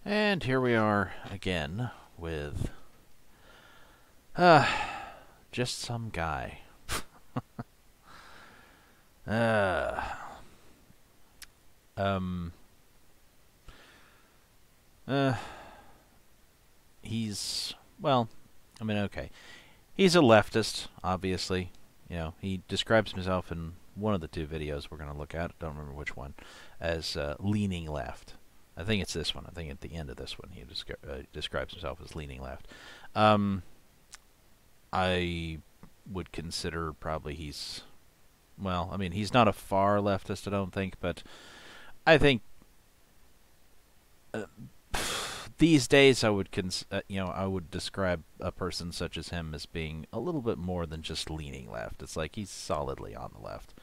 And here we are again with just some guy. uh, um, uh, he's, well, I mean, okay. He's a leftist, obviously. You know, he describes himself in one of the two videos we're going to look at, don't remember which one, as leaning left. I think it's this one. I think at the end of this one he describes himself as leaning left. I would consider probably he's, well, I mean, he's not a far leftist, I don't think, but I think these days I would I would describe a person such as him as being a little bit more than just leaning left. It's like he's solidly on the left.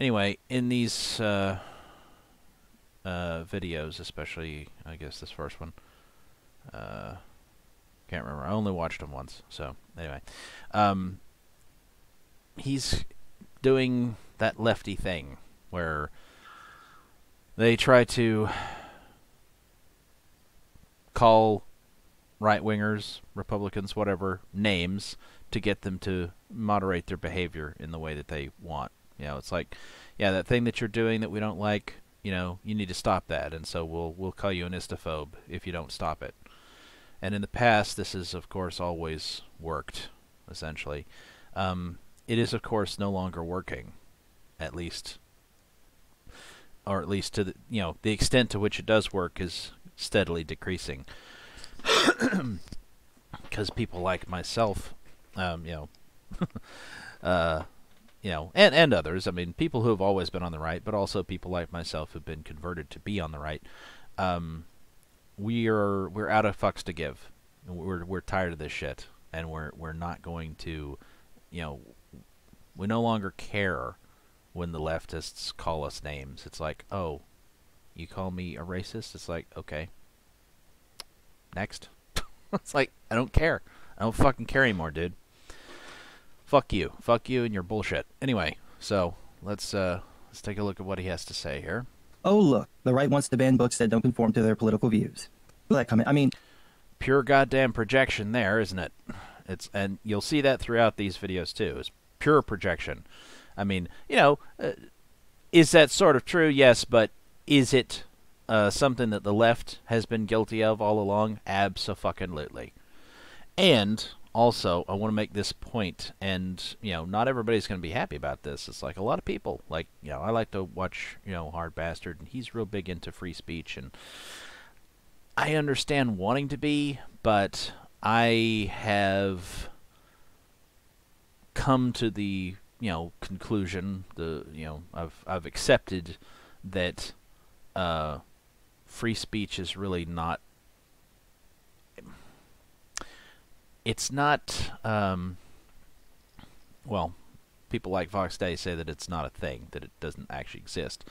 Anyway, in these videos, especially, I guess this first one, can't remember. I only watched him once, so anyway, he's doing that lefty thing where they try to call right-wingers, Republicans, whatever, names to get them to moderate their behavior in the way that they want. You know, it's like, yeah, that thing that you're doing that we don't like, you know, you need to stop that, and so we'll call you an istophobe if you don't stop it. And in the past, this has, of course, always worked, essentially. It is, of course, no longer working, at least, or at least to the, you know, the extent to which it does work is steadily decreasing. Because people like myself, you know, and others, I mean, people who have always been on the right, but also people like myself who've been converted to be on the right, we're out of fucks to give. We're tired of this shit, and we're not going to, you know, we no longer care when the leftists call us names. It's like, oh, you call me a racist? It's like, okay, next. It's like, I don't care. I don't fucking care anymore, dude. Fuck you and your bullshit. Anyway, so let's take a look at what he has to say here. Oh, look, the right wants to ban books that don't conform to their political views. That comment, I mean, pure goddamn projection there, isn't it? And you'll see that throughout these videos too. It's pure projection. I mean, you know, is that sort of true? Yes, but is it something that the left has been guilty of all along? Abso-fucking-lutely. And also, I want to make this point, and, you know, not everybody's going to be happy about this. It's like a lot of people, like, you know, I like to watch, you know, Hard Bastard, and he's real big into free speech, and I understand wanting to be, but I have come to the, you know, conclusion, I've accepted that free speech is really not, it's not, well, people like Vox Day say that it's not a thing, that it doesn't actually exist.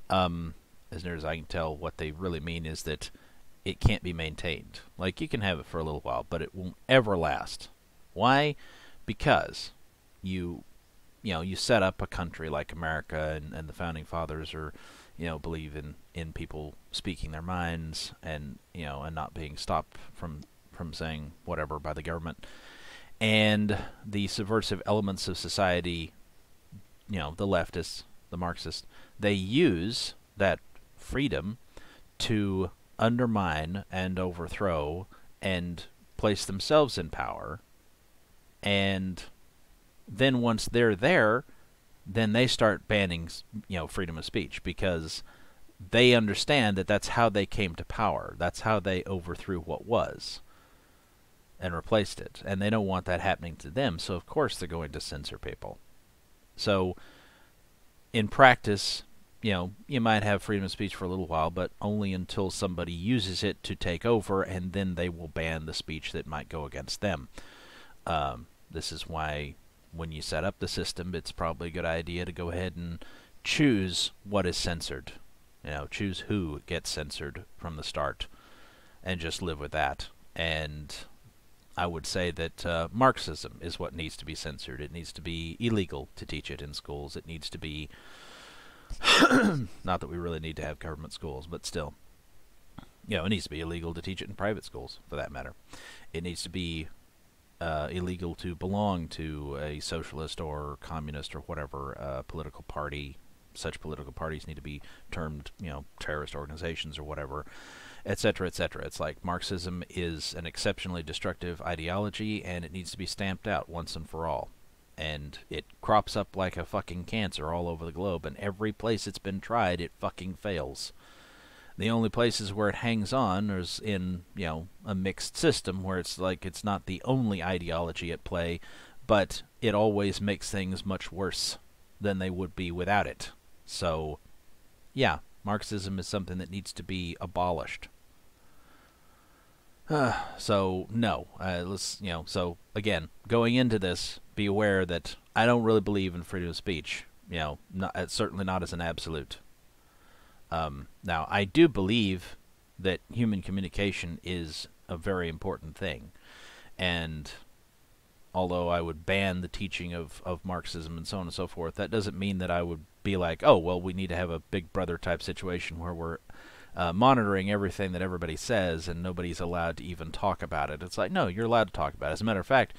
As near as I can tell, what they really mean is that it can't be maintained. Like, you can have it for a little while, but it won't ever last. Why? Because you set up a country like America, and the founding fathers are, you know, believe in people speaking their minds, and, you know, and not being stopped from saying whatever by the government. And the subversive elements of society, you know, the leftists, the Marxists, they use that freedom to undermine and overthrow and place themselves in power. And then once they're there, then they start banning, you know, freedom of speech, because they understand that that's how they came to power. That's how they overthrew what was and replaced it. And they don't want that happening to them, so of course they're going to censor people. So in practice, you know, you might have freedom of speech for a little while, but only until somebody uses it to take over, and then they will ban the speech that might go against them. This is why when you set up the system, it's probably a good idea to go ahead and choose what is censored. You know, choose who gets censored from the start, and just live with that. And I would say that Marxism is what needs to be censored. It needs to be illegal to teach it in schools. It needs to be Not that we really need to have government schools, but still. You know, it needs to be illegal to teach it in private schools, for that matter. It needs to be illegal to belong to a socialist or communist or whatever political party. Such political parties need to be termed, you know, terrorist organizations or whatever, etc., etc. It's like Marxism is an exceptionally destructive ideology, and it needs to be stamped out once and for all. And it crops up like a fucking cancer all over the globe, and every place it's been tried, it fucking fails. The only places where it hangs on is in, you know, a mixed system where it's like it's not the only ideology at play, but it always makes things much worse than they would be without it. So, yeah, Marxism is something that needs to be abolished. So, no. Let's, you know, so, again, going into this, be aware that I don't really believe in freedom of speech. You know, certainly not as an absolute. Now, I do believe that human communication is a very important thing. And although I would ban the teaching of Marxism and so on and so forth, that doesn't mean that I would be like, oh, well, we need to have a Big Brother type situation where we're monitoring everything that everybody says and nobody's allowed to even talk about it. It's like, no, you're allowed to talk about it. As a matter of fact,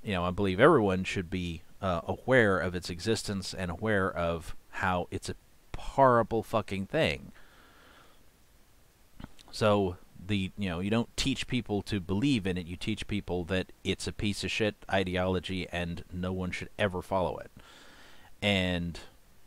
you know, I believe everyone should be aware of its existence and aware of how it's a horrible fucking thing. So you know, you don't teach people to believe in it, you teach people that it's a piece of shit ideology and no one should ever follow it. And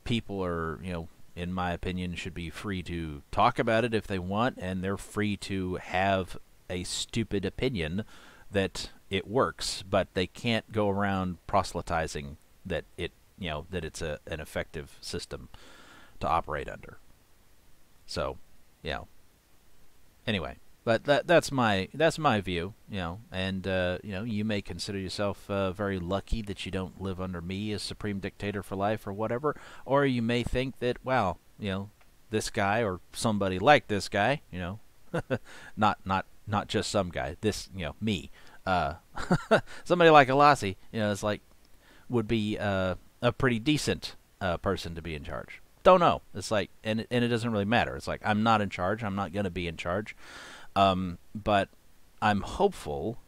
people are, you know, in my opinion, should be free to talk about it if they want, and they're free to have a stupid opinion that it works, but they can't go around proselytizing that it, you know, that it's an effective system to operate under. So, you know, anyway, but that's my view, you know, and you know, you may consider yourself very lucky that you don't live under me as supreme dictator for life or whatever, or you may think that, wow, you know, this guy or somebody like this guy, you know, not just some guy, this, you know, me, somebody like Alassi, you know, it's like would be a pretty decent person to be in charge. Don't know. It's like, and it doesn't really matter. It's like, I'm not in charge. I'm not going to be in charge. But I'm hopeful,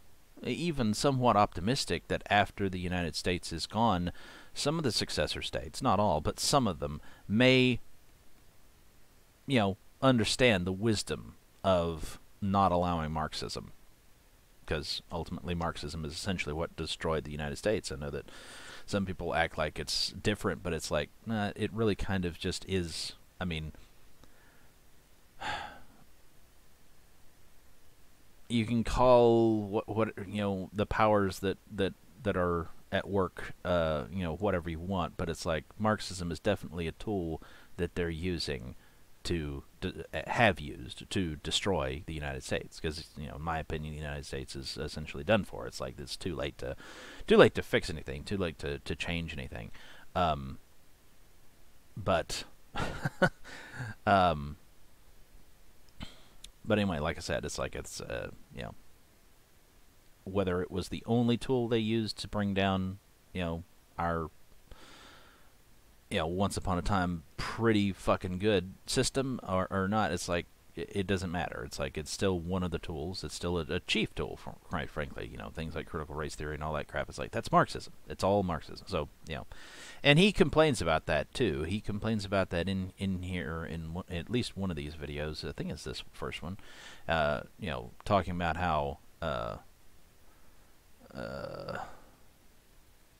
even somewhat optimistic, that after the United States is gone, some of the successor states, not all, but some of them, may, you know, understand the wisdom of not allowing Marxism. Because ultimately Marxism is essentially what destroyed the United States. I know that some people act like it's different, but it's like, nah, it really kind of just is. I mean, you can call what you know, the powers that are at work, you know, whatever you want, but it's like Marxism is definitely a tool that they're using to have used to destroy the United States, because, you know, in my opinion, the United States is essentially done for. It's like it's too late to fix anything, too late to change anything. But but anyway, like I said, it's like it's you know, whether it was the only tool they used to bring down, you know, our, you know, once upon a time pretty fucking good system or not, it's like it doesn't matter. It's like it's still one of the tools. It's still a chief tool, quite frankly. You know, things like critical race theory and all that crap. It's like, that's Marxism. It's all Marxism. So, you know, and he complains about that too. He complains about that in here in at least one of these videos. I think it's this first one. You know, talking about how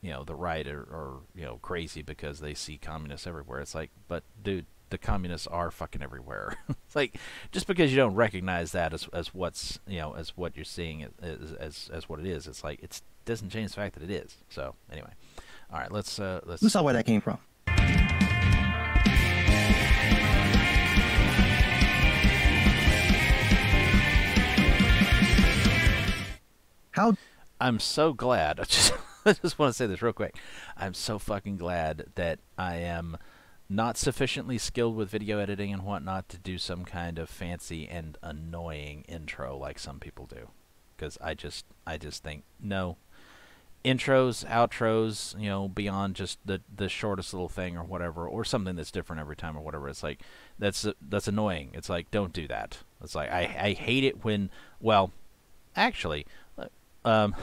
you know, the right are you know, crazy because they see communists everywhere. It's like, but dude, the communists are fucking everywhere. It's like, just because you don't recognize that as what's, you know, as what you're seeing as what it is, it's like, it doesn't change the fact that it is. So anyway, all right, let's Who saw where that came from? How? I'm so glad. I just want to say this real quick. I'm so fucking glad that I am not sufficiently skilled with video editing and whatnot to do some kind of fancy and annoying intro like some people do. Because I just think, no, intros, outros, beyond just the shortest little thing or whatever, or something that's different every time or whatever. It's like that's annoying. It's like, don't do that. It's like I hate it when, well, actually, um,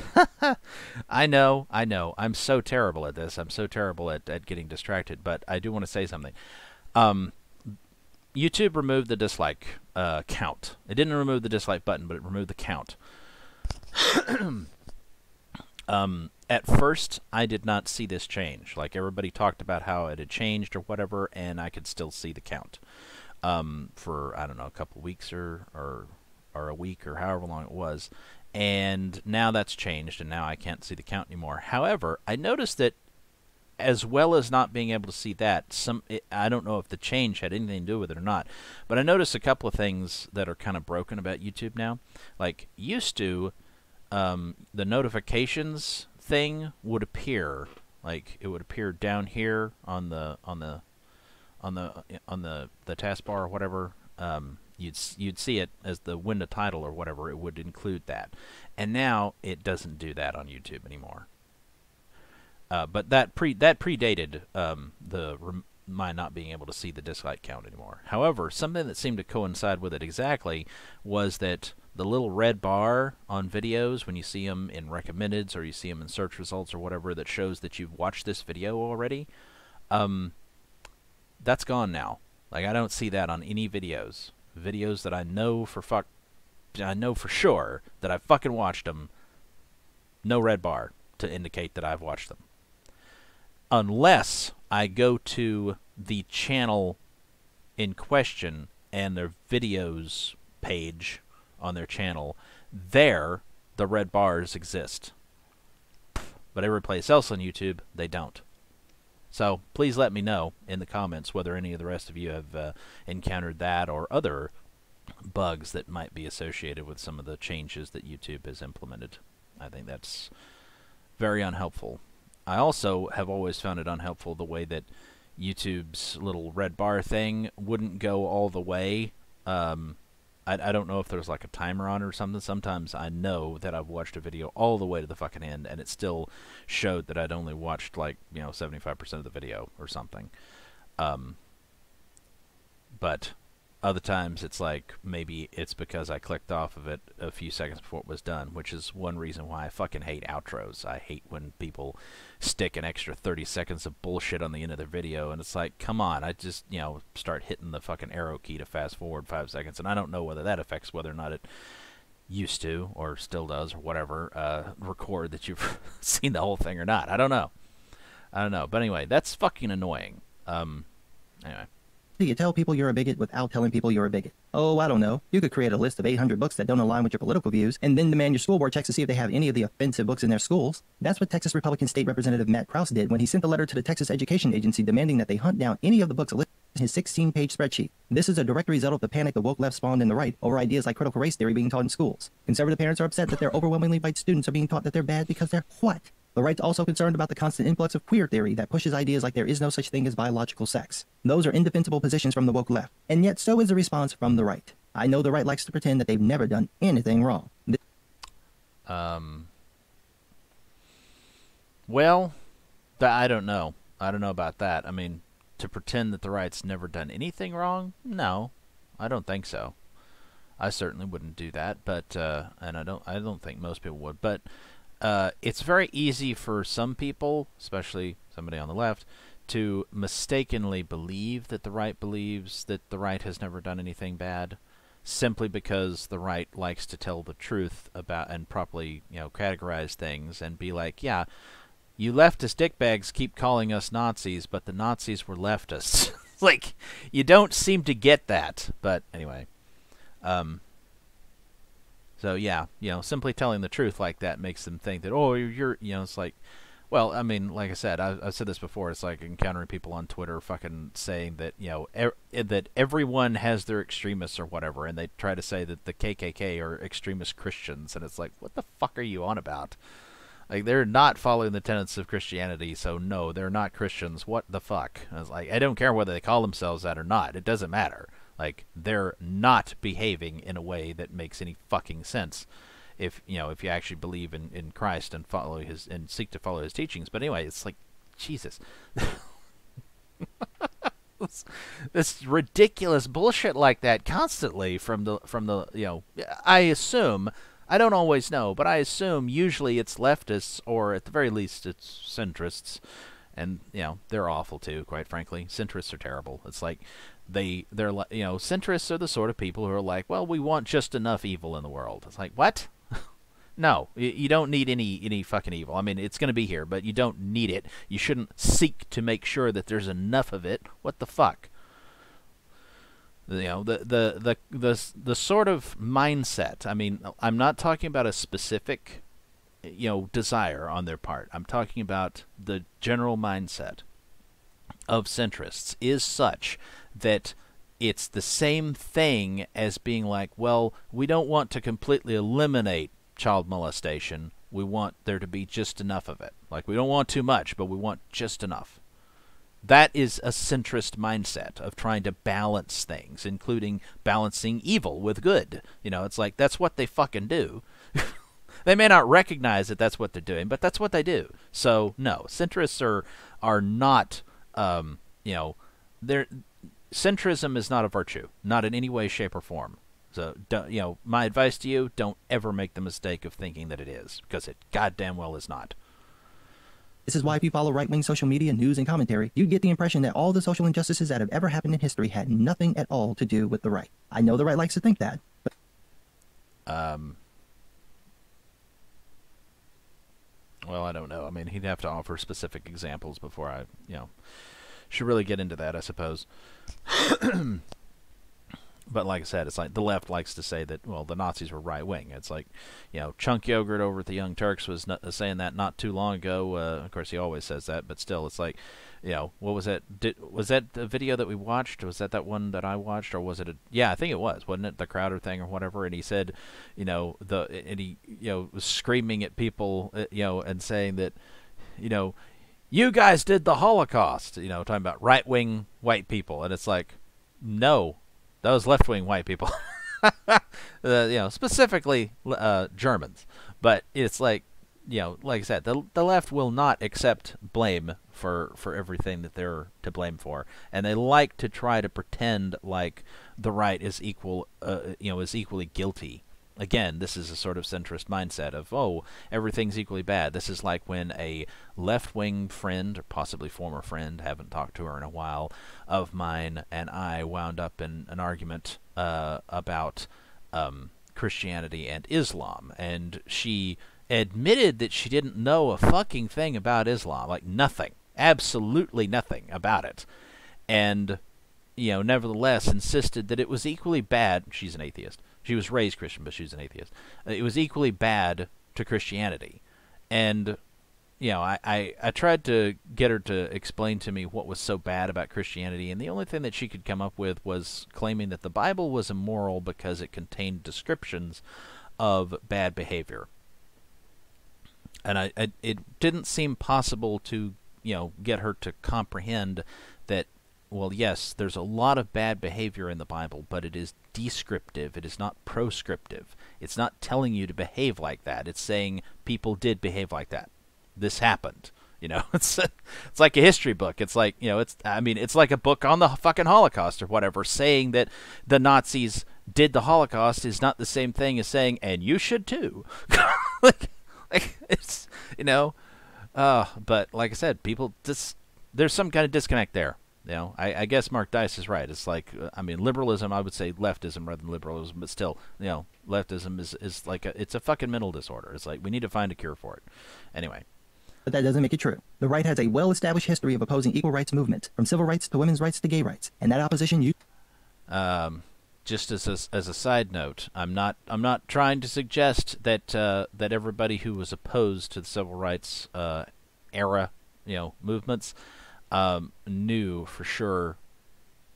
I know, I'm so terrible at this. I'm so terrible at getting distracted. But I do want to say something. YouTube removed the dislike count. It didn't remove the dislike button, but it removed the count. At first, I did not see this change. Like, everybody talked about how it had changed or whatever, and I could still see the count for, I don't know, a couple weeks or a week or however long it was. And now that's changed, and now I can't see the count anymore. However, I noticed that as well as not being able to see that, I don't know if the change had anything to do with it or not, but I noticed a couple of things that are kind of broken about YouTube now. Like, used to, the notifications thing would appear, like it would appear down here on the taskbar or whatever. You'd see it as the window title or whatever. It would include that, and now it doesn't do that on YouTube anymore. But that predated my not being able to see the dislike count anymore. However, something that seemed to coincide with it exactly was that the little red bar on videos, when you see them in recommendeds or you see them in search results or whatever, that shows that you've watched this video already, that's gone now. Like, I don't see that on any videos. Videos that I know for sure that I fucking watched them, no red bar to indicate that I've watched them. Unless I go to the channel in question and their videos page on their channel, there the red bars exist. But every place else on YouTube, they don't. So please let me know in the comments whether any of the rest of you have encountered that or other bugs that might be associated with some of the changes that YouTube has implemented. I think that's very unhelpful. I also have always found it unhelpful the way that YouTube's little red bar thing wouldn't go all the way. I don't know if there's like a timer on it or something. Sometimes I know that I've watched a video all the way to the fucking end, and it still showed that I'd only watched, like, 75% of the video or something. But other times it's like maybe it's because I clicked off of it a few seconds before it was done, which is one reason why I fucking hate outros. I hate when people stick an extra 30 seconds of bullshit on the end of their video, and it's like, come on, I just, start hitting the fucking arrow key to fast forward 5 seconds, and I don't know whether that affects whether or not it used to, or still does, or whatever, record that you've seen the whole thing or not. I don't know. But anyway, that's fucking annoying. Anyway. Do you tell people you're a bigot without telling people you're a bigot? Oh, I don't know. You could create a list of 800 books that don't align with your political views, and then demand your school board checks to see if they have any of the offensive books in their schools. That's what Texas Republican State Representative Matt Krause did when he sent a letter to the Texas Education Agency demanding that they hunt down any of the books listed in his 16-page spreadsheet. This is a direct result of the panic the woke left spawned in the right over ideas like critical race theory being taught in schools. Conservative parents are upset that their overwhelmingly white students are being taught that they're bad because they're what? The right's also concerned about the constant influx of queer theory that pushes ideas like there is no such thing as biological sex. Those are indefensible positions from the woke left, and yet so is the response from the right. I know the right likes to pretend that they've never done anything wrong. Well, I don't know. I don't know about that. I mean, to pretend that the right's never done anything wrong? No, I don't think so. I certainly wouldn't do that, but and I don't think most people would, but it's very easy for some people, especially somebody on the left, to mistakenly believe that the right believes that the right has never done anything bad, simply because the right likes to tell the truth about and properly, categorize things and be like, yeah, you leftist dickbags keep calling us Nazis, but the Nazis were leftists. Like, you don't seem to get that. But anyway, so yeah, simply telling the truth like that makes them think that, oh, you're, it's like, well, I mean, like I said, I've said this before. It's like encountering people on Twitter fucking saying that, that everyone has their extremists or whatever, and they try to say that the KKK are extremist Christians, and it's like, what the fuck are you on about? Like, they're not following the tenets of Christianity, so no, they're not Christians. What the fuck? I was like, I don't care whether they call themselves that or not. It doesn't matter. Like, they're not behaving in a way that makes any fucking sense. if if you actually believe in Christ and follow his and seek to follow his teachings. But anyway, it's like Jesus. This ridiculous bullshit like that constantly from the I assume, I don't always know, but I assume usually it's leftists, or at the very least it's centrists, and they're awful too, quite frankly. Centrists are terrible. It's like they're like, centrists are the sort of people who are like, well, we want just enough evil in the world. It's like, what? No, you don't need any fucking evil. I mean, it's going to be here, but you don't need it. You shouldn't seek to make sure that there's enough of it. What the fuck? The sort of mindset. I mean, I'm not talking about a specific desire on their part. I'm talking about the general mindset of centrists is such that it's the same thing as being like, well, we don't want to completely eliminate child molestation. We want there to be just enough of it. Like, we don't want too much, but we want just enough. That is a centrist mindset of trying to balance things, including balancing evil with good. It's like, that's what they fucking do. They may not recognize that that's what they're doing, but that's what they do. So, no, centrists are not, centrism is not a virtue, not in any way, shape, or form. So, my advice to you, don't ever make the mistake of thinking that it is, because it goddamn well is not. This is why if you follow right-wing social media, news, and commentary, you get the impression that all the social injustices that have ever happened in history had nothing at all to do with the right. I know the right likes to think that, but... Well, I don't know. I mean, he'd have to offer specific examples before I, should really get into that, I suppose. But like I said, it's like the left likes to say that, well, the Nazis were right-wing. It's like, Chunk Yogurt over at the Young Turks was saying that not too long ago. Of course, he always says that, but still, it's like, what was that? Was that the video that we watched? Was that one that I watched, or was it yeah, I think it was, wasn't it? The Crowder thing or whatever. And he said, and he, was screaming at people, and saying that, you guys did the Holocaust, talking about right-wing white people. And it's like, no. Those left-wing white people, specifically Germans. But it's like, like I said, the left will not accept blame for everything that they're to blame for, and they like to try to pretend like the right is is equally guilty. Again, this is a sort of centrist mindset of, oh, everything's equally bad. This is like when a left-wing friend, or possibly former friend, haven't talked to her in a while, of mine and I wound up in an argument about Christianity and Islam. And she admitted that she didn't know a fucking thing about Islam. Like, nothing. Absolutely nothing about it. And, nevertheless insisted that it was equally bad. She's an atheist. She was raised Christian, but she was an atheist. It was equally bad to Christianity. And, I tried to get her to explain to me what was so bad about Christianity, and the only thing that she could come up with was claiming that the Bible was immoral because it contained descriptions of bad behavior. And it didn't seem possible to, get her to comprehend that, well, yes, there's a lot of bad behavior in the Bible, but it is descriptive. It is not proscriptive. It's not telling you to behave like that. It's saying people did behave like that. This happened. It's like a history book. It's like, it's like a book on the fucking Holocaust or whatever. Saying that the Nazis did the Holocaust is not the same thing as saying, and you should too. like it's, but like I said, people just, there's some kind of disconnect there. I guess Mark Dice is right. It's like, liberalism, I would say leftism rather than liberalism, but still, leftism is like it's a fucking mental disorder. It's like, we need to find a cure for it. Anyway. But that doesn't make it true. The right has a well-established history of opposing equal rights movements, from civil rights to women's rights to gay rights, and that opposition just as a side note, I'm not trying to suggest that that everybody who was opposed to the civil rights era, movements, knew for sure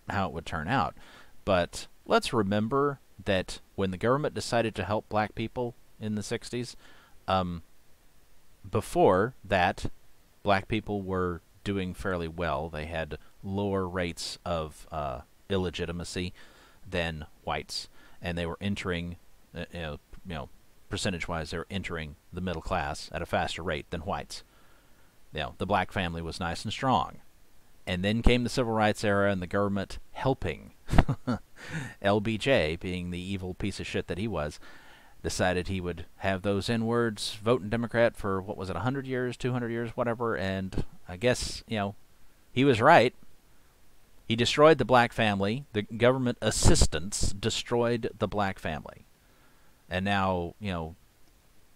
how it would turn out. But let's remember that when the government decided to help black people in the 60s, before that, black people were doing fairly well. They had lower rates of illegitimacy than whites, and they were entering, percentage-wise, they're entering the middle class at a faster rate than whites. The black family was nice and strong. And then came the civil rights era and the government helping. LBJ, being the evil piece of shit that he was, decided he would have those N-words voting Democrat for, 100 years, 200 years, whatever, and I guess, he was right. He destroyed the black family. The government assistants destroyed the black family. And now,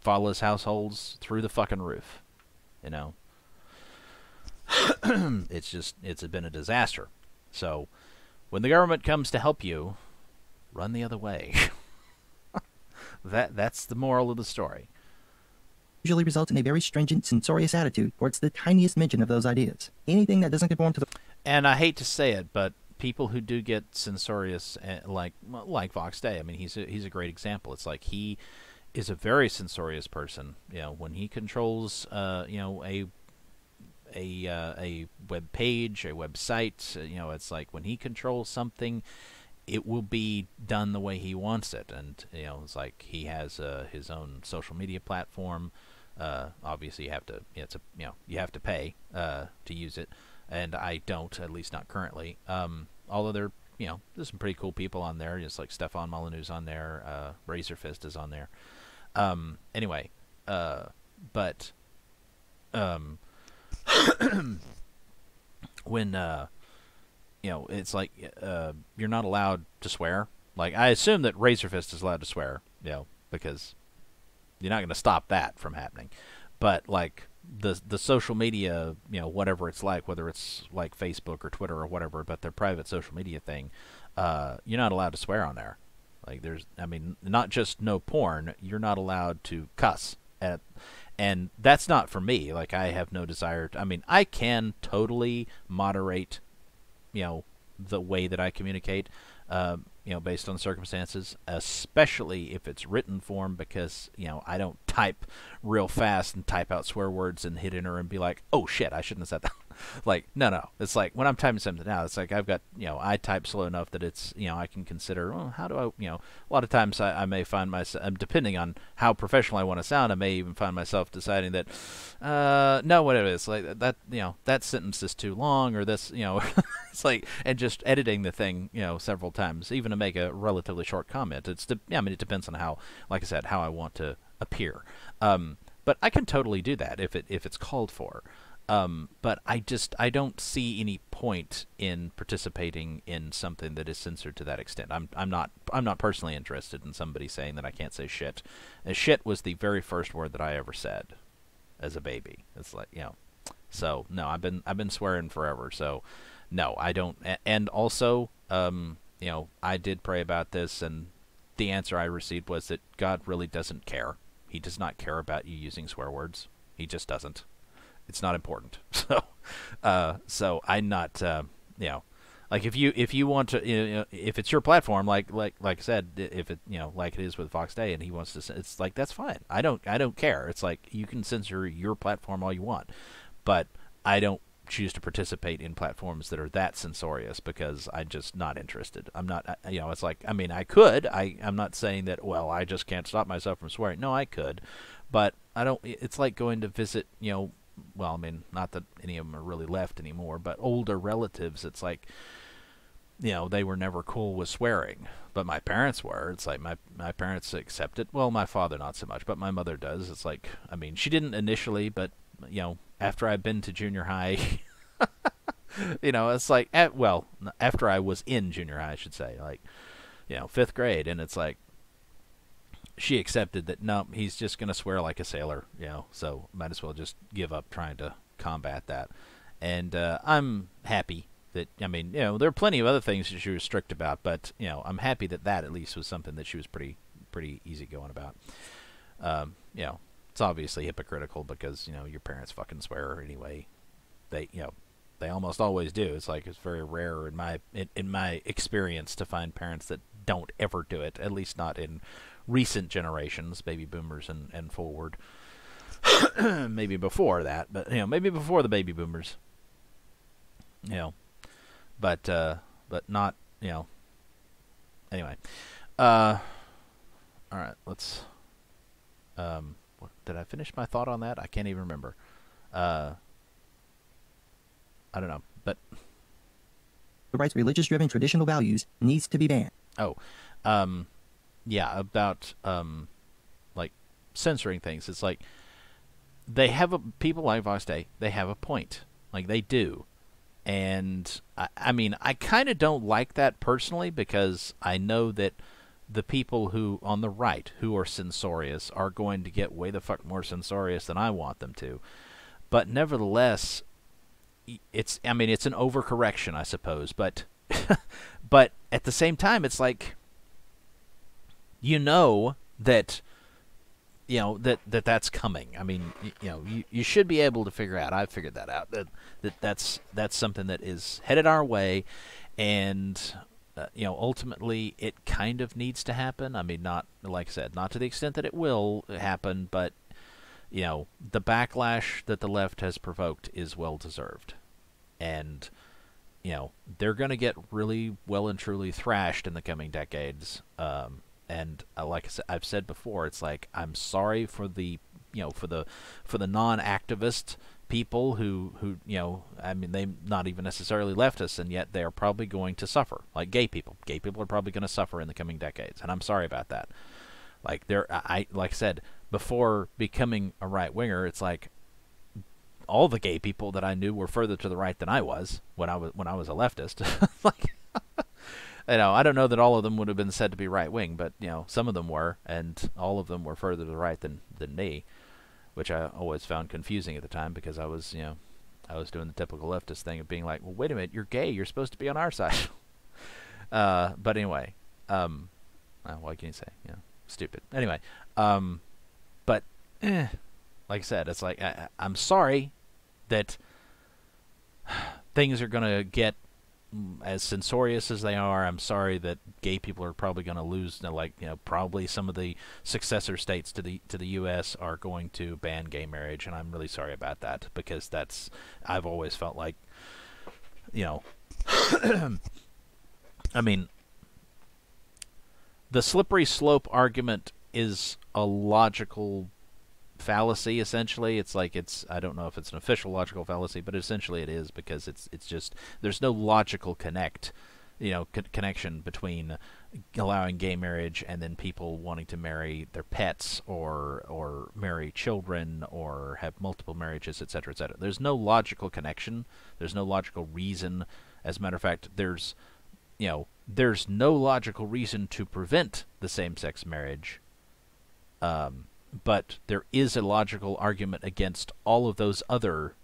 fatherless households through the fucking roof. It's been a disaster. So, when the government comes to help you, run the other way. That's the moral of the story. Usually results in a very stringent, censorious attitude towards the tiniest mention of those ideas. Anything that doesn't conform to the... And I hate to say it, but people who do get censorious, like Vox Day, I mean, he's a great example. It's like he is a very censorious person. When he controls, a web page, a website, it's like when he controls something, it will be done the way he wants it. And it's like he has his own social media platform. Obviously, you have to you have to pay to use it, and I don't, at least not currently. Although there's some pretty cool people on there, just like Stefan Molyneux's on there, Razorfist is on there. Anyway, but when it's like you're not allowed to swear. Like, I assume that Razorfist is allowed to swear, because you're not going to stop that from happening. But like the social media, whatever it's like, whether it's like Facebook or Twitter or whatever, but their private social media thing, you're not allowed to swear on there. Like, not just no porn, you're not allowed to cuss at. And that's not for me. Like, I have no desire to, I can totally moderate, the way that I communicate, based on circumstances, especially if it's written form, because, I don't type real fast and type out swear words and hit enter and be like, oh shit, I shouldn't have said that. Like, no. It's like when I'm typing something out, it's like I've got, I type slow enough that it's, I can consider, how do I, a lot of times I may find myself, depending on how professional I want to sound, I may even find myself deciding that, no, what it is, like that, that sentence is too long, or this, it's like, and just editing the thing, several times, even to make a relatively short comment. It depends on how, like I said, how I want to appear. But I can totally do that if it's called for. But I don't see any point in participating in something that is censored to that extent. I'm not personally interested in somebody saying that I can't say shit. And shit was the very first word that I ever said as a baby. It's like, so no, I've been swearing forever. So no, I don't. And also, I did pray about this, and the answer I received was that God really doesn't care. He does not care about you using swear words. He just doesn't. It's not important. So I'm not, like if you want to, if it's your platform, like I said, if it, like it is with Vox Day, and he wants to, it's like, that's fine. I don't care. It's like, you can censor your platform all you want, but I don't choose to participate in platforms that are that censorious, because I'm just not interested. I'm not, it's like, I could. I'm not saying that, well, I just can't stop myself from swearing. No, I could, but I don't. It's like going to visit, well, not that any of them are really left anymore, but older relatives. It's like, they were never cool with swearing, but my parents were. It's like my parents accept it. Well, my father not so much, but my mother does. It's like, she didn't initially, but after I've been to junior high, it's like, after I was in junior high, I should say, like, 5th grade, and it's like, she accepted that, no, he's just going to swear like a sailor, so might as well just give up trying to combat that. And I'm happy that, there are plenty of other things that she was strict about, but, I'm happy that at least was something that she was pretty easygoing about. It's obviously hypocritical, because, your parents fucking swear anyway. They almost always do. It's like, it's very rare in my experience to find parents that don't ever do it, at least not in recent generations, baby boomers and forward. Maybe before that, but maybe before the baby boomers. But not, anyway. All right, let's Did I finish my thought on that? I can't even remember. Uh, I don't know, but Rights religious-driven traditional values needs to be banned. oh, yeah, about like censoring things. It's like they have people like Vox Day. They have a point, like they do, and I mean, I kind of don't like that personally because I know that the people who on the right who are censorious are going to get way the fuck more censorious than I want them to. But nevertheless, it's I mean it's an overcorrection, I suppose, but but at the same time it's like you know that that's coming. I mean, you should be able to figure out. I've figured that out. That's something that is headed our way, and ultimately it kind of needs to happen. I mean, not like I said, not to the extent that it will happen, but the backlash that the left has provoked is well deserved, and they're going to get really well and truly thrashed in the coming decades. And like I said, I've said before, it's like I'm sorry for the for the non-activist people who I mean they not even necessarily leftists, and yet they are probably going to suffer. Like gay people are probably going to suffer in the coming decades, and I'm sorry about that. Like like I said before, becoming a right winger, it's like all the gay people that I knew were further to the right than I was when I was a leftist. Like. I don't know that all of them would have been said to be right wing, but some of them were, and all of them were further to the right than me, which I always found confusing at the time because I was I was doing the typical leftist thing of being like, well, wait a minute, you're gay, you're supposed to be on our side. But anyway, what can you say? Stupid. Anyway, but like I said, it's like I'm sorry that things are gonna get as censorious as they are. I'm sorry that gay people are probably going to lose. Probably some of the successor states to the U.S. are going to ban gay marriage, and I'm really sorry about that because I've always felt like, I mean, the slippery slope argument is a logical fallacy. Essentially, it's like I don't know if it's an official logical fallacy, but essentially it is because it's just there's no logical connection between allowing gay marriage and then people wanting to marry their pets or marry children or have multiple marriages, etc., etc. There's no logical connection. There's no logical reason. As a matter of fact, there's no logical reason to prevent the same-sex marriage. But there is a logical argument against all of those other,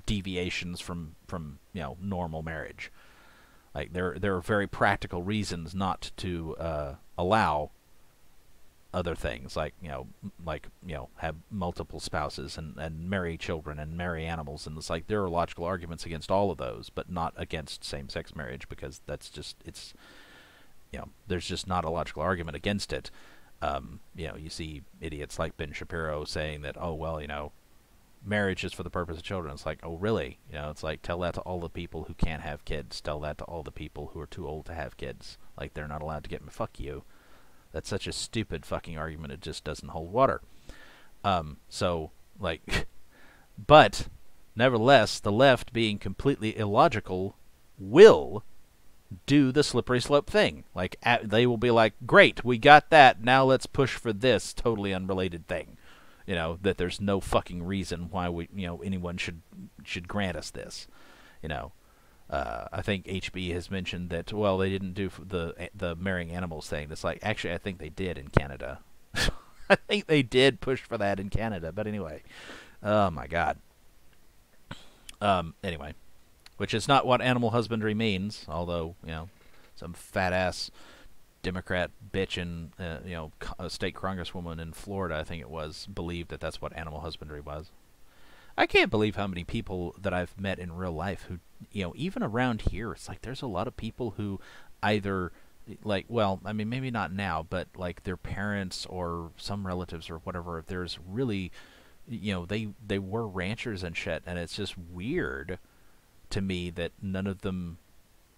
deviations from normal marriage. Like there are very practical reasons not to allow other things, like have multiple spouses and marry children and marry animals, and it's like there are logical arguments against all of those, but not against same-sex marriage because that's just there's just not a logical argument against it. You see idiots like Ben Shapiro saying that, oh, well, marriage is for the purpose of children. It's like, oh, really? It's like, tell that to all the people who can't have kids. Tell that to all the people who are too old to have kids. Like, they're not allowed to get fuck you. That's such a stupid fucking argument. It just doesn't hold water. But, nevertheless, the left, being completely illogical, will do the slippery slope thing. Like they will be like, great, we got that, now let's push for this totally unrelated thing, that there's no fucking reason why anyone should grant us this. I think HB has mentioned that, well, they didn't do the marrying animals thing. It's like, actually, I think they did in Canada. I think they did push for that in Canada, but anyway, oh my god. Anyway, which is not what animal husbandry means, although, some fat-ass Democrat bitch in, a state congresswoman in Florida, I think it was, believed that that's what animal husbandry was. I can't believe how many people that I've met in real life who, even around here, it's like there's a lot of people who either, like, well, I mean, maybe not now, but, like, their parents or some relatives or whatever, if there's really, they were ranchers and shit, and it's just weird to me that none of them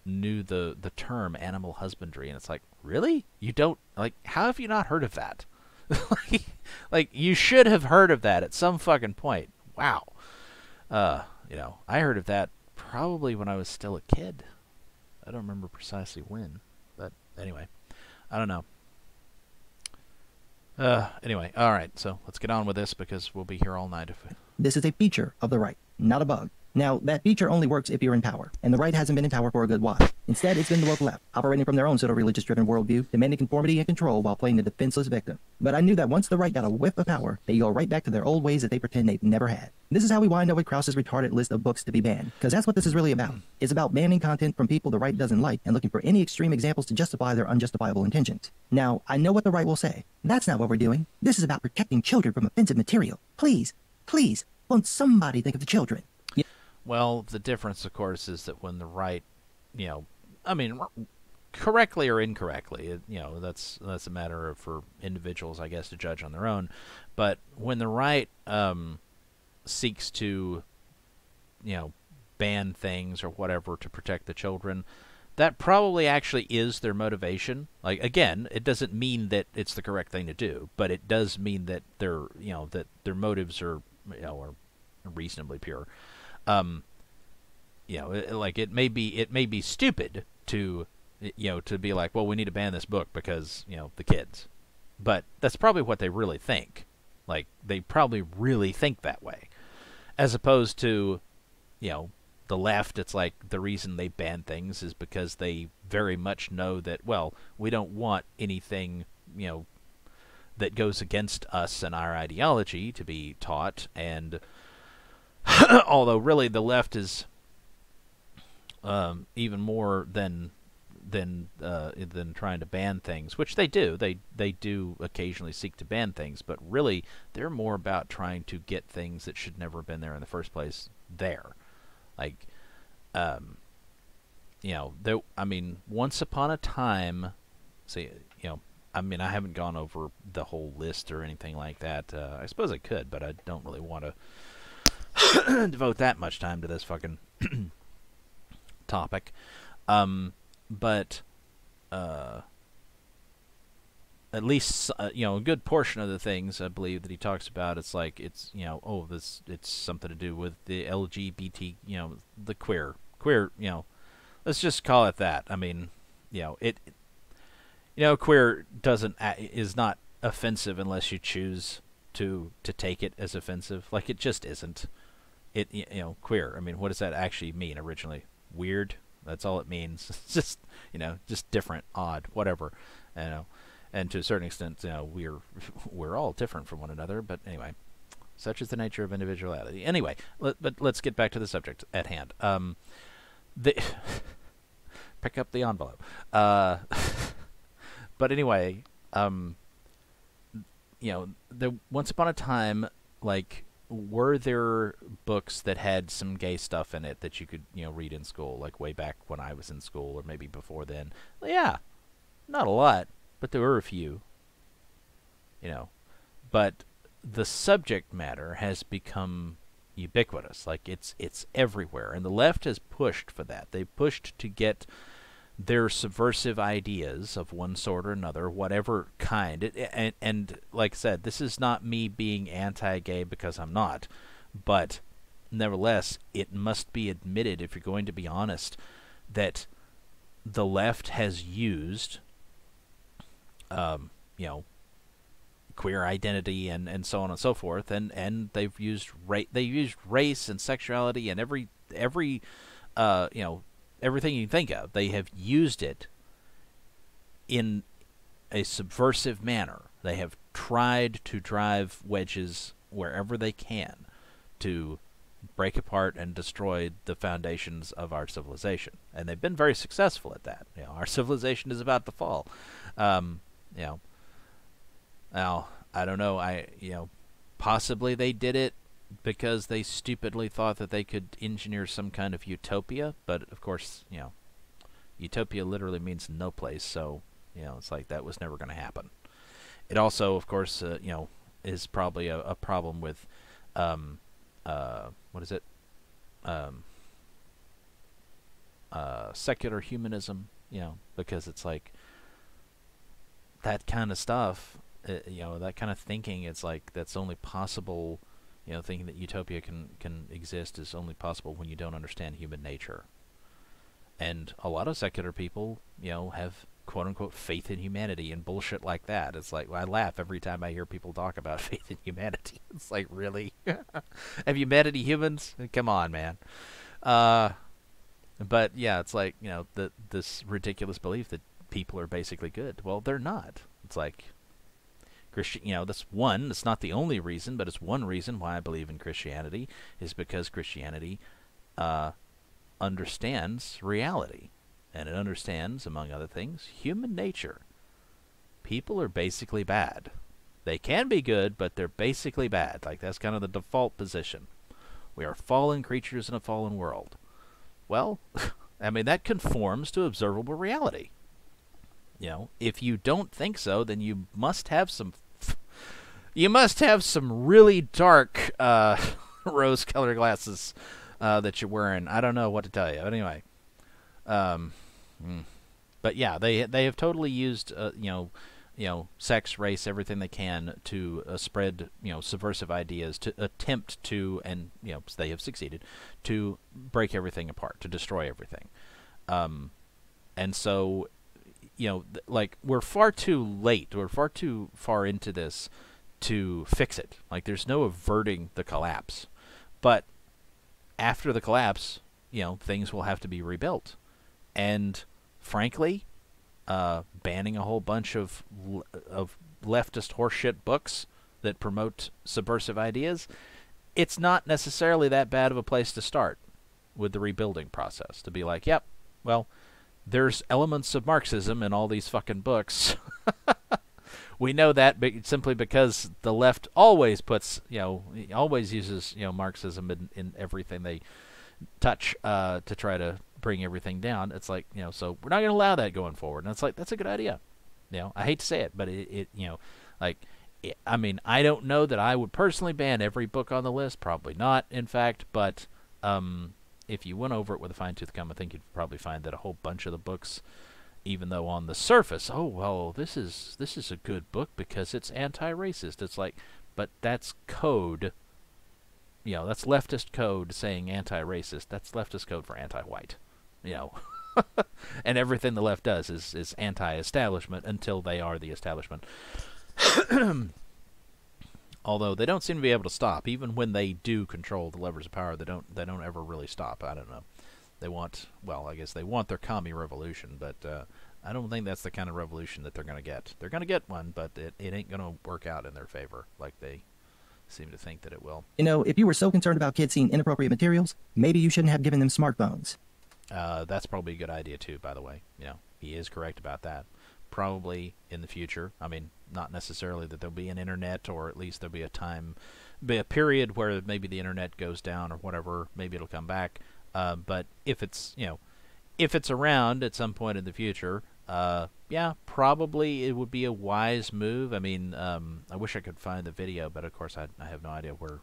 knew the term animal husbandry, and it's like, really? You don't, like, how have you not heard of that? Like, you should have heard of that at some fucking point. Wow. I heard of that probably when I was still a kid. I don't remember precisely when, but anyway, I don't know. Anyway, all right, so let's get on with this because we'll be here all night if we... This is a feature of the right, not a bug. Now, that feature only works if you're in power, and the right hasn't been in power for a good while. Instead, it's been the woke left, operating from their own pseudo-religious-driven worldview, demanding conformity and control while playing the defenseless victim. But I knew that once the right got a whiff of power, they go right back to their old ways that they pretend they've never had. This is how we wind up with Krause's retarded list of books to be banned, because that's what this is really about. It's about banning content from people the right doesn't like and looking for any extreme examples to justify their unjustifiable intentions. Now, I know what the right will say. That's not what we're doing. This is about protecting children from offensive material. Please, please, won't somebody think of the children? Well, the difference, of course, is that when the right, I mean, correctly or incorrectly, that's a matter for individuals, I guess, to judge on their own. But when the right seeks to, ban things or whatever to protect the children, that probably actually is their motivation. Like, again, it doesn't mean that it's the correct thing to do, but it does mean that that their motives are reasonably pure. Like it may be stupid to be like, well, we need to ban this book because the kids, but that's probably what they really think. Like, they probably really think that way, as opposed to the left. It's like the reason they ban things is because they very much know that, well, we don't want anything that goes against us and our ideology to be taught. And although really the left is even more than trying to ban things, which they do. They do occasionally seek to ban things, but really they're more about trying to get things that should never have been there in the first place there. Like, once upon a time, I haven't gone over the whole list or anything like that. I suppose I could, but I don't really want to devote that much time to this fucking topic. But at least a good portion of the things I believe that he talks about, it's like it's it's something to do with the LGBT, the queer, let's just call it that. I mean, queer is not offensive unless you choose to take it as offensive. Like, it just isn't. Queer. I mean, what does that actually mean originally? Weird. That's all it means. It's just just different, odd, whatever. And to a certain extent, we're all different from one another. But anyway, such is the nature of individuality. Anyway, but let's get back to the subject at hand. Pick up the envelope. But anyway, once upon a time, like, were there books that had some gay stuff in it that you could, read in school, like way back when I was in school or maybe before then? Yeah, not a lot, but there were a few. But the subject matter has become ubiquitous. Like, it's everywhere, and the left has pushed for that. They pushed to get their subversive ideas of one sort or another, whatever kind. And like I said, this is not me being anti-gay, because I'm not. But nevertheless, it must be admitted, if you're going to be honest, that the left has used, queer identity and so on and so forth, and they've used race and sexuality and every everything you can think of. They have used it in a subversive manner. They have tried to drive wedges wherever they can to break apart and destroy the foundations of our civilization. And they've been very successful at that. Our civilization is about to fall. Now, I don't know. Possibly they did it because they stupidly thought that they could engineer some kind of utopia, but of course, utopia literally means no place, so, it's like that was never going to happen. It also, of course, is probably a problem with, what is it? Secular humanism, because it's like that kind of stuff that kind of thinking, it's like that's only possible. Thinking that utopia can exist is only possible when you don't understand human nature. And a lot of secular people, have quote-unquote faith in humanity and bullshit like that. It's like, I laugh every time I hear people talk about faith in humanity. It's like, really? Have you met any humans? Come on, man. But, yeah, it's like, this ridiculous belief that people are basically good. Well, they're not. It's like, that's one. It's not the only reason, but it's one reason why I believe in Christianity, is because Christianity understands reality. And it understands, among other things, human nature. People are basically bad. They can be good, but they're basically bad. Like, that's kind of the default position. We are fallen creatures in a fallen world. Well, I mean, that conforms to observable reality. If you don't think so, then you must have some really dark rose-colored glasses that you're wearing. I don't know what to tell you. But anyway, but yeah, they have totally used sex, race, everything they can to spread subversive ideas, to attempt to, and they have succeeded, to break everything apart, to destroy everything. And so, like, we're far too late. We're far too far into this to fix it. Like, there's no averting the collapse. But after the collapse, things will have to be rebuilt. And frankly, banning a whole bunch of leftist horseshit books that promote subversive ideas, it's not necessarily that bad of a place to start with the rebuilding process. To be like, yep, well, there's elements of Marxism in all these fucking books. We know that simply because the left always puts, always uses, Marxism in everything they touch to try to bring everything down. It's like, so we're not going to allow that going forward. And it's like, that's a good idea. I hate to say it, but I mean, I don't know that I would personally ban every book on the list. Probably not, in fact. But if you went over it with a fine-tooth comb, I think you'd probably find that a whole bunch of the books, even though on the surface, oh, well, this is a good book because it's anti-racist. It's like, but that's code. That's leftist code saying anti-racist. That's leftist code for anti-white. And everything the left does is anti-establishment until they are the establishment. Although they don't seem to be able to stop, even when they do control the levers of power. They don't ever really stop. I don't know. I guess they want their commie revolution, but I don't think that's the kind of revolution that they're going to get. They're going to get one, but it ain't going to work out in their favor like they seem to think that it will. If you were so concerned about kids seeing inappropriate materials, maybe you shouldn't have given them smartphones. That's probably a good idea too, by the way. He is correct about that. Probably in the future. I mean, not necessarily that there'll be an internet, or at least there'll be a period where maybe the internet goes down or whatever. Maybe it'll come back. But if it's around at some point in the future, yeah, probably it would be a wise move. I mean, I wish I could find the video, but of course I have no idea where,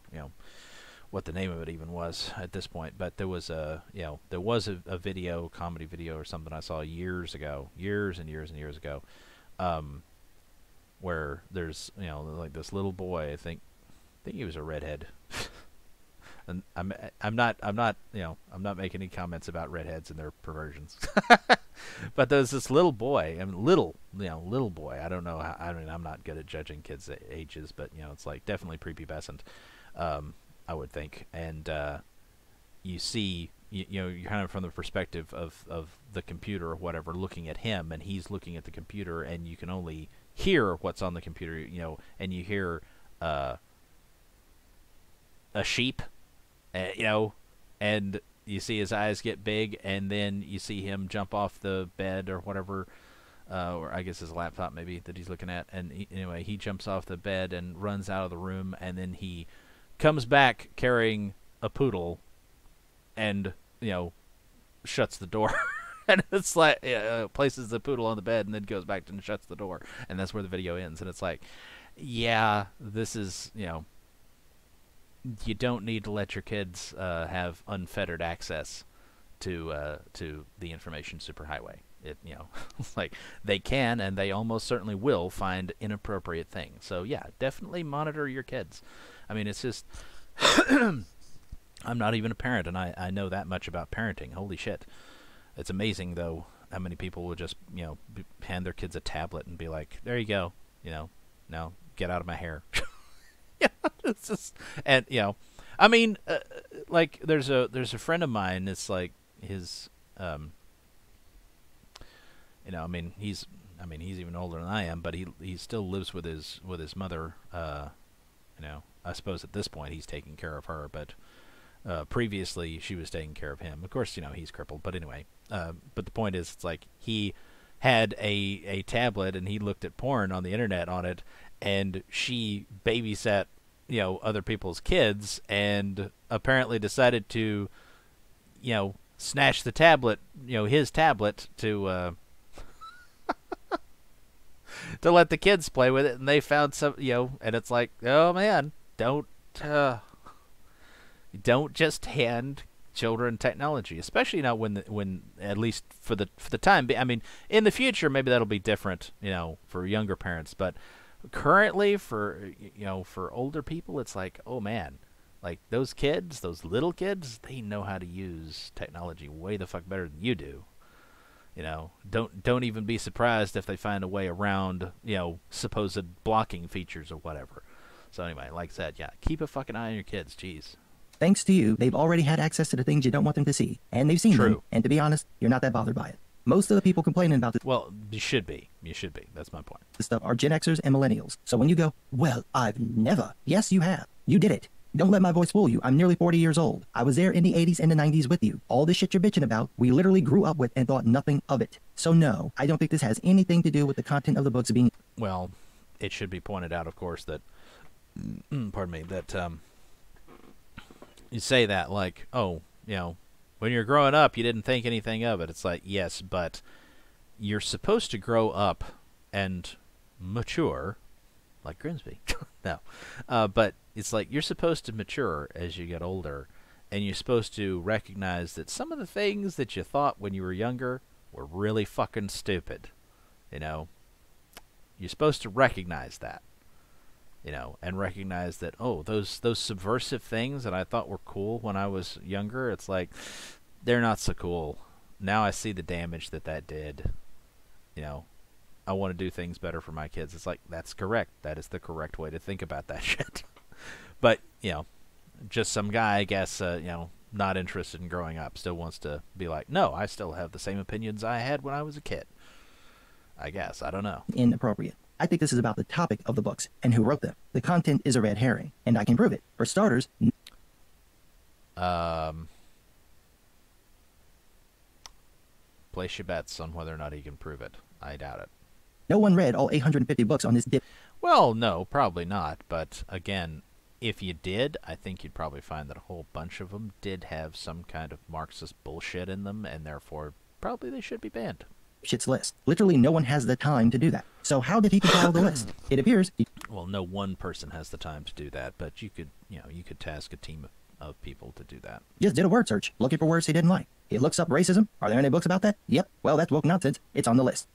what the name of it even was at this point. But there was a video, comedy video or something I saw years and years ago, where there's, like this little boy, I think he was a redhead. And I'm not making any comments about redheads and their perversions. But there's this little boy, little boy. I don't know how, I'm not good at judging kids' ages, but it's like definitely prepubescent, I would think. And you see, you're kind of from the perspective of the computer or whatever, looking at him, and he's looking at the computer, and you can only hear what's on the computer, and you hear a sheep. And you see his eyes get big, and then you see him jump off the bed or whatever, or I guess his laptop maybe that he's looking at. And he jumps off the bed and runs out of the room, and then he comes back carrying a poodle, and shuts the door. And it's like places the poodle on the bed, and then goes back and shuts the door, and that's where the video ends. And it's like, yeah, this is you don't need to let your kids have unfettered access to the information superhighway. It's like they can and they almost certainly will find inappropriate things. So yeah, definitely monitor your kids. I mean, it's just I'm not even a parent, and I know that much about parenting. Holy shit. It's amazing, though, how many people will just, hand their kids a tablet and be like, there you go, now get out of my hair. Yeah, it's just, and, I mean, like, there's a friend of mine, it's like his, he's even older than I am, but he still lives with his mother, I suppose at this point he's taking care of her, but previously she was taking care of him. Of course, he's crippled, but anyway. But the point is, it's like he had a tablet and he looked at porn on the internet on it, and she babysat, other people's kids, and apparently decided to, snatch the tablet, his tablet to to let the kids play with it, and they found some, and it's like, oh man, don't just hand children technology, especially now when at least for the time. I mean, in the future maybe that'll be different, for younger parents, but currently for older people, it's like, oh man, like those little kids, they know how to use technology way the fuck better than you do. Don't even be surprised if they find a way around, supposed blocking features or whatever. So anyway, like I said, yeah, keep a fucking eye on your kids. Jeez. Thanks to you, they've already had access to the things you don't want them to see, and they've seen them. And to be honest, you're not that bothered by it. Most of the people complaining about this, well, you should be. That's my point. This stuff are Gen Xers and millennials. So when you go, well, I've never. Yes, you have. You did it. Don't let my voice fool you. I'm nearly 40 years old. I was there in the 80s and the 90s with you. All this shit you're bitching about, we literally grew up with and thought nothing of it. So no, I don't think this has anything to do with the content of the books being... Well, it should be pointed out, of course, that... pardon me, that... you say that like, oh, when you're growing up, you didn't think anything of it. It's like, yes, but you're supposed to grow up and mature, like Grimsby. No. But it's like you're supposed to mature as you get older, and you're supposed to recognize that some of the things that you thought when you were younger were really fucking stupid. You're supposed to recognize that. And recognize that, oh, those subversive things that I thought were cool when I was younger, it's like, they're not so cool. Now I see the damage that did. I want to do things better for my kids. It's like, that's correct. That is the correct way to think about that shit. But, just some guy, I guess, not interested in growing up, still wants to be like, no, I still have the same opinions I had when I was a kid. I guess. I don't know. Inappropriate. I think this is about the topic of the books and who wrote them. The content is a red herring, and I can prove it. For starters... Place your bets on whether or not he can prove it. I doubt it. No one read all 850 books on this dip... Well, no, probably not. But, again, if you did, I think you'd probably find that a whole bunch of them did have some kind of Marxist bullshit in them, and therefore, probably they should be banned. Shit's list. Literally no one has the time to do that. So how did he compile the list? It appears... Well, no one person has the time to do that, but you could task a team of people to do that. Just did a word search, looking for words he didn't like. He looks up racism. Are there any books about that? Yep. Well, that's woke nonsense. It's on the list.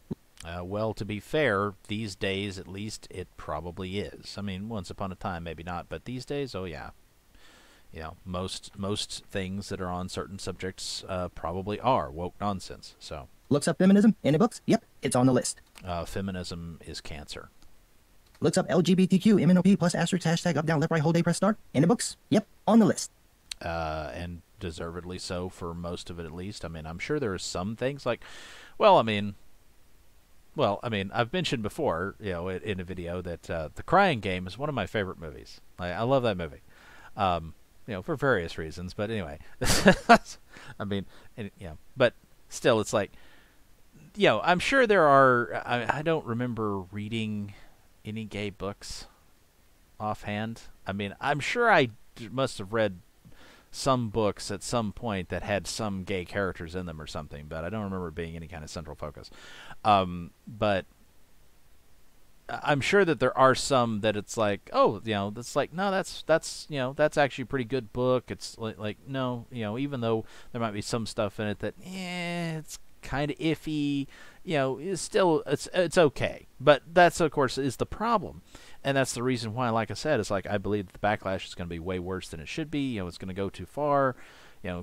Well, to be fair, these days, at least, it probably is. I mean, once upon a time, maybe not, but these days, oh yeah. Most things that are on certain subjects probably are woke nonsense, so... Looks up feminism. Any books? Yep, it's on the list. Feminism is cancer. Looks up LGBTQ, MNOP, plus asterisk, hashtag, up, down, left, right, whole day, press start. Any books? Yep, on the list. And deservedly so for most of it, at least. I mean, I'm sure there are some things like... Well, I mean, I've mentioned before, in a video that The Crying Game is one of my favorite movies. I love that movie. For various reasons, but anyway. I mean, but still, it's like... I'm sure there are... I don't remember reading any gay books offhand. I mean, I'm sure I must have read some books at some point that had some gay characters in them or something, but I don't remember it being any kind of central focus. But I'm sure that there are some that it's like, oh, that's like, no, that's actually a pretty good book. It's like no, even though there might be some stuff in it that, it's kind of iffy, is still, it's okay. But that's, of course, is the problem. And that's the reason why, like I said, it's like I believe the backlash is going to be way worse than it should be. It's going to go too far.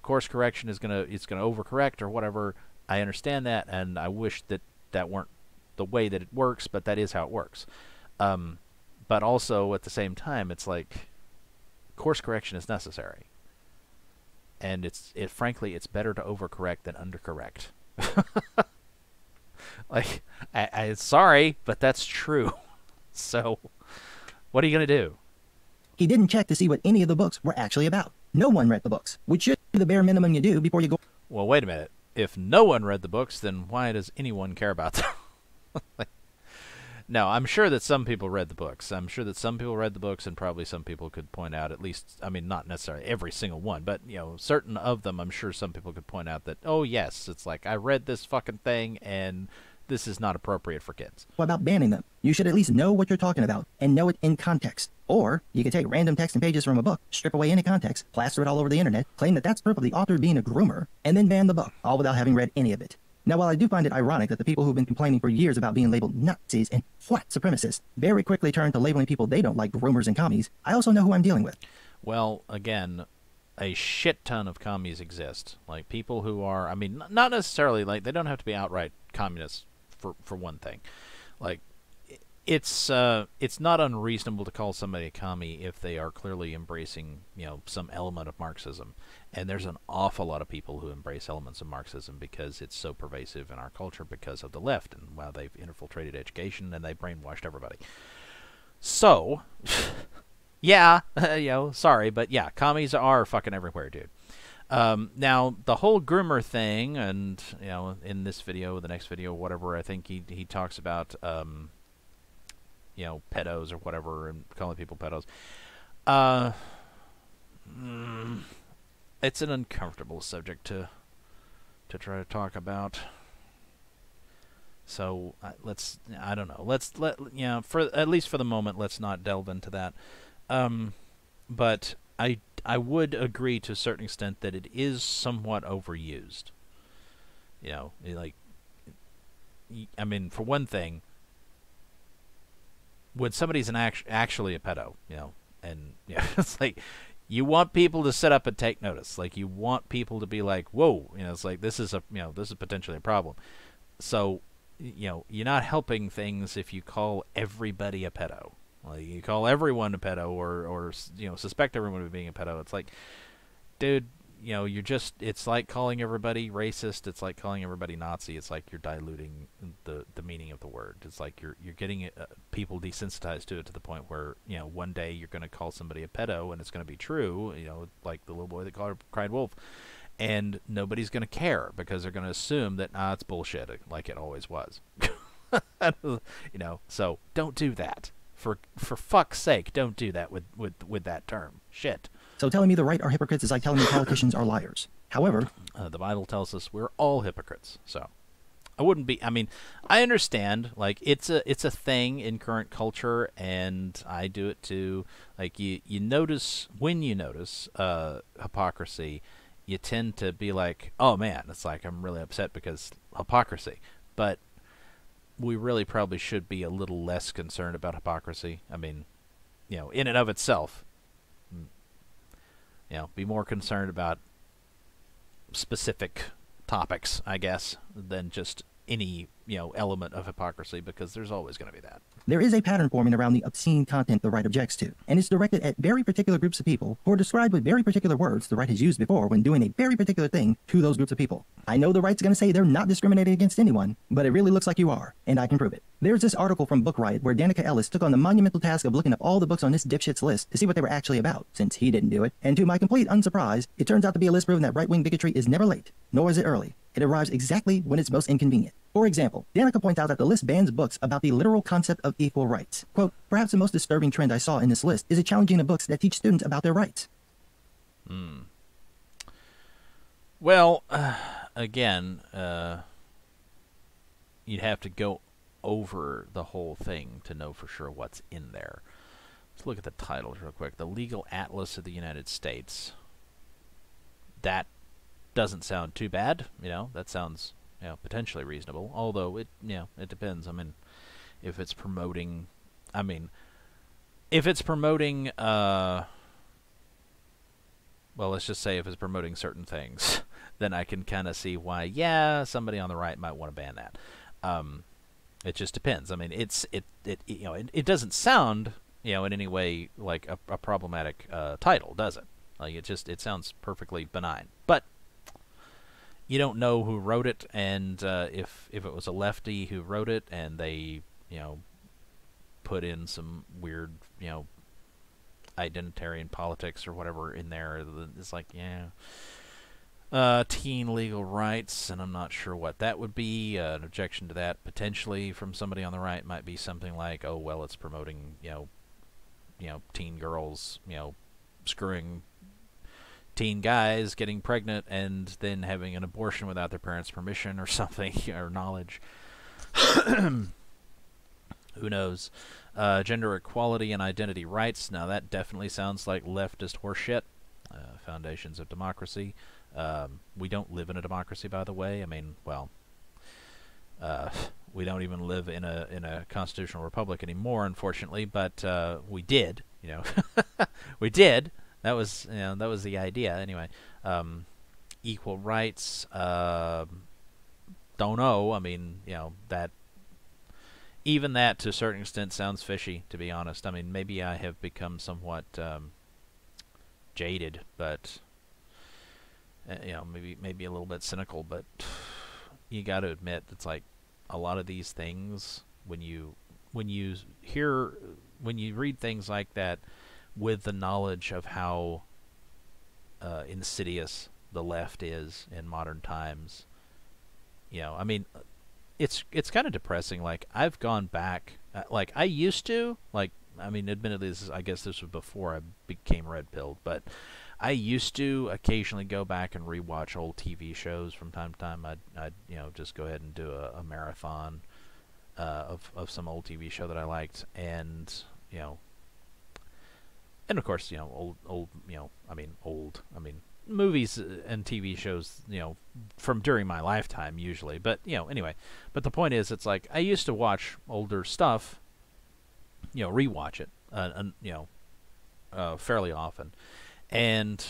Course correction is it's going to overcorrect or whatever. I understand that, and I wish that weren't the way that it works, but that is how it works. But also, at the same time, it's like course correction is necessary. And frankly, it's better to overcorrect than undercorrect. Like, I sorry, but that's true. So, what are you going to do? He didn't check to see what any of the books were actually about. No one read the books, which should be the bare minimum you do before you go. Well, wait a minute. If no one read the books, then why does anyone care about them? No, I'm sure that some people read the books. I'm sure that some people read the books, and probably some people could point out at least, I mean, not necessarily every single one, but, certain of them, I'm sure some people could point out that, oh, yes, it's like, I read this fucking thing, and this is not appropriate for kids. About banning them. You should at least know what you're talking about and know it in context. Or you could take random text and pages from a book, strip away any context, plaster it all over the internet, claim that that's proof of the author being a groomer, and then ban the book, all without having read any of it. Now, while I do find it ironic that the people who've been complaining for years about being labeled Nazis and white supremacists very quickly turn to labeling people they don't like groomers and commies, I also know who I'm dealing with. Well, again, a shit ton of commies exist. Like, people who are, I mean, not necessarily, like, they don't have to be outright communists, for one thing. Like, it's not unreasonable to call somebody a commie if they are clearly embracing, some element of Marxism. And there's an awful lot of people who embrace elements of Marxism because it's so pervasive in our culture because of the left, and they've infiltrated education and they've brainwashed everybody. So, yeah, sorry, but yeah, commies are fucking everywhere, dude. Now, the whole groomer thing, and, in this video, the next video, whatever, I think he talks about, pedos or whatever, and calling people pedos. It's an uncomfortable subject to try to talk about. So I don't know. At least for the moment, let's not delve into that. But I would agree to a certain extent that it is somewhat overused. I mean, for one thing, when somebody's actually a pedo, and it's like, you want people to sit up and take notice. Like, you want people to be like, whoa, it's like, this is potentially a problem. So, you're not helping things if you call everybody a pedo. Like, you call everyone a pedo, or suspect everyone of being a pedo. It's like, dude, it's like calling everybody racist. It's like calling everybody Nazi. It's like you're diluting the meaning of the word. It's like you're getting people desensitized to it to the point where, one day you're going to call somebody a pedo and it's going to be true, like the little boy that cried wolf. And nobody's going to care because they're going to assume that, it's bullshit, like it always was. So don't do that. For fuck's sake, don't do that with that term. Shit. So telling me the right are hypocrites is like telling me politicians are liars. However, the Bible tells us we're all hypocrites. So I wouldn't be. I mean, I understand. Like, it's a thing in current culture, and I do it too. Like, you notice when you notice hypocrisy, you tend to be like, oh man, it's like I'm really upset because hypocrisy. But we really probably should be a little less concerned about hypocrisy. I mean, in and of itself. Be more concerned about specific topics, I guess, than just any, element of hypocrisy, because there's always going to be that. there is a pattern forming around the obscene content the right objects to, and it's directed at very particular groups of people who are described with very particular words the right has used before when doing a very particular thing to those groups of people. I know the right's going to say they're not discriminating against anyone, but it really looks like you are, and I can prove it. There's this article from Book Riot where Danica Ellis took on the monumental task of looking up all the books on this dipshit's list to see what they were actually about, since he didn't do it, and to my complete unsurprise, it turns out to be a list proving that right-wing bigotry is never late, nor is it early. It arrives exactly when it's most inconvenient. For example, Danica points out that the list bans books about the literal concept of equal rights. Quote, perhaps the most disturbing trend I saw in this list is a challenging of books that teach students about their rights. Well, again, you'd have to go over the whole thing to know for sure what's in there. Let's look at the titles real quick. The Legal Atlas of the United States. That doesn't sound too bad, you know. That sounds, potentially reasonable. Although it it depends. I mean, if it's promoting, I mean, if it's promoting, well, let's just say if it's promoting certain things, then I can kind of see why, yeah, somebody on the right might want to ban that. It just depends. I mean, it doesn't sound, in any way like a problematic title, does it? Like it sounds perfectly benign. But you don't know who wrote it, and if it was a lefty who wrote it, and they put in some weird identitarian politics or whatever in there, it's like teen legal rights, and I'm not sure what that would be. An objection to that potentially from somebody on the right might be something like, oh well, it's promoting teen girls screwing teen guys, getting pregnant, and then having an abortion without their parents' permission or something, or knowledge. Who knows? Gender equality and identity rights. Now that definitely sounds like leftist horseshit. Foundations of democracy. We don't live in a democracy, by the way. I mean, well, we don't even live in a constitutional republic anymore, unfortunately. But we did. We did. That was the idea anyway. Equal rights. Don't know. I mean, that. Even that, to a certain extent, sounds fishy, to be honest. I mean, maybe I have become somewhat jaded, but maybe a little bit cynical. But you got to admit, it's like a lot of these things, when you read things like that, with the knowledge of how insidious the left is in modern times, I mean. It's kind of depressing. Like, I've gone back, like I used to, like, I mean, admittedly, I guess this was before I became red-pilled, but I used to occasionally go back and rewatch old TV shows from time to time. I'd just go ahead and do a marathon of some old TV show that I liked, and of course, movies and TV shows, from during my lifetime usually. But, anyway. But the point is, it's like, I used to watch older stuff, rewatch it, fairly often. And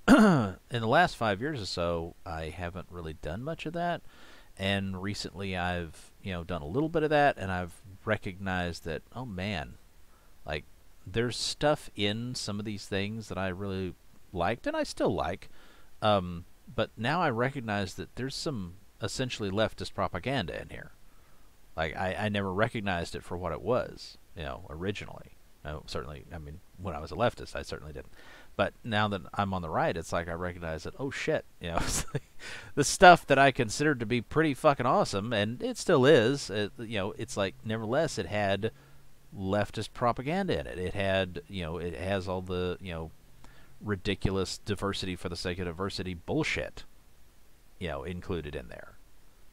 in the last 5 years or so, I haven't really done much of that. And recently I've, done a little bit of that, and I've recognized that, oh man, like, there's stuff in some of these things that I really liked, and I still like, but now I recognize that there's some essentially leftist propaganda in here. Like, I never recognized it for what it was, originally. Certainly, I mean, when I was a leftist, I certainly didn't. But now that I'm on the right, it's like I recognize that, oh shit, it's like the stuff that I considered to be pretty fucking awesome, and it still is, it's like, nevertheless, it had leftist propaganda in it. It had, it has all the, ridiculous diversity for the sake of diversity bullshit, included in there.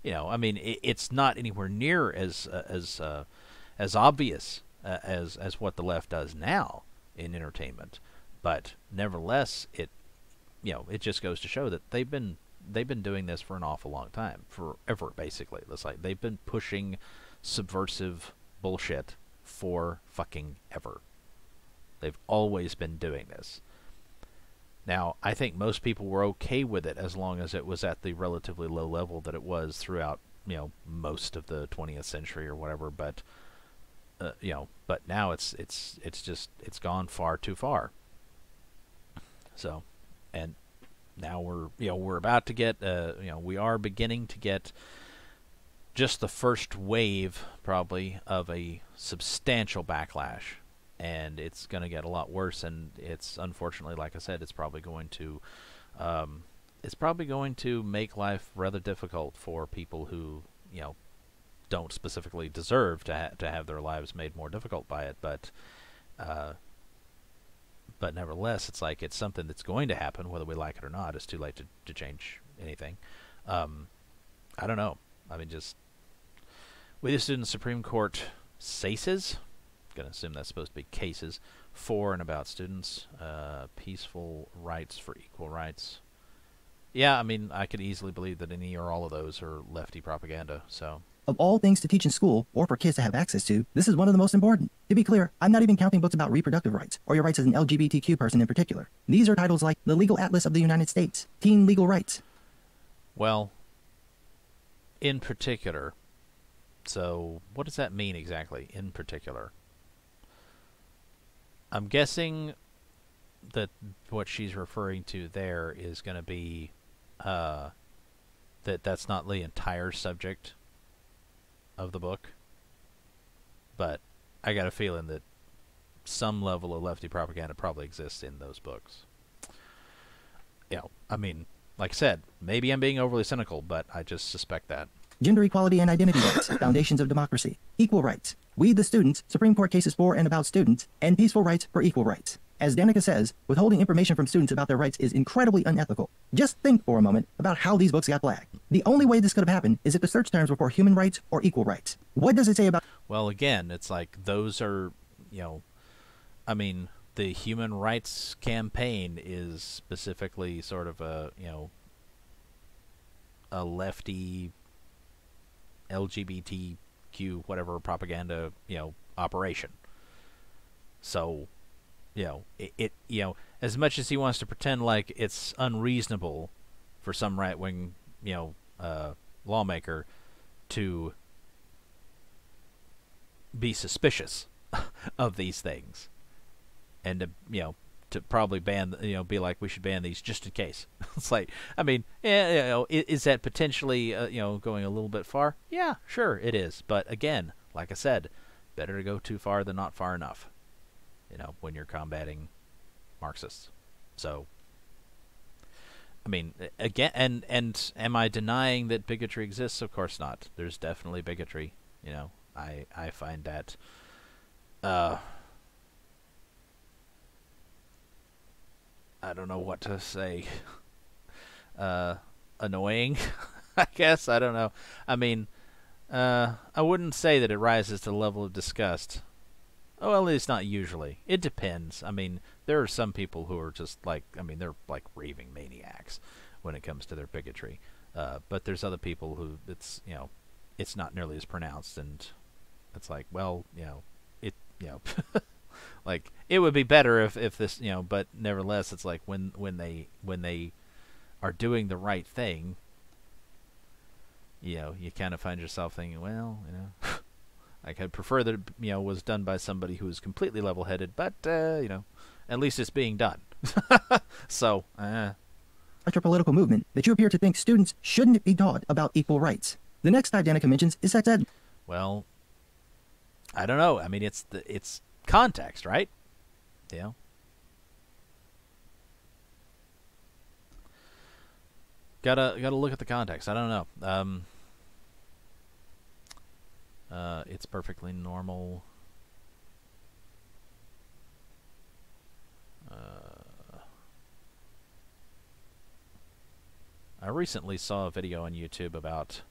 I mean, it's not anywhere near as obvious as what the left does now in entertainment, but nevertheless, it just goes to show that they've been doing this for an awful long time, forever, basically. It's like they've been pushing subversive bullshit for fucking ever. They've always been doing this. Now, I think most people were okay with it as long as it was at the relatively low level that it was throughout, most of the 20th century or whatever. But, but now it's gone far too far. So, and now we're about to get, we are beginning to get just the first wave, probably, of a substantial backlash. And it's going to get a lot worse, and it's, unfortunately, like I said, it's probably going to make life rather difficult for people who, don't specifically deserve to have their lives made more difficult by it. But nevertheless, it's like, it's something that's going to happen, whether we like it or not. It's too late to change anything. I don't know. I mean, just, we just did in Supreme Court cases. Gonna assume that's supposed to be cases for and about students. Peaceful rights for equal rights. Yeah, I mean, I could easily believe that any or all of those are lefty propaganda, so. Of all things to teach in school, or for kids to have access to, this is one of the most important. To be clear, I'm not even counting books about reproductive rights, or your rights as an LGBTQ person in particular. These are titles like The Legal Atlas of the United States, Teen Legal Rights. Well, in particular, so what does that mean exactly, in particular? I'm guessing that what she's referring to there is going to be that's not the entire subject of the book, but I got a feeling that some level of lefty propaganda probably exists in those books. I mean, like I said, maybe I'm being overly cynical, but I just suspect that. Gender equality and identity rights, foundations of democracy, equal rights, we the students, Supreme Court cases for and about students, and peaceful rights for equal rights. As Danica says, withholding information from students about their rights is incredibly unethical. Just think for a moment about how these books got flagged. The only way this could have happened is if the search terms were for human rights or equal rights. What does it say about... Well, again, it's like those are, I mean, the human rights campaign is specifically sort of a lefty LGBTQ whatever propaganda, operation. So, it as much as he wants to pretend like it's unreasonable for some right-wing, lawmaker to be suspicious of these things and to probably ban, be like, we should ban these just in case. It's like, I mean, is that potentially, going a little bit far? Yeah, sure it is. But again, like I said, better to go too far than not far enough, when you're combating Marxists. So, I mean, again, and am I denying that bigotry exists? Of course not. There's definitely bigotry. I find that, I don't know what to say. Annoying, I guess. I don't know. I mean, I wouldn't say that it rises to the level of disgust. Oh, well, it's not usually. It depends. I mean, there are some people who are just like, they're like raving maniacs when it comes to their bigotry. But there's other people who it's not nearly as pronounced, and it's like, well, like, it would be better if this, but nevertheless, it's like when they are doing the right thing, you kind of find yourself thinking, well, like, I'd prefer that it, was done by somebody who is completely level-headed, but, at least it's being done. So, Such a political movement that you appear to think students shouldn't be taught about equal rights. The next type Danica mentions is sex ed. Well, I don't know. I mean, it's context, right? Gotta look at the context. I don't know. It's perfectly normal. I recently saw a video on YouTube about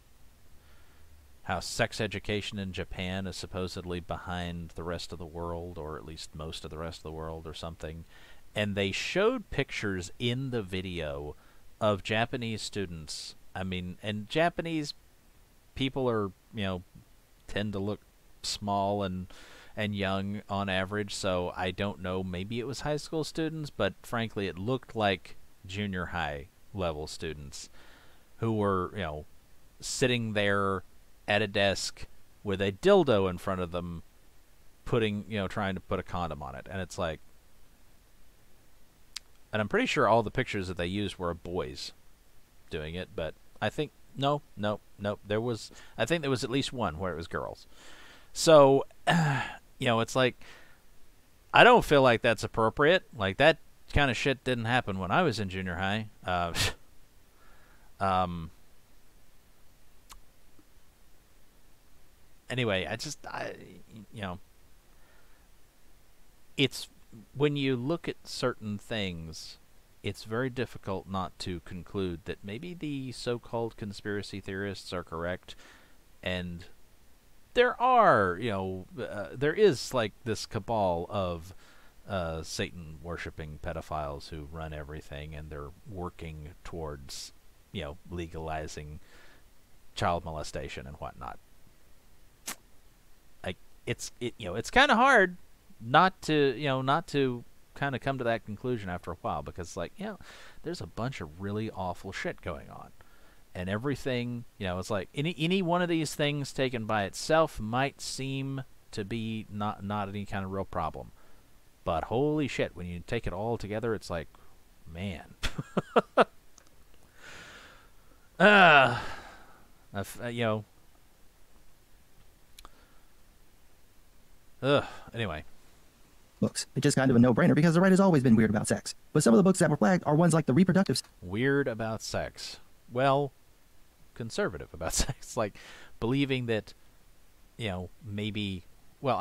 how sex education in Japan is supposedly behind the rest of the world, or at least most of the rest of the world or something. And they showed pictures in the video of Japanese students. I mean, and Japanese people are, tend to look small and young on average, so I don't know, maybe it was high school students, but frankly it looked like junior high level students who were, sitting there at a desk with a dildo in front of them, putting, trying to put a condom on it. And it's like, and I'm pretty sure all the pictures that they used were of boys doing it, but I think no, there was, I think there was at least one where it was girls. So, it's like, I don't feel like that's appropriate. Like, that kind of shit didn't happen when I was in junior high. Anyway, it's, when you look at certain things, it's very difficult not to conclude that maybe the so-called conspiracy theorists are correct, and there are, there is like this cabal of Satan worshipping pedophiles who run everything, and they're working towards, legalizing child molestation and whatnot. It's kind of hard not to kind of come to that conclusion after a while, because there's a bunch of really awful shit going on, and everything, it's like any one of these things taken by itself might seem to be not any kind of real problem, but holy shit, when you take it all together, it's like, man. Anyway. Books. It's just kind of a no-brainer because the right has always been weird about sex. But some of the books that were flagged are ones like the reproductive... Weird about sex. Well, conservative about sex. Like, believing that, maybe... Well,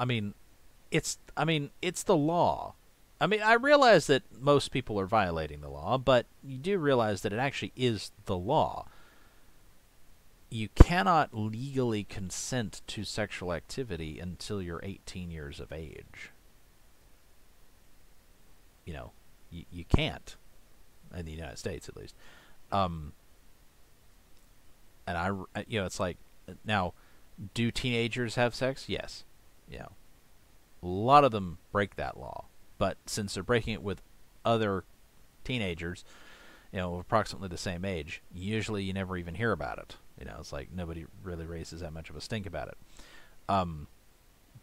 it's the law. I realize that most people are violating the law, but you do realize that it actually is the law. You cannot legally consent to sexual activity until you're 18 years of age. You can't, in the United States at least. And it's like, now, do teenagers have sex? Yes. A lot of them break that law, but since they're breaking it with other teenagers, approximately the same age, usually you never even hear about it. It's like nobody really raises that much of a stink about it.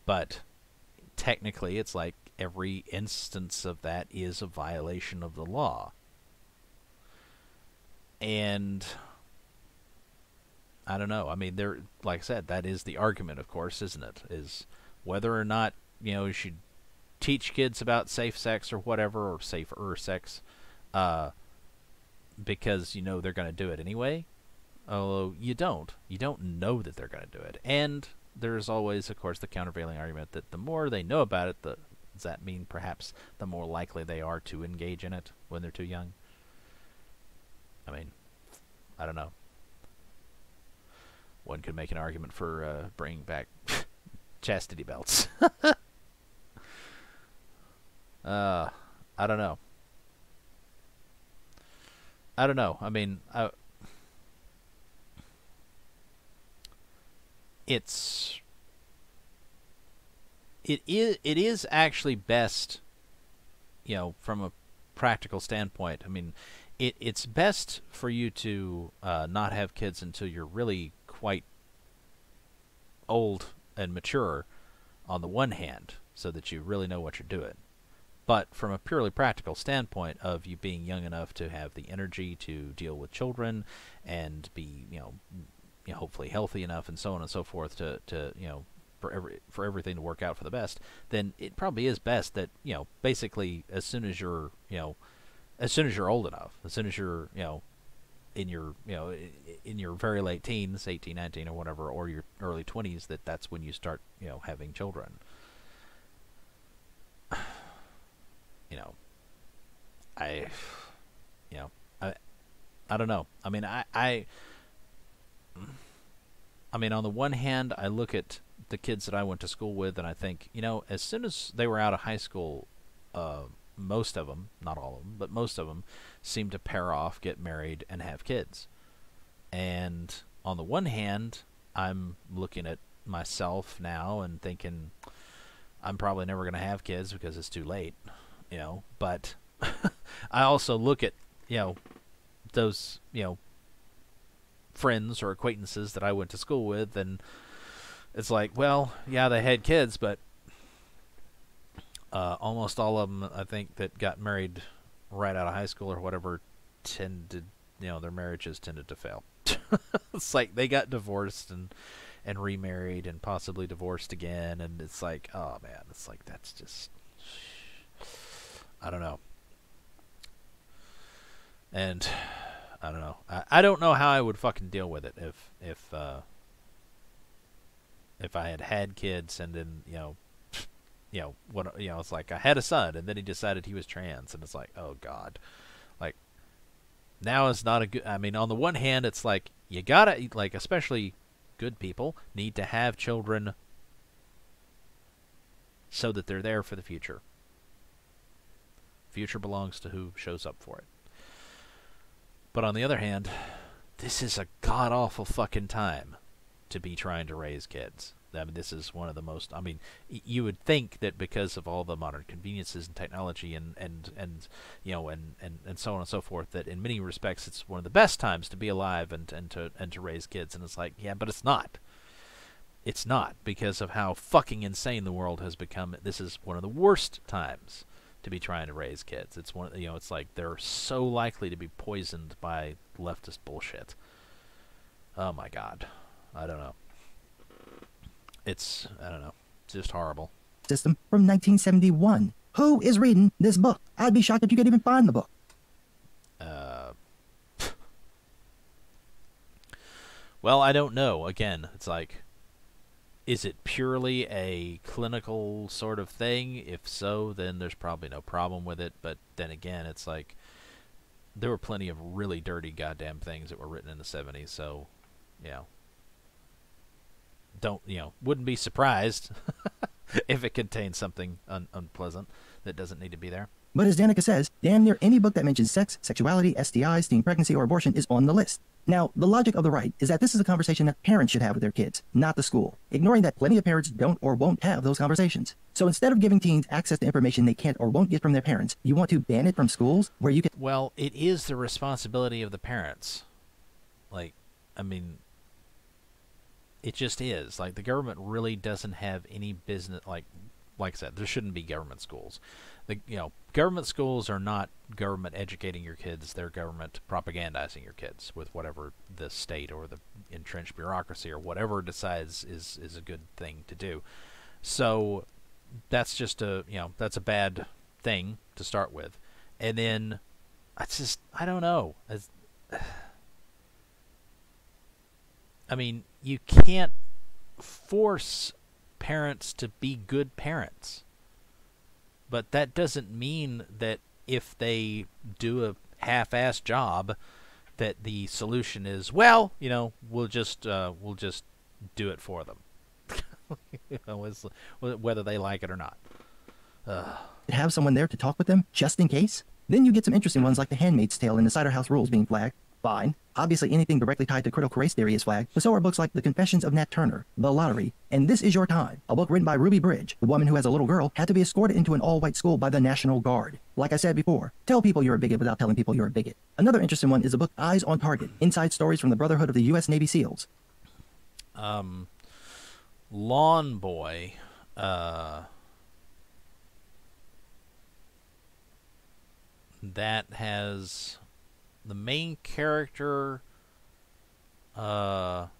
But technically, it's like every instance of that is a violation of the law. And I don't know. There, like I said, that is the argument, of course, isn't it? Is whether or not, you should teach kids about safe sex or whatever, or safer sex, because they're going to do it anyway. Although you don't know that they're going to do it. And there's always, of course, the countervailing argument that the more they know about it, does that mean perhaps the more likely they are to engage in it when they're too young? I don't know. One could make an argument for bringing back chastity belts. I don't know. It is actually best, from a practical standpoint. It's best for you to not have kids until you're really quite old and mature, on the one hand, so that you really know what you're doing. But from a purely practical standpoint of you being young enough to have the energy to deal with children and be, hopefully healthy enough and so on and so forth to for everything to work out for the best, then it probably is best that, basically as soon as you're old enough, as soon as you're, in your very late teens, 18, 19 or whatever, or your early 20s, that's when you start, having children. I don't know. On the one hand, I look at the kids that I went to school with, and I think, as soon as they were out of high school, most of them, not all of them, but most of them, seem to pair off, get married, and have kids. And on the one hand, I'm looking at myself now and thinking, I'm probably never going to have kids because it's too late, But I also look at, those, friends or acquaintances that I went to school with, and it's like, well, yeah, they had kids, but almost all of them, I think, that got married right out of high school or whatever, their marriages tended to fail. It's like they got divorced and remarried and possibly divorced again, and it's like, oh man, it's like, that's just, I don't know. And I don't know. I don't know how I would fucking deal with it if I had kids and then it's like I had a son and then he decided he was trans, and it's like, oh god, like now is not a good. On the one hand, it's like you gotta, like, especially good people need to have children so that they're there for the future. Future belongs to who shows up for it. But on the other hand, this is a god-awful fucking time to be trying to raise kids. I mean, this is one of the most... I mean, you would think that because of all the modern conveniences and technology and you know, and so on and so forth, that in many respects it's one of the best times to be alive and to raise kids. And it's like, yeah, but it's not. It's not, because of how fucking insane the world has become. This is one of the worst times to be trying to raise kids. It's one, you know, it's like they're so likely to be poisoned by leftist bullshit. Oh my god. I don't know. I don't know. It's just horrible. System from 1971. Who is reading this book? I'd be shocked if you could even find the book. Well, I don't know. Again, it's like, is it purely a clinical sort of thing? If so, then there's probably no problem with it. But then again, it's like, there were plenty of really dirty goddamn things that were written in the 70s, so, you know. Wouldn't be surprised if it contains something unpleasant that doesn't need to be there. But as Danica says, damn near any book that mentions sex, sexuality, STIs, teen pregnancy, or abortion is on the list. Now, the logic of the right is that this is a conversation that parents should have with their kids, not the school, ignoring that plenty of parents don't or won't have those conversations. So instead of giving teens access to information they can't or won't get from their parents, you want to ban it from schools where you can... Well, it is the responsibility of the parents. Like, I mean... It just is. Like, the government really doesn't have any business... Like I said, there shouldn't be government schools. Government schools are not government educating your kids. They're government propagandizing your kids with whatever the state or the entrenched bureaucracy or whatever decides is a good thing to do. So that's just that's a bad thing to start with. And then, I don't know. I mean, you can't force parents to be good parents. But that doesn't mean that if they do a half-assed job, that the solution is, well, we'll just do it for them. Whether they like it or not. Have someone there to talk with them, just in case? Then you get some interesting ones like The Handmaid's Tale and the Cider House Rules being flagged. Fine. Obviously anything directly tied to critical race theory is flagged, but so are books like The Confessions of Nat Turner, The Lottery, and This Is Your Time, a book written by Ruby Bridge. The woman who has a little girl had to be escorted into an all-white school by the National Guard. Like I said before, tell people you're a bigot without telling people you're a bigot. Another interesting one is the book Eyes on Target, Inside Stories from the Brotherhood of the U.S. Navy SEALs. Lawn Boy, that has the main character. The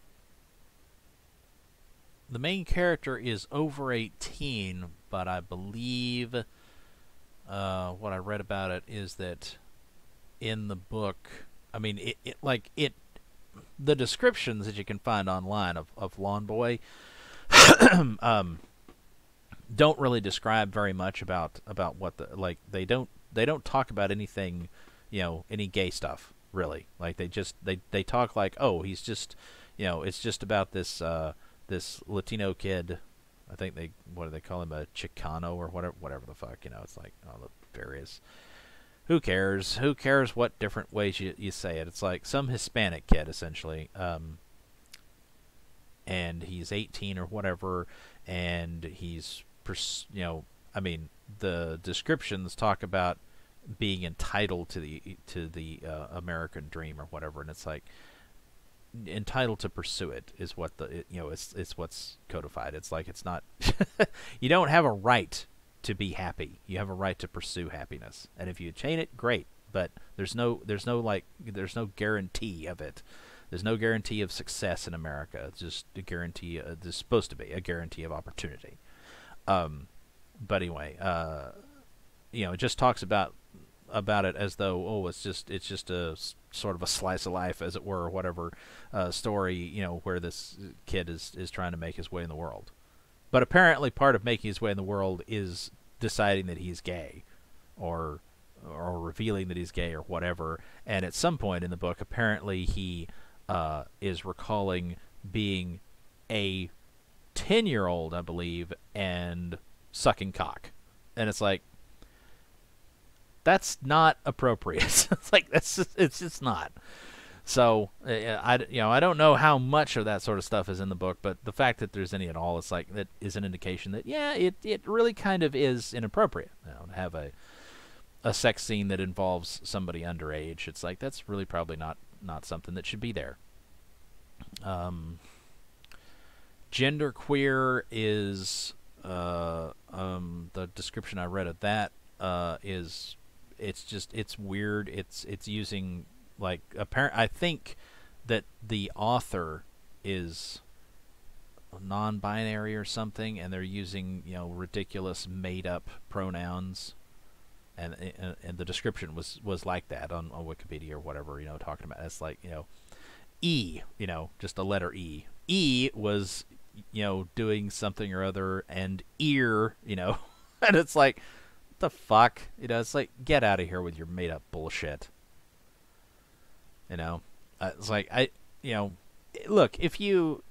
main character is over 18, but I believe what I read about it is that in the book, I mean, the descriptions that you can find online of Lawn Boy don't really describe very much about what they don't talk about anything, any gay stuff really. Like they talk like, oh, he's just, it's just about this this Latino kid. I think what do they call him, a Chicano or whatever the fuck, it's like, oh, the various. Who cares? Who cares what different ways you say it? It's like some Hispanic kid essentially, and he's 18 or whatever, and he's I mean, the descriptions talk about being entitled to the American dream or whatever, and it's like entitled to pursue it is what it's what's codified. It's like it's not you don't have a right to be happy. You have a right to pursue happiness, and if you attain it, great. But there's no guarantee of it. There's no guarantee of success in America. It's just a guarantee. There's supposed to be a guarantee of opportunity. But anyway, it just talks about it as though, oh, it's just a sort of a slice of life, as it were, or whatever story, where this kid is trying to make his way in the world. But apparently part of making his way in the world is deciding that he's gay, or revealing that he's gay or whatever. And at some point in the book, apparently he is recalling being a 10-year-old, I believe, and sucking cock. And it's like, That's not appropriate. It's like it's just not. So I don't know how much of that sort of stuff is in the book, but the fact that there's any at all, it's like that is an indication that it really kind of is inappropriate. To have a sex scene that involves somebody underage, it's like that's really probably not something that should be there. Genderqueer is the description I read of that is it's weird. It's using like I think that the author is non-binary or something, and they're using ridiculous made-up pronouns, and the description was like that on Wikipedia or whatever, talking about it's like E, just a letter E. E was doing something or other, and ear, and it's like, what the fuck, it's like, get out of here with your made-up bullshit. It's like look, if you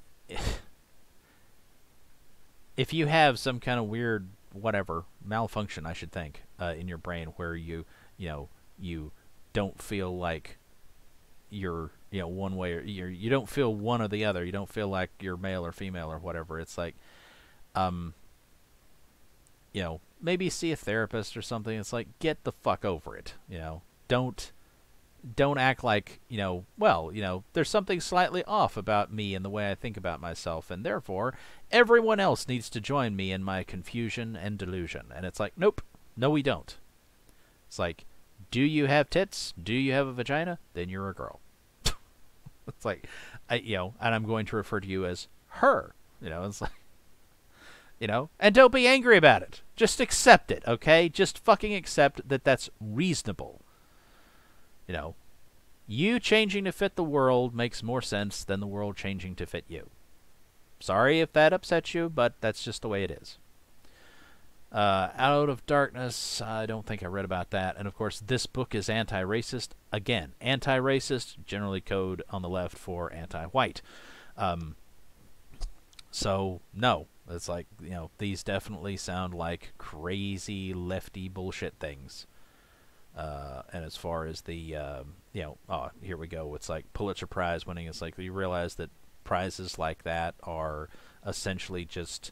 have some kind of weird whatever malfunction, I should think, in your brain where you don't feel like you're one way, or you don't feel one or the other, you don't feel like you're male or female or whatever, it's like maybe see a therapist or something. It's like, get the fuck over it. Don't act like, there's something slightly off about me and the way I think about myself, and therefore everyone else needs to join me in my confusion and delusion. And it's like, nope, no we don't. It's like, do you have tits? Do you have a vagina? Then you're a girl. It's like, and I'm going to refer to you as her. It's like, and don't be angry about it. Just accept it, okay? Just fucking accept that that's reasonable. You changing to fit the world makes more sense than the world changing to fit you. Sorry if that upsets you, but that's just the way it is. Out of Darkness, I don't think I read about that. And, of course, this book is anti-racist. Again, anti-racist, generally code on the left for anti-white. So, no. It's like, these definitely sound like crazy lefty bullshit things. And as far as the, here we go. It's like Pulitzer Prize winning. It's like you realize that prizes like that are essentially just,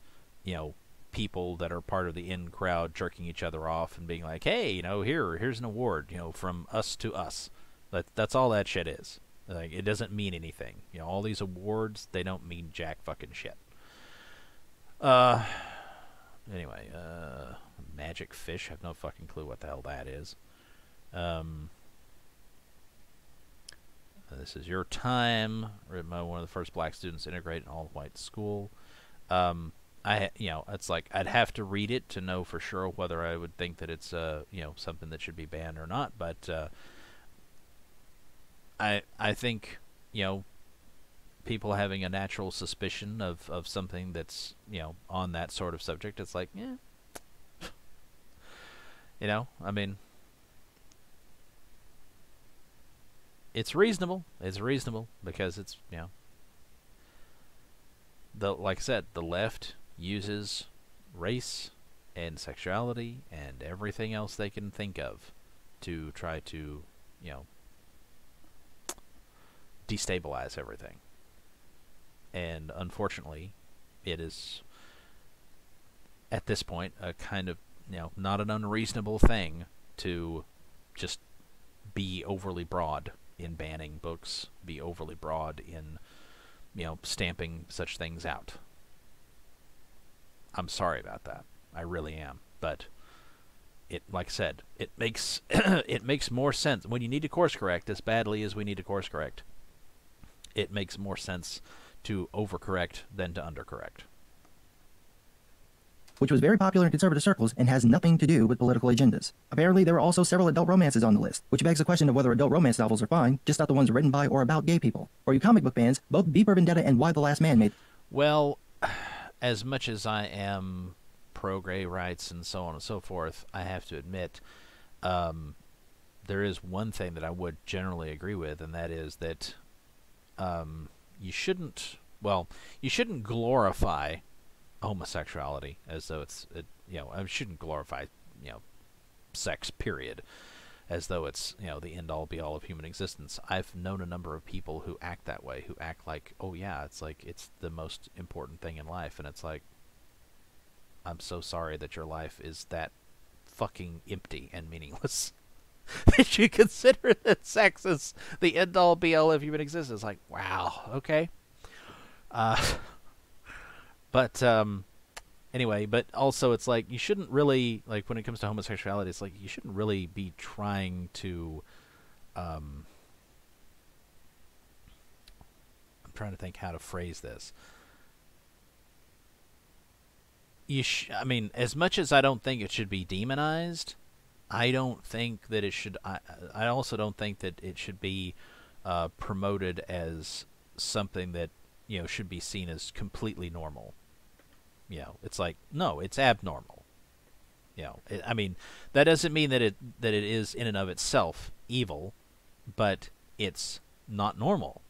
people that are part of the in crowd jerking each other off and being like, hey, here's an award, from us to us. That's all that shit is. Like, it doesn't mean anything. All these awards, they don't mean jack fucking shit. Anyway, Magic Fish, I have no fucking clue what the hell that is. This is Your Time, written by one of the first black students to integrate an all-white school. It's like I'd have to read it to know for sure whether I would think that it's something that should be banned or not. But I think people having a natural suspicion of something that's on that sort of subject, it's like, I mean, it's reasonable. It's reasonable because it's like I said, the left uses race and sexuality and everything else they can think of to try to destabilize everything. And unfortunately, it is at this point a kind of not an unreasonable thing to just be overly broad in banning books, be overly broad in stamping such things out. I'm sorry about that. I really am. But it, like I said, it makes it makes more sense when you need to course correct as badly as we need to course correct. It makes more sense to overcorrect than to undercorrect. Which was very popular in conservative circles and has nothing to do with political agendas. Apparently, there were also several adult romances on the list, which begs the question of whether adult romance novels are fine, just not the ones written by or about gay people. For you comic book fans, both V for Vendetta and Y the Last Man made... Well, as much as I am pro-gay rights and so on and so forth, I have to admit, there is one thing that I would generally agree with, and that is that you shouldn't glorify homosexuality as though I shouldn't glorify, sex, period, as though it's, you know, the end-all be-all of human existence. I've known a number of people who act that way, who act like, oh yeah, it's like it's the most important thing in life, and it's like, I'm so sorry that your life is that fucking empty and meaningless that you consider that sex is the end-all be-all of human existence. Like, wow, okay. But anyway, but also it's like you shouldn't really, like, when it comes to homosexuality, it's like you shouldn't really be trying to I'm trying to think how to phrase this. I mean, as much as I don't think it should be demonized, I don't think that it should. I also don't think that it should be promoted as something that, you know, should be seen as completely normal. You know, it's like, no, it's abnormal. You know, I mean, that doesn't mean that it is in and of itself evil, but it's not normal.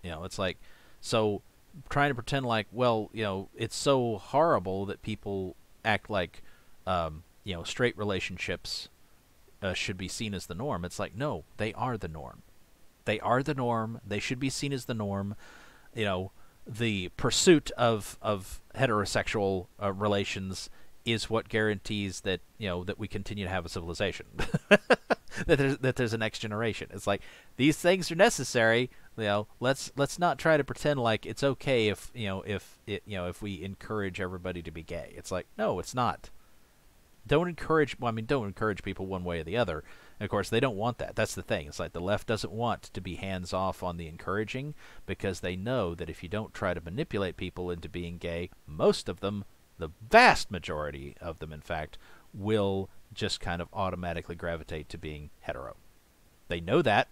You know, it's like, so trying to pretend like, well, you know, it's so horrible that people act like, you know, straight relationships should be seen as the norm. It's like, no, they are the norm. They are the norm. They should be seen as the norm. You know, the pursuit of heterosexual relations is what guarantees that, you know, that we continue to have a civilization. that there's a next generation. It's like, these things are necessary. You know, let's not try to pretend like it's okay if, you know, if we encourage everybody to be gay. It's like, no, it's not. Don't encourage people one way or the other. And of course, they don't want that. That's the thing. It's like the left doesn't want to be hands-off on the encouraging, because they know that if you don't try to manipulate people into being gay, most of them, the vast majority of them, in fact, will just kind of automatically gravitate to being hetero. They know that,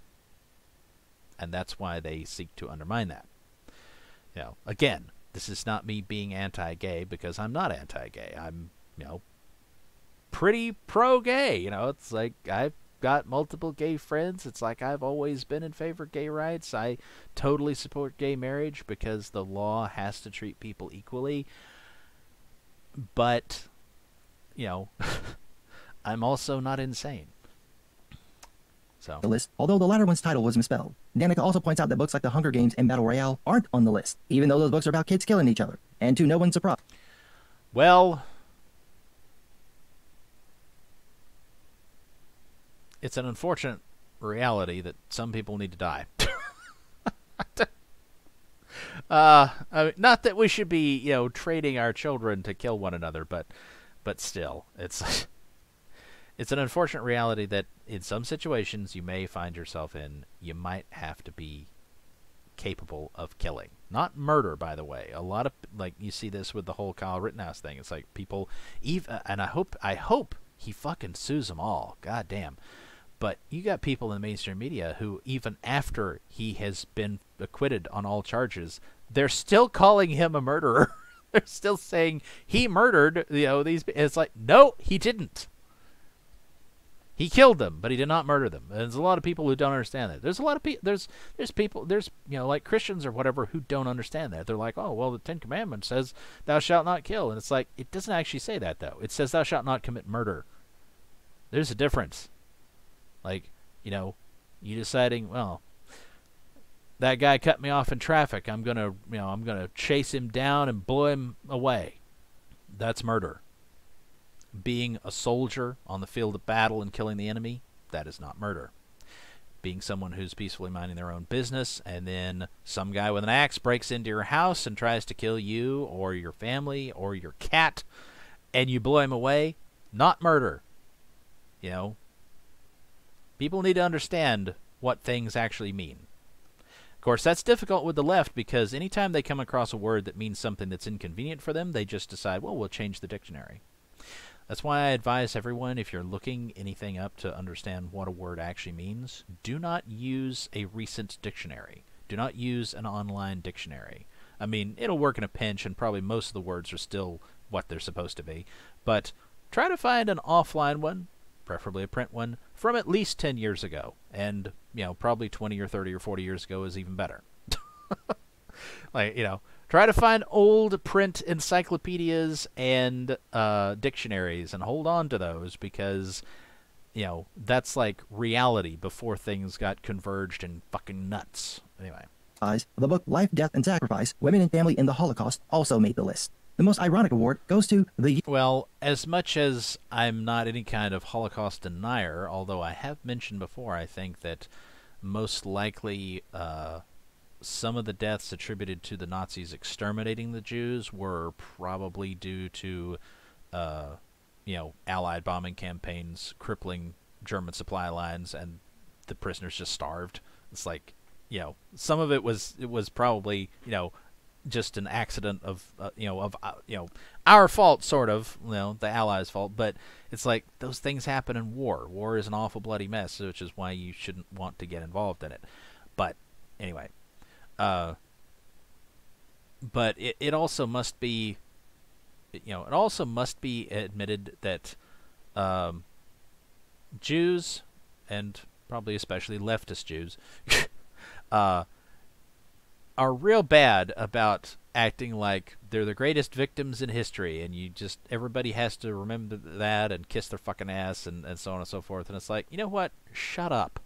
and that's why they seek to undermine that. You know, again, this is not me being anti-gay, because I'm not anti-gay. I'm, you know, pretty pro-gay. You know, it's like I've got multiple gay friends. It's like I've always been in favor of gay rights. I totally support gay marriage because the law has to treat people equally. But, you know, I'm also not insane. So the list, although the latter one's title was misspelled. Danica also points out that books like The Hunger Games and Battle Royale aren't on the list, even though those books are about kids killing each other. And to no one's surprise. Well, it's an unfortunate reality that some people need to die. I mean, not that we should be, you know, training our children to kill one another, but still, it's an unfortunate reality that in some situations you may find yourself in, you might have to be capable of killing. Not murder, by the way. A lot of, like, you see this with the whole Kyle Rittenhouse thing. It's like people, and I hope he fucking sues them all. God damn. But you got people in the mainstream media who, even after he has been acquitted on all charges, they're still calling him a murderer. They're still saying he murdered, you know, these. It's like, no, he didn't. He killed them, but he did not murder them. And there's a lot of people who don't understand that. There's a lot of people. There's people. There's, you know, like Christians or whatever, who don't understand that. They're like, oh, well, the Ten Commandments says thou shalt not kill, and it's like, it doesn't actually say that though. It says thou shalt not commit murder. There's a difference. Like, you know, you deciding, well, that guy cut me off in traffic. I'm gonna chase him down and blow him away. That's murder. Being a soldier on the field of battle and killing the enemy, that is not murder. Being someone who's peacefully minding their own business, and then some guy with an axe breaks into your house and tries to kill you or your family or your cat, and you blow him away, not murder. You know, people need to understand what things actually mean. Of course, that's difficult with the left, because anytime they come across a word that means something that's inconvenient for them, they just decide, well, we'll change the dictionary. That's why I advise everyone, if you're looking anything up to understand what a word actually means, do not use a recent dictionary. Do not use an online dictionary. I mean, it'll work in a pinch, and probably most of the words are still what they're supposed to be. But try to find an offline one, preferably a print one, from at least 10 years ago. And, you know, probably 20 or 30 or 40 years ago is even better. Like, you know, try to find old print encyclopedias and dictionaries and hold on to those, because that's like reality before things got converged and fucking nuts. Anyway. The book Life, Death, and Sacrifice, Women and Family in the Holocaust also made the list. The most ironic award goes to the... Well, as much as I'm not any kind of Holocaust denier, although I have mentioned before, I think that most likely some of the deaths attributed to the Nazis exterminating the Jews were probably due to, Allied bombing campaigns crippling German supply lines, and the prisoners just starved. It's like, some of it was probably, just an accident of our fault, sort of, the Allies' fault. But it's like those things happen in war. War is an awful bloody mess, which is why you shouldn't want to get involved in it. But anyway, but it also must be, admitted that Jews, and probably especially leftist Jews, are real bad about acting like they're the greatest victims in history, and everybody has to remember that and kiss their fucking ass and so on and so forth. And it's like, you know what? Shut up.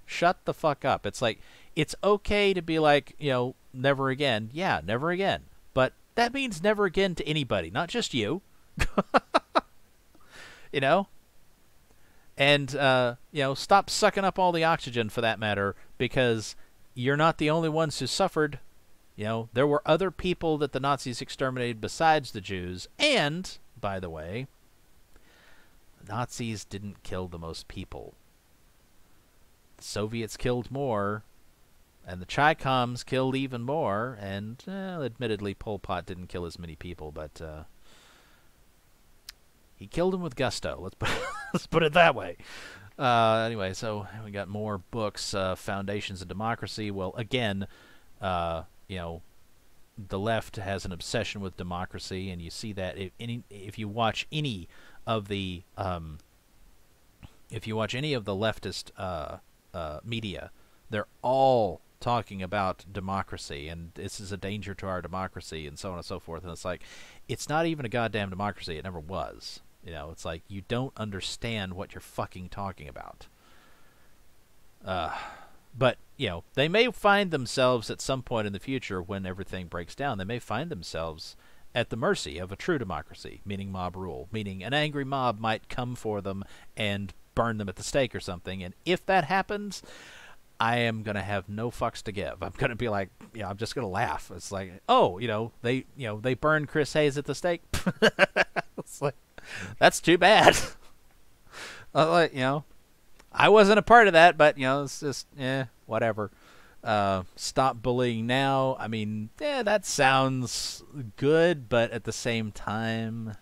Shut the fuck up. It's like, it's okay to be like, never again. Yeah, never again. But that means never again to anybody, not just you. And, stop sucking up all the oxygen, for that matter, because you're not the only ones who suffered. There were other people that the Nazis exterminated besides the Jews. And, by the way, the Nazis didn't kill the most people. The Soviets killed more, and the Chi-Coms killed even more, and, admittedly, Pol Pot didn't kill as many people, but, he killed them with gusto. Let's put it that way. Anyway, so we got more books. Foundations of Democracy. Well, again, the left has an obsession with democracy, and you see that if you watch any of the leftist media, they're all talking about democracy, and this is a danger to our democracy, and so on and so forth. And it's like, it's not even a goddamn democracy. It never was. It's like, you don't understand what you're fucking talking about. But, they may find themselves at some point in the future, when everything breaks down, they may find themselves at the mercy of a true democracy, meaning mob rule, meaning an angry mob might come for them and burn them at the stake or something. And if that happens, I am going to have no fucks to give. I'm going to be like, I'm just going to laugh. It's like, they burned Chris Hayes at the stake. It's like, that's too bad. I wasn't a part of that, but, it's just, whatever. Stop bullying now. I mean, that sounds good, but at the same time,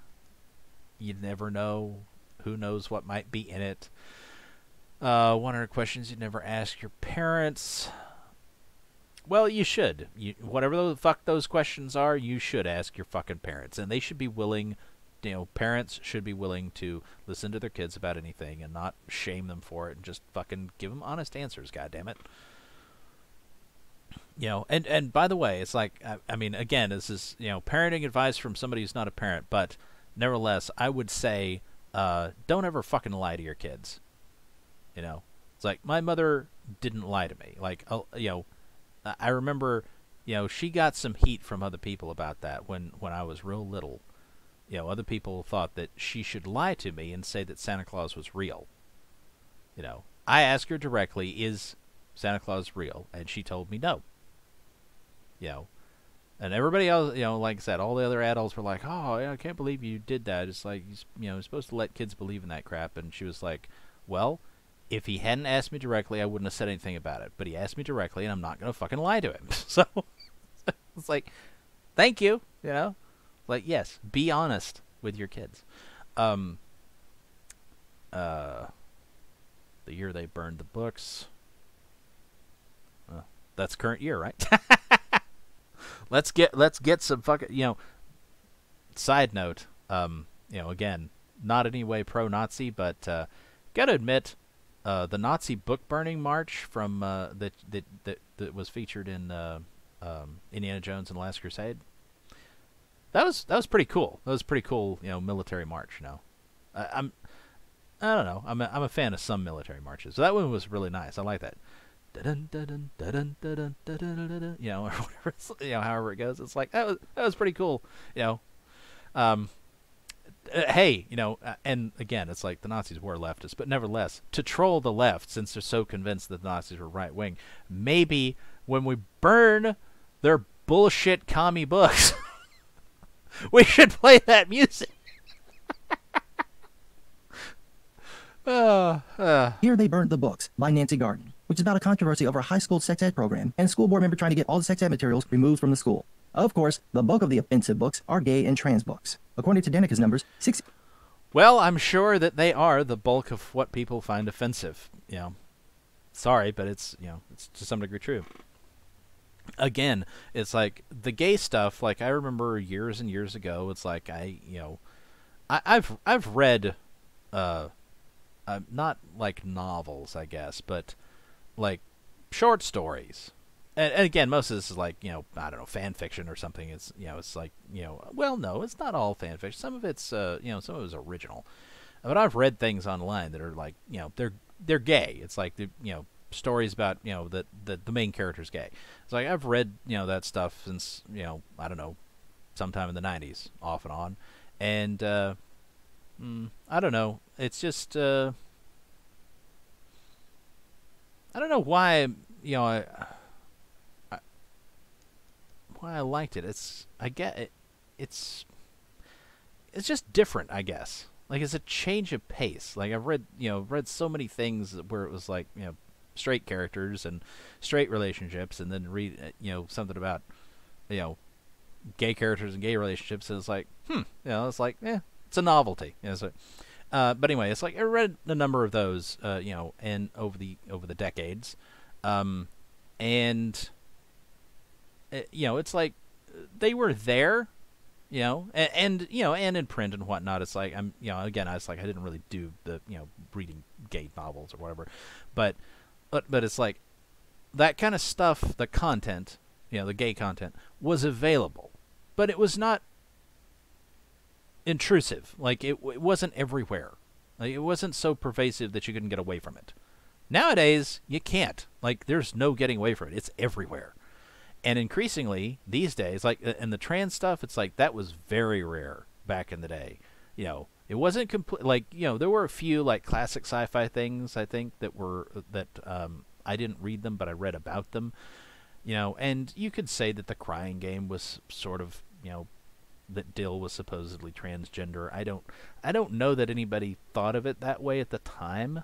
you never know. Who knows what might be in it. 100 questions you'd never ask your parents. Well, you should. Whatever the fuck those questions are, you should ask your fucking parents. And they should be willing, parents should be willing to listen to their kids about anything and not shame them for it, and just fucking give them honest answers, goddammit. And by the way, it's like, I mean, again, this is, parenting advice from somebody who's not a parent, but nevertheless, I would say, don't ever fucking lie to your kids. It's like, my mother didn't lie to me. Like, I remember, she got some heat from other people about that when I was real little. Other people thought that she should lie to me and say that Santa Claus was real. I asked her directly, is Santa Claus real? And she told me no. And everybody else, like I said, all the other adults were like, oh, I can't believe you did that. It's like, you're supposed to let kids believe in that crap. And she was like, well, if he hadn't asked me directly, I wouldn't have said anything about it. But he asked me directly, and I'm not going to fucking lie to him. So it's like, thank you, Like, yes, be honest with your kids. The year they burned the books. That's current year, right? Let's get some fucking, side note, again, not any way pro-Nazi, but gotta admit, the Nazi book burning march from that was featured in Indiana Jones and the Last Crusade. That was pretty cool. That was pretty cool, military march. I don't know. I'm a fan of some military marches. So that one was really nice. I like that. Dun, dun, dun, dun, dun, dun, dun, dun, dun, dun, you know, or whatever. However it goes. It's like that was pretty cool. You know, hey, you know, and again, it's like the Nazis were leftists, but nevertheless, to troll the left, since they're so convinced that the Nazis were right wing, maybe when we burn their bullshit commie books, we should play that music. Here They Burned the Books by Nancy Garden, which is about a controversy over a high school sex ed program and a school board member trying to get all the sex ed materials removed from the school. Of course, the bulk of the offensive books are gay and trans books. According to Danica's numbers, Well, I'm sure that they are the bulk of what people find offensive. You know, sorry, but it's, you know, it's to some degree true. Again, it's like the gay stuff. Like I remember years and years ago, it's like I've read, not like novels, I guess, but like short stories. And again, most of this is like, you know, I don't know, fan fiction or something. It's, you know, it's like, you know, well, no, it's not all fan fiction. Some of it's, you know, some of it's original. But I've read things online that are like, you know, they're gay. It's like, you know, stories about, you know, that the main character's gay. It's like I've read, you know, that stuff since, you know, I don't know, sometime in the 90s, off and on. And I don't know. It's just I don't know why, you know, why I liked it. I get it. It's just different, I guess. Like it's a change of pace. Like I've read so many things where it was like, you know, straight characters and straight relationships, and then read, you know, something about, you know, gay characters and gay relationships, and it's like, you know, it's like, it's a novelty. You know, so, but anyway, it's like I read a number of those, you know, and over the decades, and you know, it's like they were there, you know, and you know, and in print and whatnot. It's like you know, again, I was like, I didn't really do the, you know, reading gay novels or whatever, but it's like that kind of stuff, the content, you know, the gay content was available, but it was not intrusive. Like it wasn't everywhere. Like it wasn't so pervasive that you couldn't get away from it. Nowadays, you can't. Like there's no getting away from it. It's everywhere. And increasingly these days, like, and the trans stuff, it's like that was very rare back in the day. You know, it wasn't complete. Like, you know, there were a few like classic sci-fi things, I think, that I didn't read them, but I read about them. You know, and you could say that the Crying Game was sort of, you know, that Dill was supposedly transgender. I don't know that anybody thought of it that way at the time.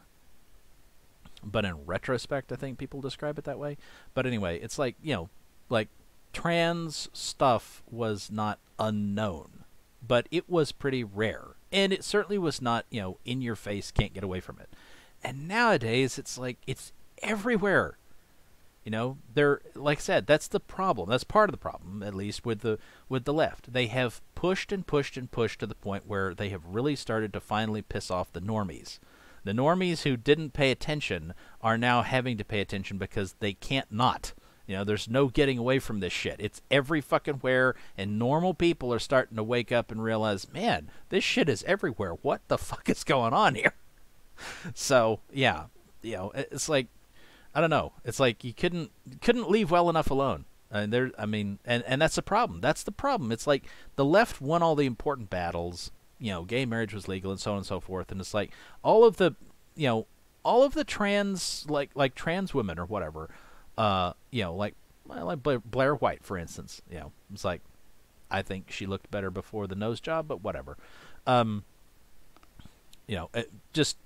But in retrospect, I think people describe it that way. But anyway, it's like, you know, like trans stuff was not unknown, but it was pretty rare, and it certainly was not, you know, in your face, can't get away from it. And nowadays it's like it's everywhere. You know, they're, like I said, that's the problem. That's part of the problem, at least with the left. They have pushed and pushed and pushed to the point where they have really started to finally piss off the normies. The normies who didn't pay attention are now having to pay attention because they can't not. You know, there's no getting away from this shit. It's every fucking where, and normal people are starting to wake up and realize, man, this shit is everywhere. What the fuck is going on here? So, yeah, you know, it's like, I don't know. It's like you couldn't leave well enough alone. And and that's the problem. That's the problem. It's like the left won all the important battles. You know, gay marriage was legal and so on and so forth. And it's like all of the, you know, all of the trans, like trans women or whatever, you know, like Blair White, for instance, you know, it's like, I think she looked better before the nose job, but whatever. You know, just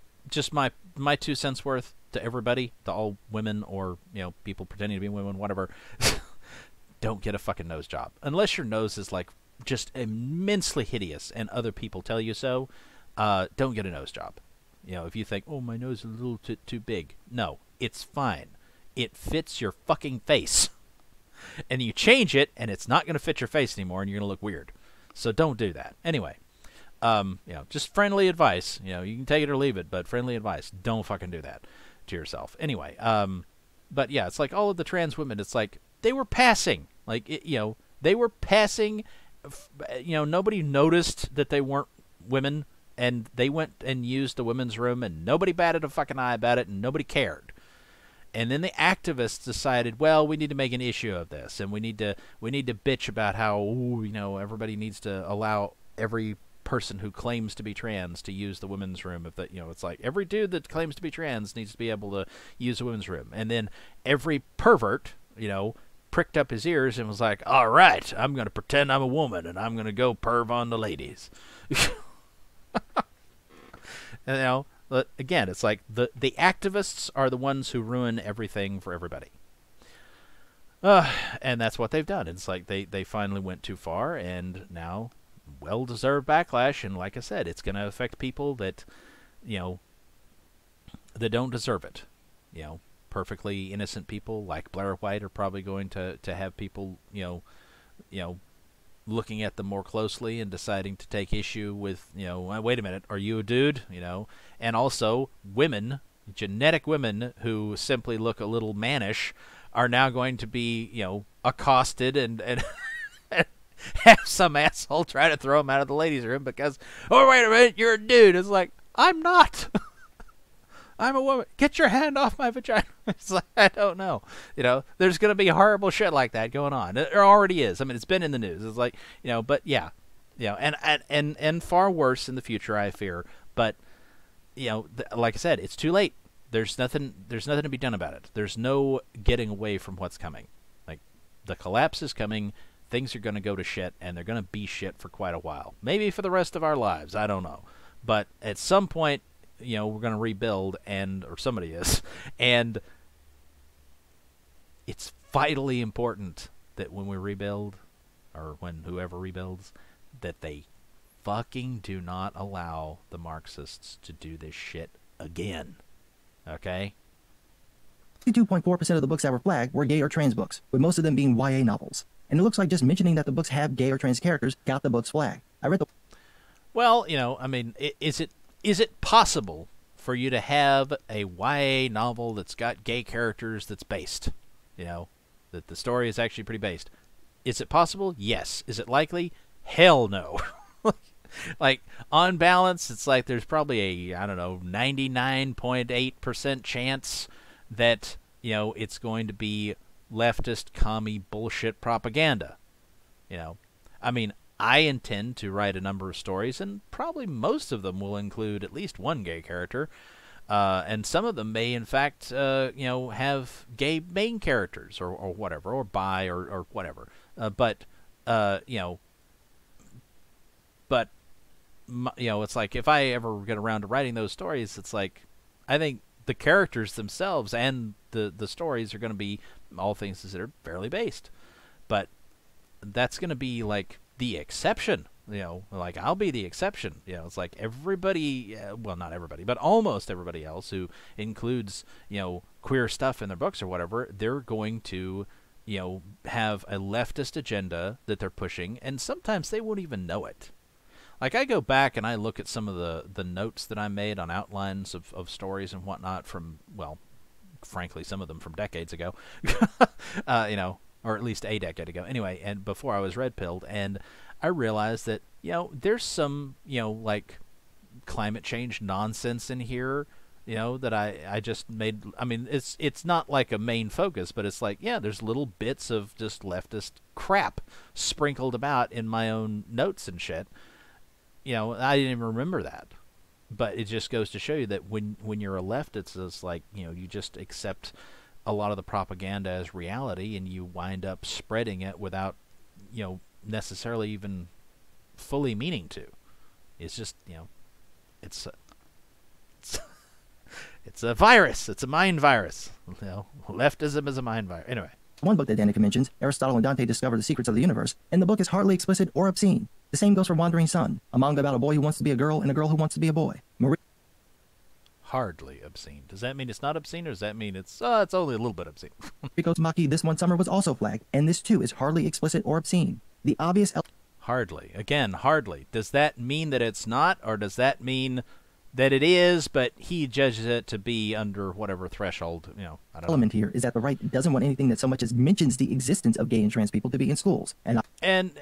my 2 cents worth to everybody, to all women or, you know, people pretending to be women, whatever. Don't get a fucking nose job unless your nose is like just immensely hideous and other people tell you so. Don't get a nose job. You know, if you think, oh, my nose is a little too big, no, it's fine. It fits your fucking face. And you change it, and it's not going to fit your face anymore, and you're going to look weird. So don't do that. Anyway, you know, just friendly advice. You know, you can take it or leave it, but friendly advice. Don't fucking do that to yourself. Anyway, but yeah, it's like all of the trans women, it's like they were passing. Like, you know, they were passing. You know, nobody noticed that they weren't women. and they went and used the women's room, and nobody batted a fucking eye about it, and nobody cared. And then the activists decided, well, we need to make an issue of this, and we need to bitch about how, ooh, you know, everybody needs to allow every person who claims to be trans to use the women's room. If that, you know, it's like every dude that claims to be trans needs to be able to use the women's room. And then every pervert, you know, pricked up his ears and was like, all right, I'm going to pretend I'm a woman and I'm going to go perv on the ladies. And, you know, again, it's like the activists are the ones who ruin everything for everybody. And that's what they've done. It's like they finally went too far, and now well-deserved backlash. And like I said, it's going to affect people that, you know, that don't deserve it. You know, perfectly innocent people like Blair White are probably going to have people, you know, looking at them more closely and deciding to take issue with, you know, wait a minute, are you a dude? You know, and also women, genetic women who simply look a little mannish are now going to be, you know, accosted and have some asshole try to throw them out of the ladies' room because, oh, wait a minute, you're a dude. It's like, I'm not. I'm a woman. Get your hand off my vagina. It's like, I don't know. You know, there's going to be horrible shit like that going on. There already is. I mean, it's been in the news. It's like, you know, but yeah. You know, and far worse in the future, I fear. But, you know, like I said, it's too late. There's nothing to be done about it. There's no getting away from what's coming. Like, the collapse is coming. Things are going to go to shit, and they're going to be shit for quite a while. Maybe for the rest of our lives. I don't know. But at some point, you know, we're going to rebuild, or somebody is, and it's vitally important that when we rebuild, or when whoever rebuilds, that they fucking do not allow the Marxists to do this shit again. Okay? 62.4% of the books that were flagged were gay or trans books, with most of them being YA novels. And it looks like just mentioning that the books have gay or trans characters got the books flagged. I read the... Well, you know, I mean, is it possible for you to have a YA novel that's got gay characters that's based? You know, that the story is actually pretty based. Is it possible? Yes. Is it likely? Hell no. Like, on balance, it's like there's probably a, I don't know, 99.8% chance that, you know, it's going to be leftist commie bullshit propaganda. You know, I mean, I intend to write a number of stories, and probably most of them will include at least one gay character, and some of them may, in fact, you know, have gay main characters or whatever, or bi or whatever. But you know, you know, it's like if I ever get around to writing those stories, it's like I think the characters themselves and the stories are going to be, all things considered, fairly based. But that's going to be like the exception, you know, like I'll be the exception. You know, it's like everybody, well, not everybody, but almost everybody else who includes, you know, queer stuff in their books or whatever, they're going to, you know, have a leftist agenda that they're pushing, and sometimes they won't even know it. Like, I go back and I look at some of the notes that I made on outlines of stories and whatnot from, well, frankly, some of them from decades ago, you know, or at least a decade ago. Anyway, and before I was red-pilled, and I realized that, you know, there's some, you know, like, climate change nonsense in here, you know, that I just made. I mean, it's not like a main focus, but it's like, yeah, there's little bits of just leftist crap sprinkled about in my own notes and shit. You know, I didn't even remember that. But it just goes to show you that when you're a leftist, it's just like, you know, you just accept a lot of the propaganda as reality, and you wind up spreading it without, you know, necessarily even fully meaning to. It's just, you know, it's a virus. It's a mind virus. You know, leftism is a mind virus. Anyway. One book that Danica mentions, Aristotle and Dante discover the secrets of the universe, and the book is hardly explicit or obscene. The same goes for Wandering Sun, a manga about a boy who wants to be a girl and a girl who wants to be a boy. Hardly obscene. Does that mean it's not obscene, or does that mean it's only a little bit obscene? Rico's Maki This One Summer was also flagged, and this too is hardly explicit or obscene. The obvious... Hardly. Again, hardly. Does that mean that it's not, or does that mean that it is, but he judges it to be under whatever threshold, you know, I don't element know. Here is that the right doesn't want anything that so much as mentions the existence of gay and trans people to be in schools. And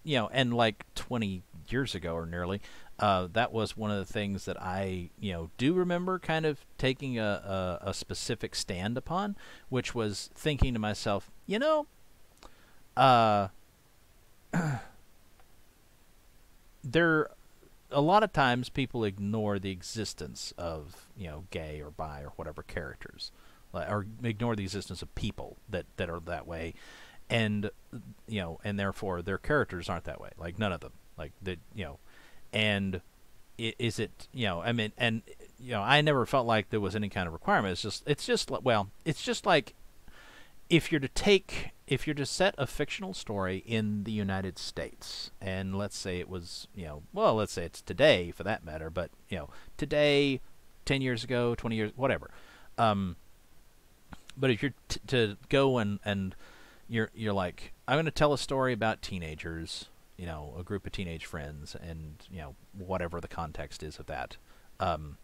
you know, and like 20 years ago or nearly, that was one of the things that I, do remember kind of taking a specific stand upon, which was thinking to myself, uh, there a lot of times people ignore the existence of gay or bi or whatever characters, or ignore the existence of people that are that way, and and therefore their characters aren't that way. Like none of them. Like that. And is it I mean, and I never felt like there was any kind of requirement. It's just like if you're to set a fictional story in the United States, and let's say it was, let's say it's today for that matter, but today, 10 years ago, 20 years, whatever. But if you're to go and you're like, I'm going to tell a story about teenagers, a group of teenage friends, and whatever the context is of that, and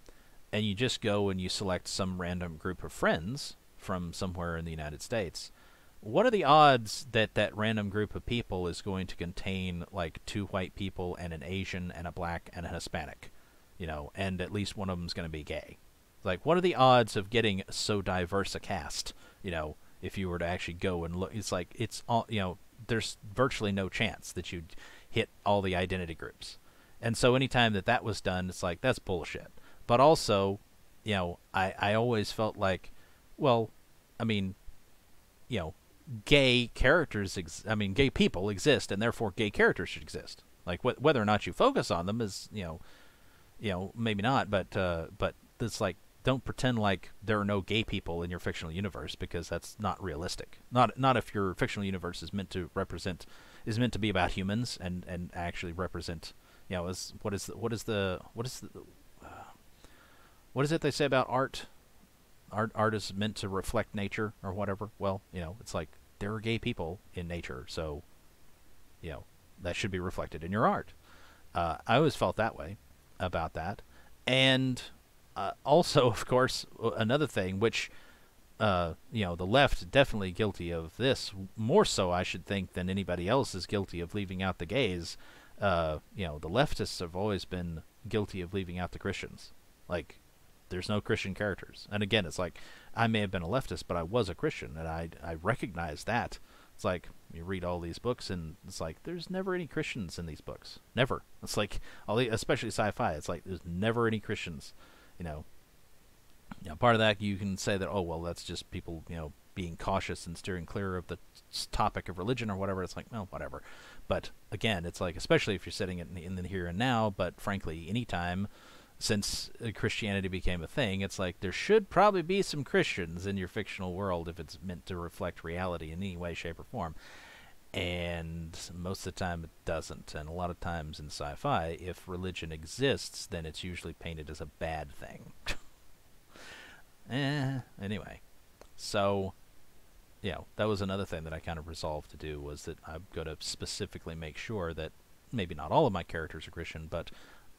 you just go and you select some random group of friends from somewhere in the United States, what are the odds that that random group of people is going to contain like 2 white people and an Asian and a black and a Hispanic, and at least one of them is going to be gay? Like, what are the odds of getting so diverse a cast, if you were to actually go and look? It's like, it's all, there's virtually no chance that you'd hit all the identity groups. And so anytime that was done, it's like, that's bullshit. But also, I always felt like, well, I mean, gay characters, gay people exist, and therefore gay characters should exist. Like, whether or not you focus on them is, maybe not, but it's like, don't pretend like there are no gay people in your fictional universe, because that's not realistic. Not if your fictional universe is meant to be about humans and actually represent, what is it they say about art? Art is meant to reflect nature or whatever. Well, it's like there are gay people in nature, so that should be reflected in your art. I always felt that way about that. And also, of course, another thing, which the left definitely guilty of this, more so I should think than anybody else is guilty of leaving out the gays. The leftists have always been guilty of leaving out the Christians. Like, there's no Christian characters. And again, it's like, I may have been a leftist, but I was a Christian, and I recognize that. It's like, you read all these books, and it's like, there's never any Christians in these books. Never. It's like, especially sci-fi, it's like, there's never any Christians. Part of that, you can say that, oh, well, that's just people, being cautious and steering clear of the topic of religion or whatever. It's like, well, whatever. But again, it's like, especially if you're setting it in the here and now, but frankly, anytime since Christianity became a thing, it's like there should probably be some Christians in your fictional world if it's meant to reflect reality in any way, shape, or form. And most of the time it doesn't. And a lot of times in sci-fi, if religion exists, then it's usually painted as a bad thing. Anyway. So, that was another thing that I kind of resolved to do, was that I'm going to specifically make sure that maybe not all of my characters are Christian, but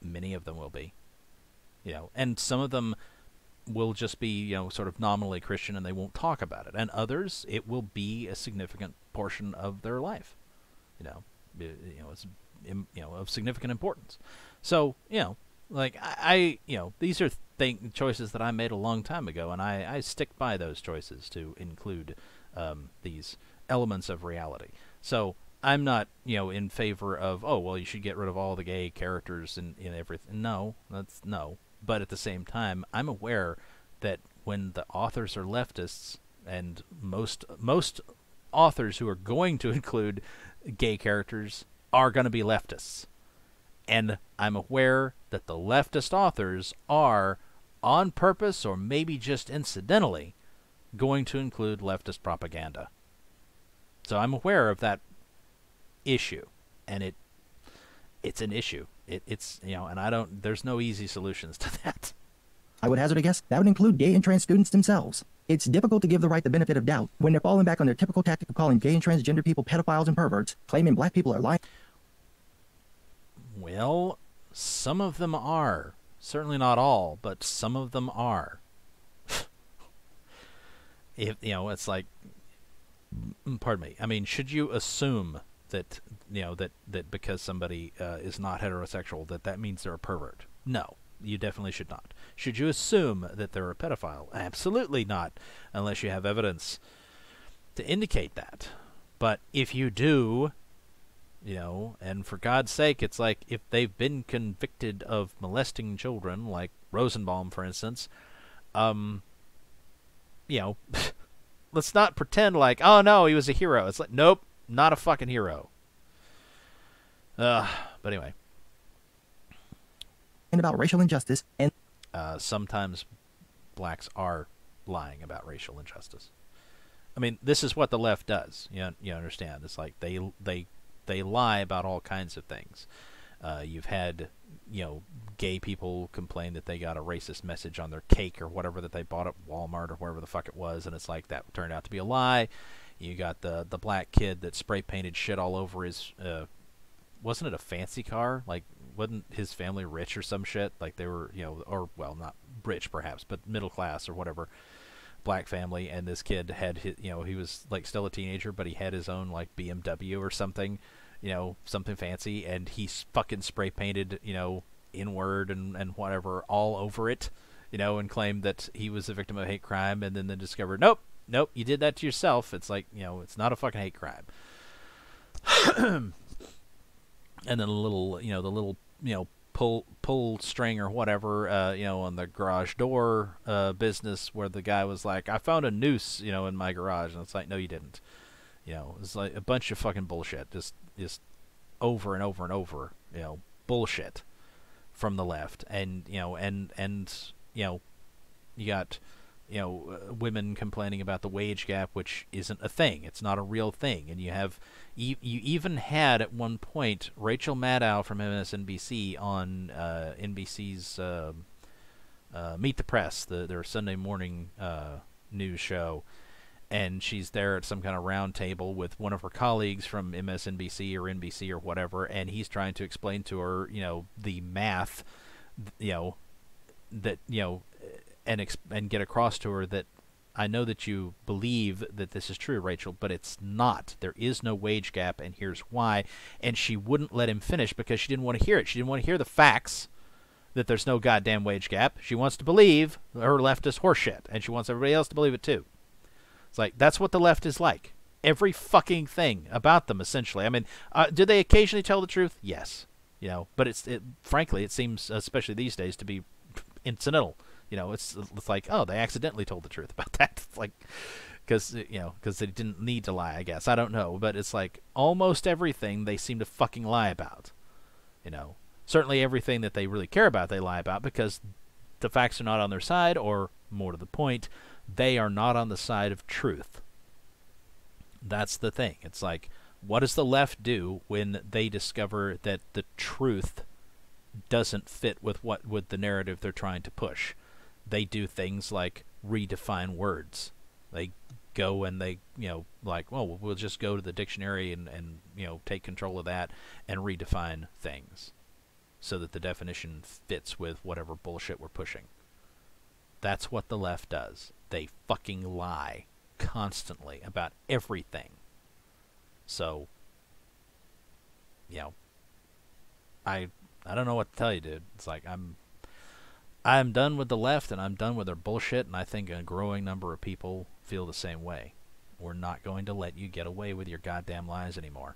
many of them will be. And some of them will just be, sort of nominally Christian, and they won't talk about it. And others, it will be a significant portion of their life. It's of significant importance. So, like these are choices that I made a long time ago, and I stick by those choices to include these elements of reality. So I'm not, in favor of, oh, well, you should get rid of all the gay characters in everything. No. But at the same time, I'm aware that when the authors are leftists, and most authors who are going to include gay characters are going to be leftists. And I'm aware that the leftist authors are, on purpose or maybe just incidentally, going to include leftist propaganda. So I'm aware of that issue, and it's an issue. It's and there's no easy solutions to that. I would hazard a guess that would include gay and trans students themselves. It's difficult to give the right the benefit of doubt when they're falling back on their typical tactic of calling gay and transgender people pedophiles and perverts, claiming black people are lying. Well, some of them are. Certainly not all, but some of them are. It's like, pardon me, I mean, should you assume that that because somebody is not heterosexual that means they're a pervert. No, you definitely should not. Should you assume that they're a pedophile? Absolutely not, unless you have evidence to indicate that. But if you do, and for God's sake, it's like if they've been convicted of molesting children, like Rosenbaum, for instance, let's not pretend like, oh no, he was a hero. It's like, nope, not a fucking hero. But anyway. And about racial injustice and sometimes blacks are lying about racial injustice. I mean, this is what the left does. You understand? It's like they lie about all kinds of things. You've had gay people complain that they got a racist message on their cake or whatever that they bought at Walmart or wherever the fuck it was, and it's like that turned out to be a lie. You got the black kid that spray painted shit all over his wasn't it a fancy car? Like, wasn't his family rich or some shit? Like they were, or well, not rich perhaps, but middle class or whatever, black family, and this kid had his, he was like still a teenager, but he had his own like BMW or something, something fancy, and he fucking spray painted, N-word and whatever all over it, and claimed that he was a victim of hate crime, and then they discovered, nope, you did that to yourself. It's like, it's not a fucking hate crime. And then the little pull string or whatever, on the garage door business, where the guy was like, I found a noose, in my garage, and it's like, no, you didn't. It's like a bunch of fucking bullshit, just over and over and over, bullshit from the left, and you got women complaining about the wage gap, which isn't a thing. It's not a real thing. And you have you even had at one point Rachel Maddow from MSNBC on NBC's Meet the Press, their Sunday morning news show, and she's there at some kind of round table with one of her colleagues from MSNBC or NBC or whatever, and he's trying to explain to her, the math, that and get across to her that I know that you believe that this is true, Rachel, but it's not. There is no wage gap, and here's why. And she wouldn't let him finish because she didn't want to hear it. She didn't want to hear the facts that there's no goddamn wage gap. She wants to believe her leftist horseshit, and she wants everybody else to believe it too. It's like, that's what the left is like. Every fucking thing about them, essentially. I mean, do they occasionally tell the truth? Yes. But frankly, it seems, especially these days, to be incidental. It's like, oh, they accidentally told the truth about that. It's like, because they didn't need to lie, I guess. I don't know, but it's like almost everything they seem to fucking lie about. Certainly everything that they really care about, they lie about because the facts are not on their side, or more to the point, they are not on the side of truth. That's the thing. It's like, what does the left do when they discover that the truth doesn't fit with the narrative they're trying to push? They do things like redefine words. They go and they, like, well, we'll just go to the dictionary and take control of that and redefine things so that the definition fits with whatever bullshit we're pushing. That's what the left does. They fucking lie constantly about everything. So, I don't know what to tell you, dude. It's like, I'm done with the left, and I'm done with their bullshit, and I think a growing number of people feel the same way. We're not going to let you get away with your goddamn lies anymore.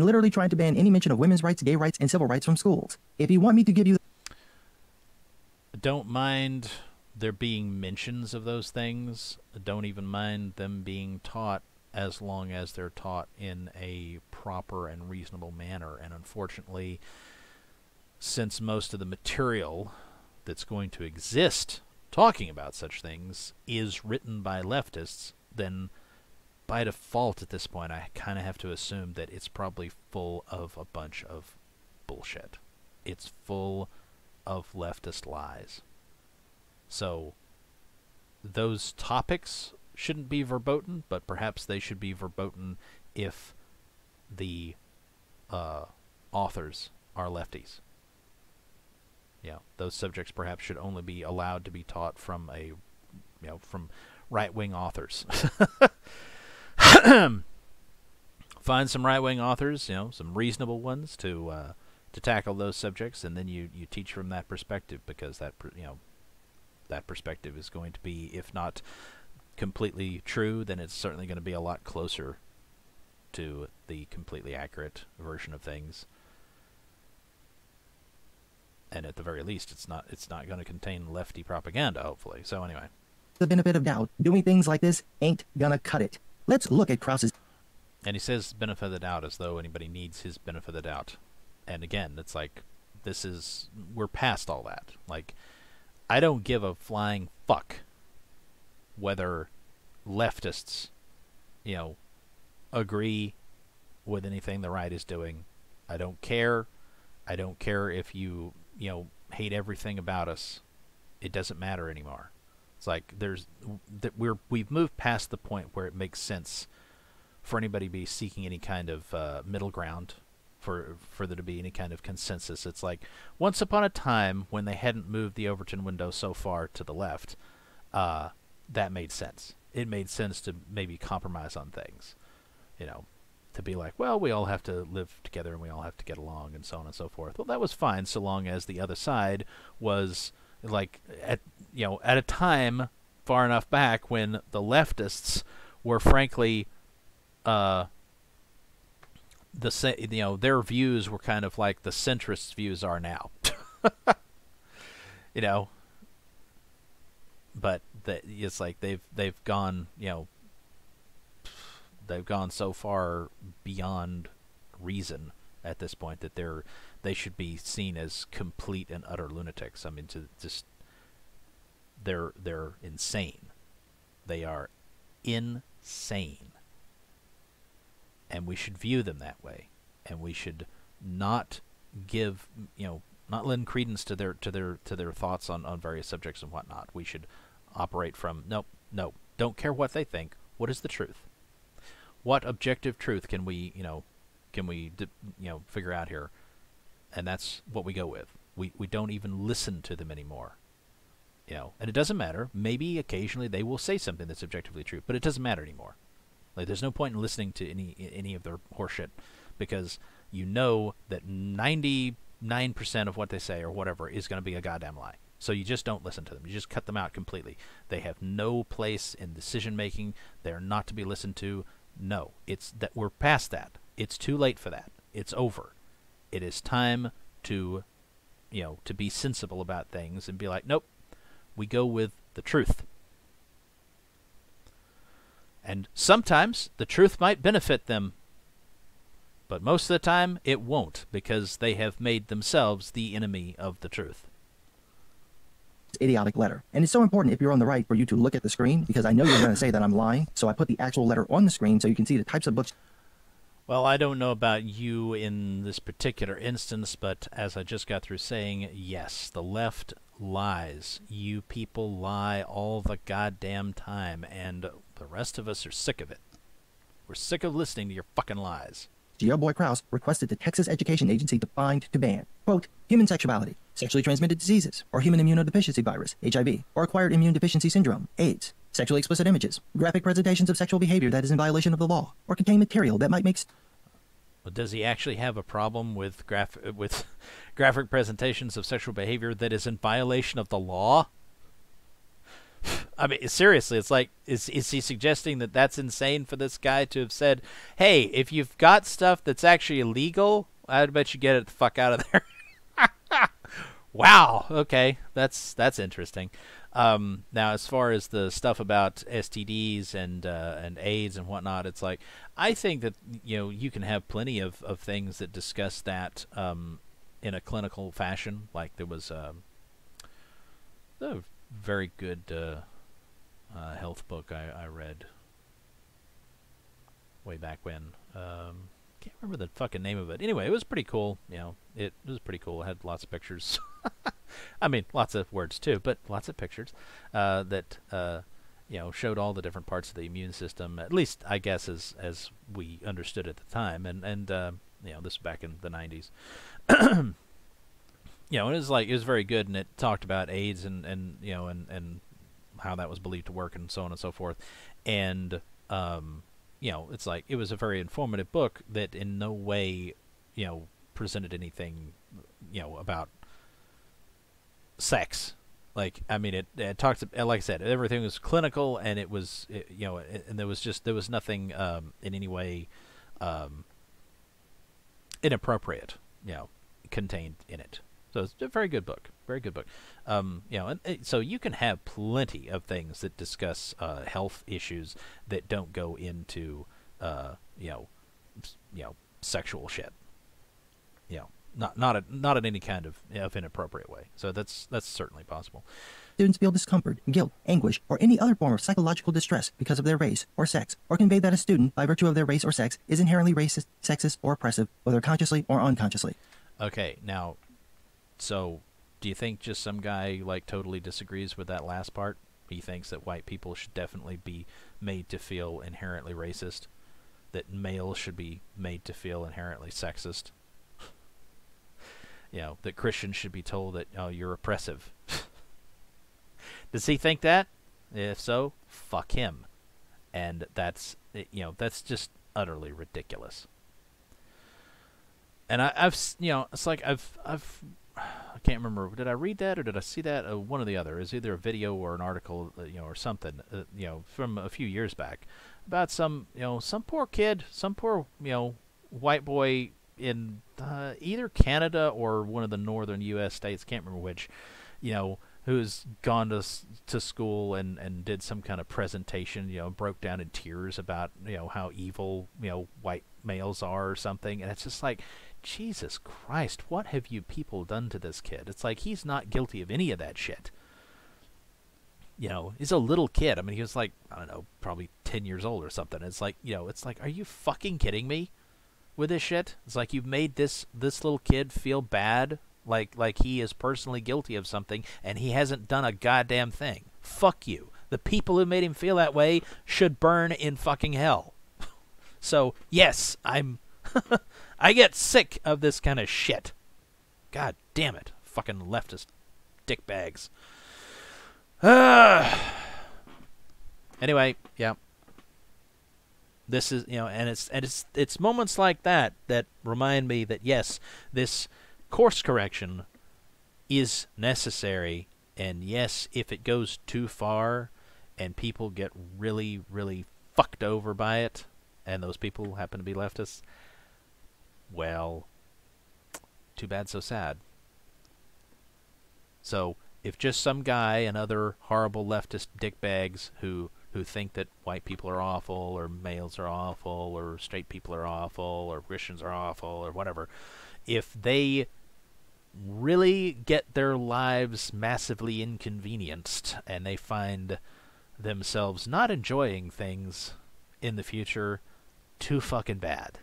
literally trying to ban any mention of women's rights, gay rights, and civil rights from schools. If you want me to give you... Don't mind there being mentions of those things. Don't even mind them being taught, as long as they're taught in a proper and reasonable manner. And unfortunately, since most of the material that's going to exist talking about such things is written by leftists, then by default at this point I kind of have to assume that it's probably full of a bunch of bullshit. It's full of leftist lies. So those topics shouldn't be verboten, but perhaps they should be verboten if the authors are lefties. Yeah, those subjects perhaps should only be allowed to be taught from from right-wing authors. Find some right-wing authors, some reasonable ones to tackle those subjects, and then you teach from that perspective, because that perspective is going to be, if not completely true, then it's certainly going to be a lot closer to the completely accurate version of things. And at the very least, it's not going to contain lefty propaganda, hopefully. So anyway, the benefit of doubt. Doing things like this ain't gonna cut it. Let's look at Krause's. And he says benefit of the doubt as though anybody needs his benefit of the doubt. And again, it's like, we're past all that. Like, I don't give a flying fuck whether leftists, agree with anything the right is doing. I don't care. I don't care if you, hate everything about us. It doesn't matter anymore. It's like we've moved past the point where it makes sense for anybody to be seeking any kind of middle ground, for there to be any kind of consensus. It's like, once upon a time, when they hadn't moved the Overton window so far to the left, that made sense. It made sense to maybe compromise on things, to be like, well, we all have to live together and we all have to get along and so on and so forth. Well, that was fine so long as the other side was like at a time far enough back when the leftists were frankly their views were kind of like the centrist views are now. But it's like they've gone, they've gone so far beyond reason at this point that they should be seen as complete and utter lunatics. I mean, they're insane. They are insane. And we should view them that way. And we should not give, not lend credence to their thoughts on various subjects and whatnot. We should operate from, no, don't care what they think. What is the truth? What objective truth can we figure out here? And that's what we go with. We don't even listen to them anymore. And it doesn't matter. Maybe occasionally they will say something that's objectively true, but it doesn't matter anymore. Like, there's no point in listening to any of their horseshit, because you know that 99% of what they say or whatever is going to be a goddamn lie. So you just don't listen to them. You just cut them out completely. They have no place in decision making. They're not to be listened to. No, it's that we're past that. It's too late for that. It's over. It is time to be sensible about things and be like, nope, we go with the truth. And sometimes the truth might benefit them, but most of the time it won't, because they have made themselves the enemy of the truth. Idiotic letter. And it's so important if you're on the right for you to look at the screen, because I know you're going to say that I'm lying, so I put the actual letter on the screen so you can see the types of books. Well, I don't know about you in this particular instance, but as I just got through saying, yes, the left lies. You people lie all the goddamn time, and the rest of us are sick of it. We're sick of listening to your fucking lies. Your boy Krause requested the Texas Education Agency find to ban, quote, human sexuality, sexually transmitted diseases, or human immunodeficiency virus, HIV, or acquired immune deficiency syndrome, AIDS, sexually explicit images, graphic presentations of sexual behavior that is in violation of the law, or contain material that might make... Well, does he actually have a problem with graphic presentations of sexual behavior that is in violation of the law? I mean, seriously, it's like, is he suggesting that that's insane for this guy to have said, hey, if you've got stuff that's actually illegal, I'd bet you get it the fuck out of there. Wow, okay, that's interesting. Now, as far as the stuff about STDs and AIDS and whatnot, it's like, I think that, you can have plenty of things that discuss that in a clinical fashion. Like, there was a very good health book I read way back when. Can't remember the fucking name of it. Anyway, it was pretty cool. It was pretty cool. It had lots of pictures. I mean, lots of words too, but lots of pictures that showed all the different parts of the immune system. At least, I guess, as we understood at the time. And this was back in the 90s. It was very good, and it talked about AIDS and how that was believed to work and so on and so forth. And it's like it was a very informative book that in no way, presented anything, about sex. Like, I mean, it talks, like I said, everything was clinical, and it was, and there was nothing in any way inappropriate, contained in it. So it's a very good book, very good book. So you can have plenty of things that discuss health issues that don't go into, sexual shit. Not in any kind of inappropriate way. So that's certainly possible. Students feel discomfort, guilt, anguish, or any other form of psychological distress because of their race or sex, or convey that a student, by virtue of their race or sex, is inherently racist, sexist, or oppressive, whether consciously or unconsciously. Okay, now, so do you think just some guy like totally disagrees with that last part? He thinks that white people should definitely be made to feel inherently racist, that males should be made to feel inherently sexist. That Christians should be told that, oh, you're oppressive. Does he think that? If so, fuck him. And that's just utterly ridiculous. And I've it's like I've I can't remember, did I read that or did I see that? One or the other. It's either a video or an article, or something, from a few years back about some poor kid, some poor, white boy in either Canada or one of the northern U.S. states, can't remember which, who's gone to school and did some kind of presentation, broke down in tears about, how evil, white males are or something. And it's just like, Jesus Christ, what have you people done to this kid? It's like he's not guilty of any of that shit. He's a little kid. I mean, he was like, I don't know, probably 10 years old or something. It's like, it's like, are you fucking kidding me with this shit? It's like you've made this little kid feel bad, like he is personally guilty of something, and he hasn't done a goddamn thing. Fuck you. The people who made him feel that way should burn in fucking hell. So, yes, I get sick of this kind of shit. God damn it. Fucking leftist dickbags. Anyway, yeah. This is, and it's moments like that remind me that, yes, this course correction is necessary, and yes, if it goes too far and people get really, really fucked over by it, and those people happen to be leftists, well, too bad, so sad. So, if just some guy and other horrible leftist dickbags who think that white people are awful, or males are awful, or straight people are awful, or Christians are awful, or whatever, if they really get their lives massively inconvenienced and they find themselves not enjoying things in the future, too fucking bad.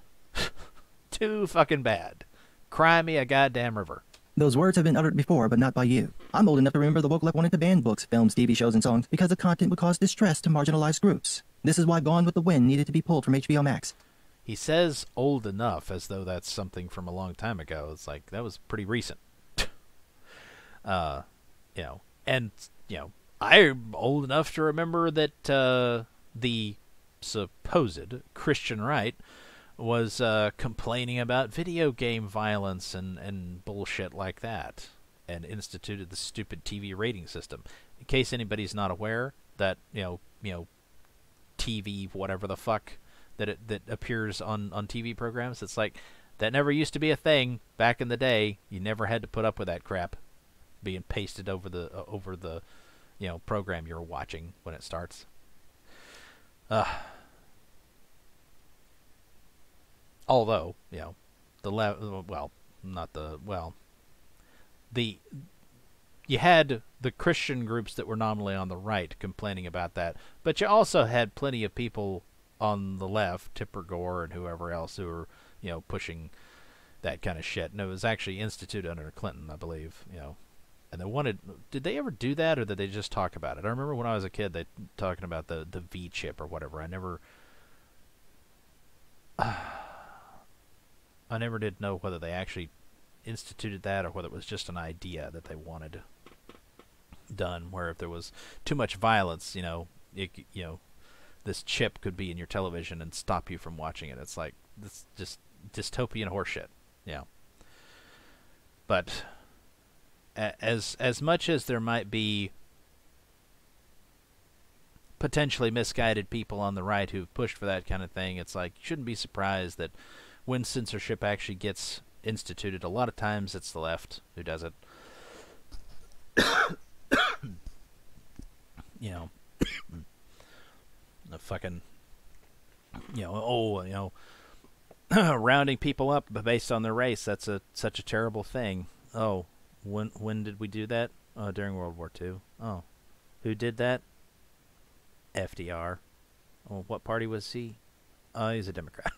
Too fucking bad. Cry me a goddamn river. Those words have been uttered before, but not by you. I'm old enough to remember the woke left wanted to ban books, films, TV shows, and songs because the content would cause distress to marginalized groups. This is why Gone with the Wind needed to be pulled from HBO Max. He says old enough as though that's something from a long time ago. It's like, that was pretty recent. And, I'm old enough to remember that the supposed Christian right was complaining about video game violence and bullshit like that, and instituted the stupid TV rating system. In case anybody's not aware, that TV whatever the fuck that appears on TV programs, it's like that never used to be a thing back in the day. You never had to put up with that crap being pasted over the program you're watching when it starts. Although, you had the Christian groups that were nominally on the right complaining about that, but you also had plenty of people on the left, Tipper Gore and whoever else, who were, pushing that kind of shit. And it was actually instituted under Clinton, I believe, And they wanted, did they ever do that, or did they just talk about it? I remember when I was a kid, they talking about the V chip or whatever. I never did know whether they actually instituted that or whether it was just an idea that they wanted done, where if there was too much violence, this chip could be in your television and stop you from watching it. It's like this just dystopian horseshit. Yeah. But as much as there might be potentially misguided people on the right who've pushed for that kind of thing, it's like you shouldn't be surprised that when censorship actually gets instituted, a lot of times it's the left who does it. You know, the fucking, rounding people up based on their race, that's such a terrible thing. Oh, when did we do that? During World War II. Oh, who did that? FDR. Oh, what party was he? He's a Democrat.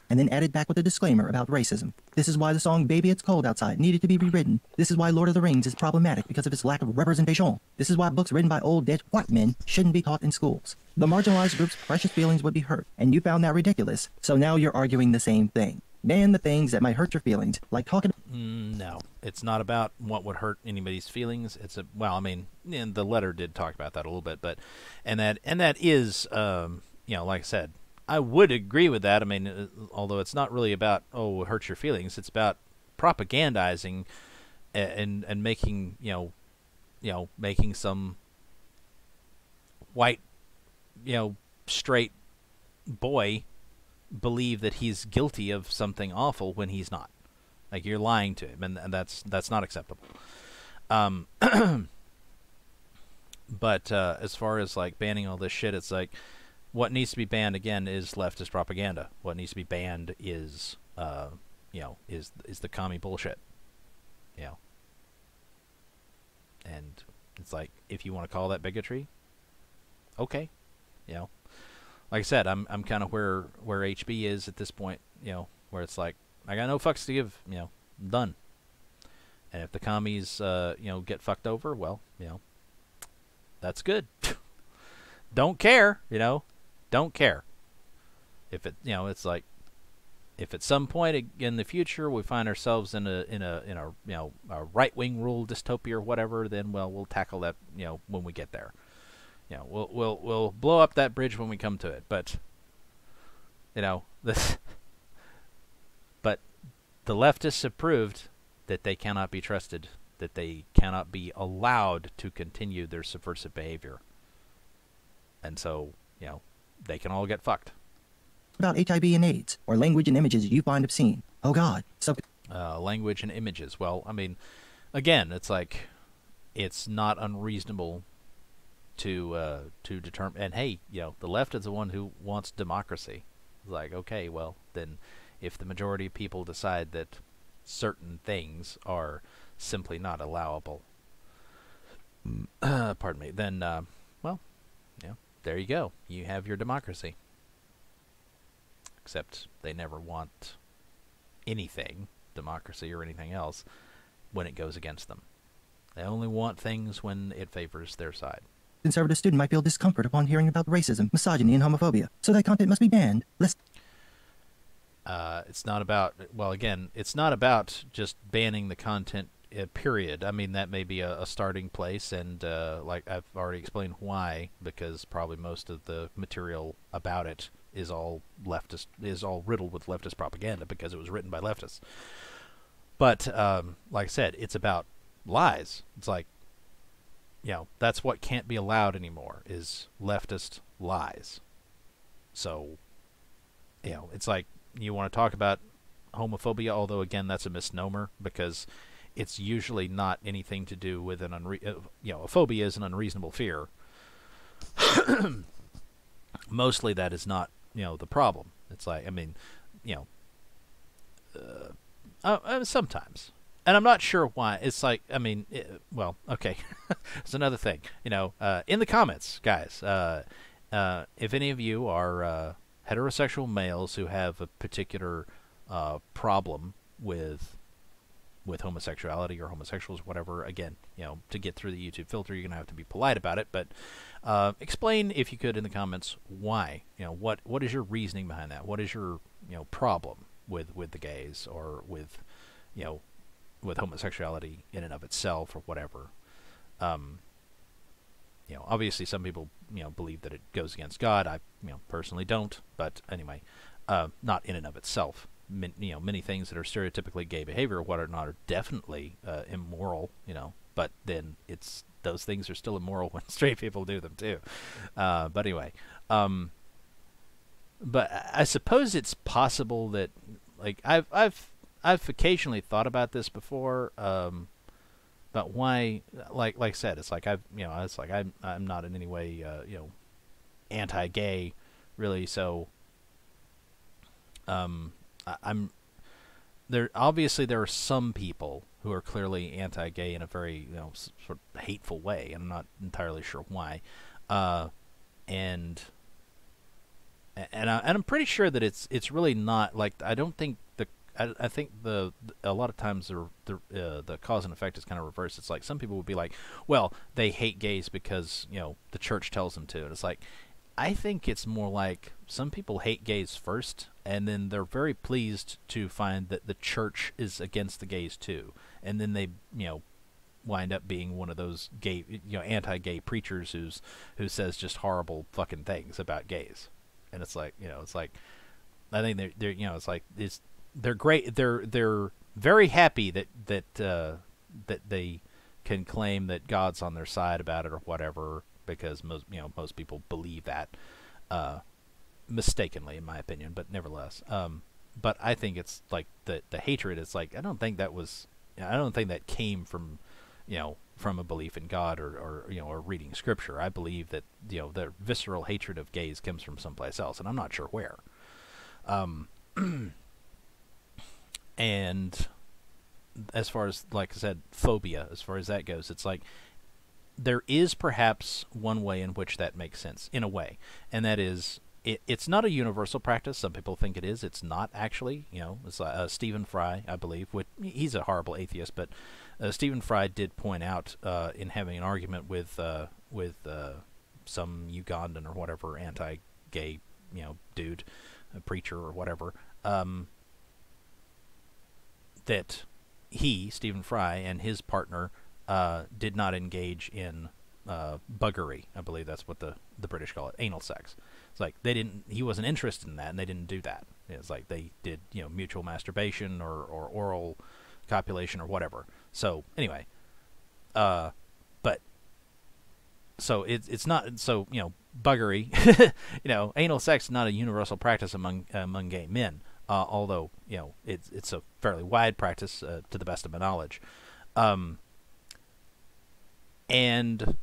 And then added back with a disclaimer about racism. This is why the song Baby It's Cold Outside needed to be rewritten. This is why Lord of the Rings is problematic because of its lack of representation. This is why books written by old dead white men shouldn't be taught in schools. The marginalized group's precious feelings would be hurt, and you found that ridiculous, so now you're arguing the same thing. Ban the things that might hurt your feelings, like talking... No, it's not about what would hurt anybody's feelings. It's and the letter did talk about that a little bit, but and that is, like I said, I would agree with that. I mean, although it's not really about it hurts your feelings. It's about propagandizing and making making some white straight boy believe that he's guilty of something awful when he's not. Like, you're lying to him, and that's not acceptable. But as far as like banning all this shit, it's like what needs to be banned again is leftist propaganda. What needs to be banned is is the commie bullshit. And it's like, if you want to call that bigotry, okay. Like I said, I'm kind of where HB is at this point, where it's like, I got no fucks to give, done. And if the commies, get fucked over, well, that's good. Don't care, don't care. If it, it's like, if at some point in the future we find ourselves in a right-wing rule dystopia or whatever, then we'll tackle that, when we get there. We'll blow up that bridge when we come to it. But this. But the leftists have proved that they cannot be trusted, that they cannot be allowed to continue their subversive behavior. And so, they can all get fucked. About HIV and AIDS, or language and images you find obscene. Oh God. So language and images. Well, I mean, again, it's like, it's not unreasonable to determine. And hey, the left is the one who wants democracy. It's like, okay, well, then if the majority of people decide that certain things are simply not allowable, pardon me, then, there you go. You have your democracy. Except they never want anything, democracy or anything else, when it goes against them. They only want things when it favors their side. Conservative student might feel discomfort upon hearing about racism, misogyny, and homophobia, so that content must be banned. It's not about, it's not about just banning the content, period. I mean, that may be a starting place, and like I've already explained why, because probably most of the material about it is all leftist, is all riddled with leftist propaganda because it was written by leftists. But like I said, it's about lies. It's like, that's what can't be allowed anymore, is leftist lies. So, it's like, you want to talk about homophobia, although again that's a misnomer, because it's usually not anything to do with an a phobia is an unreasonable fear. Mostly that is not the problem. It's like, I mean, sometimes, and I'm not sure why. It's like, I mean, okay, it's another thing. In the comments, guys, if any of you are heterosexual males who have a particular problem with homosexuality or homosexuals, whatever, again, to get through the YouTube filter, you're gonna have to be polite about it. But explain, if you could, in the comments, why. What is your reasoning behind that? What is your problem with the gays, or with with homosexuality in and of itself, or whatever. obviously some people, believe that it goes against God. I, personally don't. But anyway, not in and of itself. Many things that are stereotypically gay behavior or whatnot are definitely immoral. But then those things are still immoral when straight people do them too. But anyway, but I suppose it's possible that, like, I've occasionally thought about this before. But why? Like I said, it's like I'm not in any way anti-gay, really. So I'm there. Obviously, there are some people who are clearly anti-gay in a very sort of hateful way, and I'm not entirely sure why. And I'm pretty sure that it's really not like, I don't think I think a lot of times the cause and effect is kind of reversed. It's like some people would be like, well, they hate gays because the church tells them to, and it's like, I think it's more like some people hate gays first, and then they're very pleased to find that the church is against the gays too, and then they wind up being one of those gay anti-gay preachers who says just horrible fucking things about gays, and it's like I think they're it's like they're great. They're very happy that they can claim that God's on their side about it or whatever, because most people believe that mistakenly, in my opinion. But nevertheless, but I think it's like the hatred is like, I don't think that came from from a belief in God or reading scripture. I believe that the visceral hatred of gays comes from someplace else, and I'm not sure where. And as far as, like I said, phobia, as far as that goes, it's like there is perhaps one way in which that makes sense, in a way, and that is it's not a universal practice. Some people think it is. It's not actually. It's Stephen Fry, I believe. He's a horrible atheist, but Stephen Fry did point out in having an argument with some Ugandan or whatever anti-gay dude, a preacher or whatever. That he, Stephen Fry, and his partner did not engage in buggery. I believe that's what the British call it, anal sex. It's like he wasn't interested in that, and they didn't do that. It's like they did, mutual masturbation or oral copulation or whatever. So anyway, but so it's not, so buggery, anal sex is not a universal practice among gay men. Although it's a fairly wide practice to the best of my knowledge, and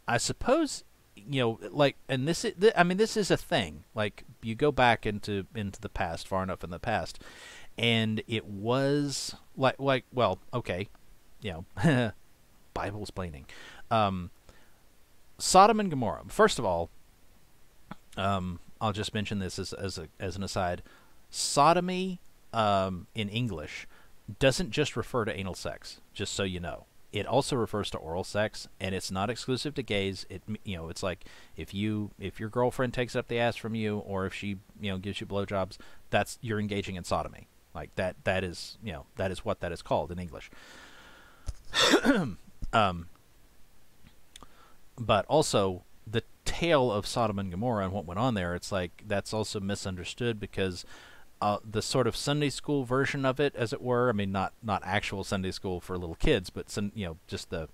I suppose and this is a thing. Like, you go back into the past, far enough in the past, and it was like well, okay, Bible explaining, Sodom and Gomorrah. First of all, I'll just mention this as an aside. Sodomy in English doesn't just refer to anal sex, just so you know. It also refers to oral sex, and it's not exclusive to gays. It's like if your girlfriend takes up the ass from you, or if she gives you blowjobs, you're engaging in sodomy. Like that is what that is called in English. But also, the tale of Sodom and Gomorrah and what went on there, it's like that's also misunderstood, because the sort of Sunday school version of it, as it were, I mean, not actual Sunday school for little kids, but just the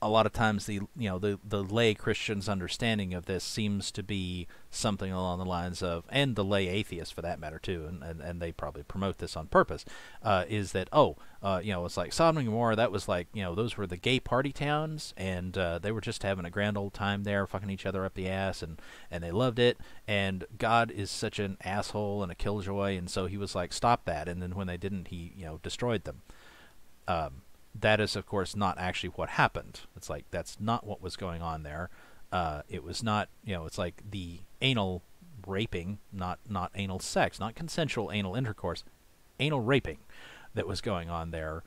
a lot of times the lay Christian's understanding of this seems to be something along the lines of, and the lay atheists for that matter too, and they probably promote this on purpose, is that it's like Sodom and Gomorrah, that was like, those were the gay party towns, and they were just having a grand old time there, fucking each other up the ass, and they loved it, and God is such an asshole and a killjoy, and so he was like, stop that, and then when they didn't, he destroyed them. That is, of course, not actually what happened. It's like, that's not what was going on there. It was not, it's like the anal raping, not anal sex, not consensual anal intercourse, anal raping that was going on there.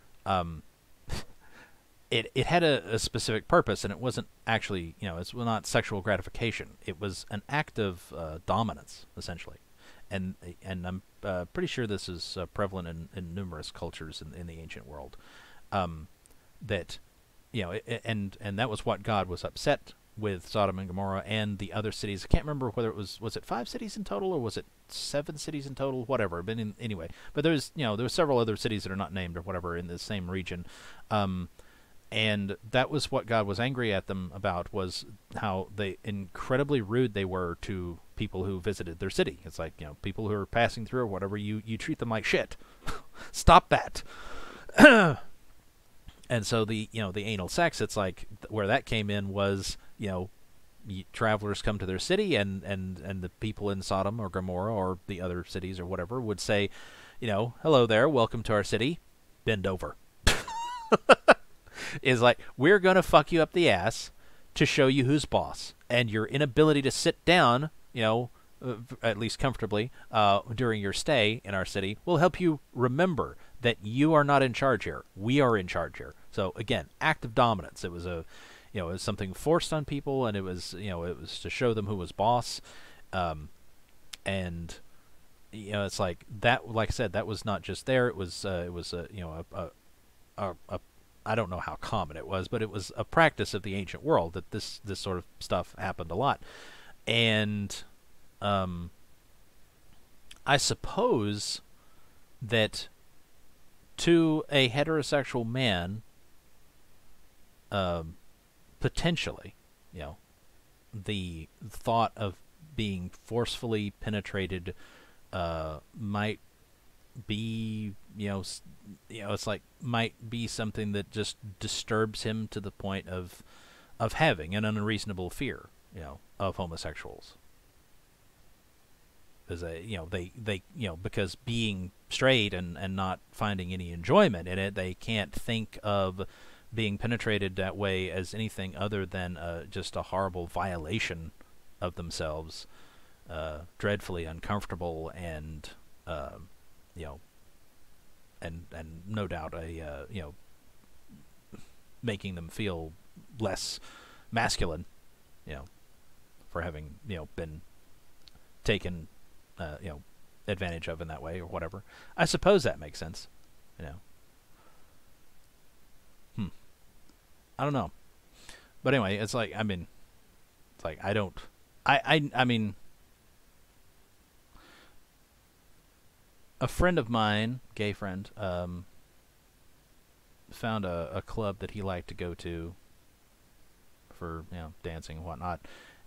It had a specific purpose, and it wasn't actually, it's not sexual gratification. It was an act of dominance, essentially. And I'm pretty sure this is prevalent in numerous cultures in the ancient world. That and that was what God was upset with Sodom and Gomorrah and the other cities. I can't remember whether it was it 5 cities in total or was it 7 cities in total, whatever. But anyway, but there's there were several other cities that are not named or whatever in the same region. And that was what God was angry at them about, was how they incredibly rude they were to people who visited their city. It's like, people who are passing through or whatever, you treat them like shit. Stop that. And so the anal sex, it's like where that came in was, travelers come to their city and the people in Sodom or Gomorrah or the other cities or whatever would say, hello there, welcome to our city, bend over. Is like, we're going to fuck you up the ass to show you who's boss. And your inability to sit down, at least comfortably, during your stay in our city will help you remember that you are not in charge here. We are in charge here. So again, act of dominance. It was it was something forced on people, and it was to show them who was boss. And it's like that. Like I said, that was not just there. It was I don't know how common it was, but it was a practice of the ancient world that this sort of stuff happened a lot. And I suppose that to a heterosexual man, potentially, the thought of being forcefully penetrated might be, it's like might be something that just disturbs him to the point of having an unreasonable fear, of homosexuals. Because because being straight and not finding any enjoyment in it, they can't think of being penetrated that way as anything other than just a horrible violation of themselves, dreadfully uncomfortable, and and no doubt making them feel less masculine, for having been taken advantage of in that way or whatever. I suppose that makes sense. I don't know. But anyway, it's like, I mean, I mean, a friend of mine, gay friend, found a club that he liked to go to for, dancing and whatnot.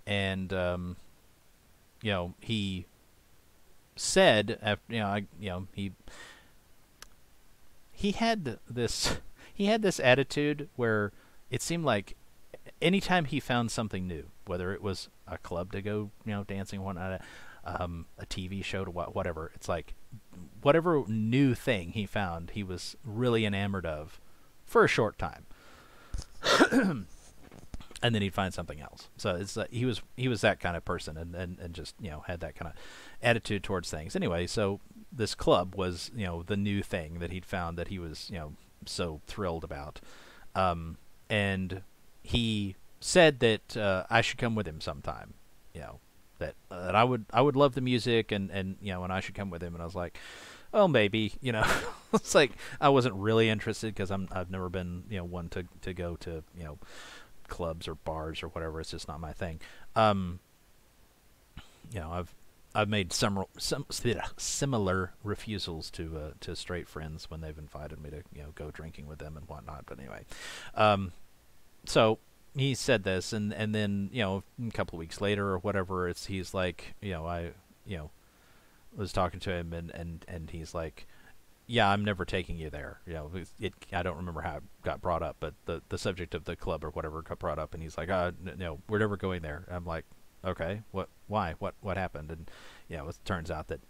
And, he said, after, he had this attitude where it seemed like anytime he found something new, whether it was a club to go, dancing and whatnot, a TV show to whatever, it's like whatever new thing he found, he was really enamored of for a short time. And then he'd find something else. So it's he was that kind of person, and just had that kind of attitude towards things. Anyway, so this club was the new thing that he'd found that he was so thrilled about, and he said that I should come with him sometime. That I would love the music, and and I should come with him. And I was like, oh, maybe, it's like I wasn't really interested because I've never been one to go to clubs or bars or whatever. It's just not my thing. I've made some similar refusals to straight friends when they've invited me to go drinking with them and whatnot. But anyway, so he said this, and then a couple of weeks later or whatever, he's like, I was talking to him, and he's like, yeah, I'm never taking you there. I don't remember how it got brought up, but the subject of the club or whatever got brought up, and he's like, no, we're never going there. I'm like, okay, why? What happened? And it turns out that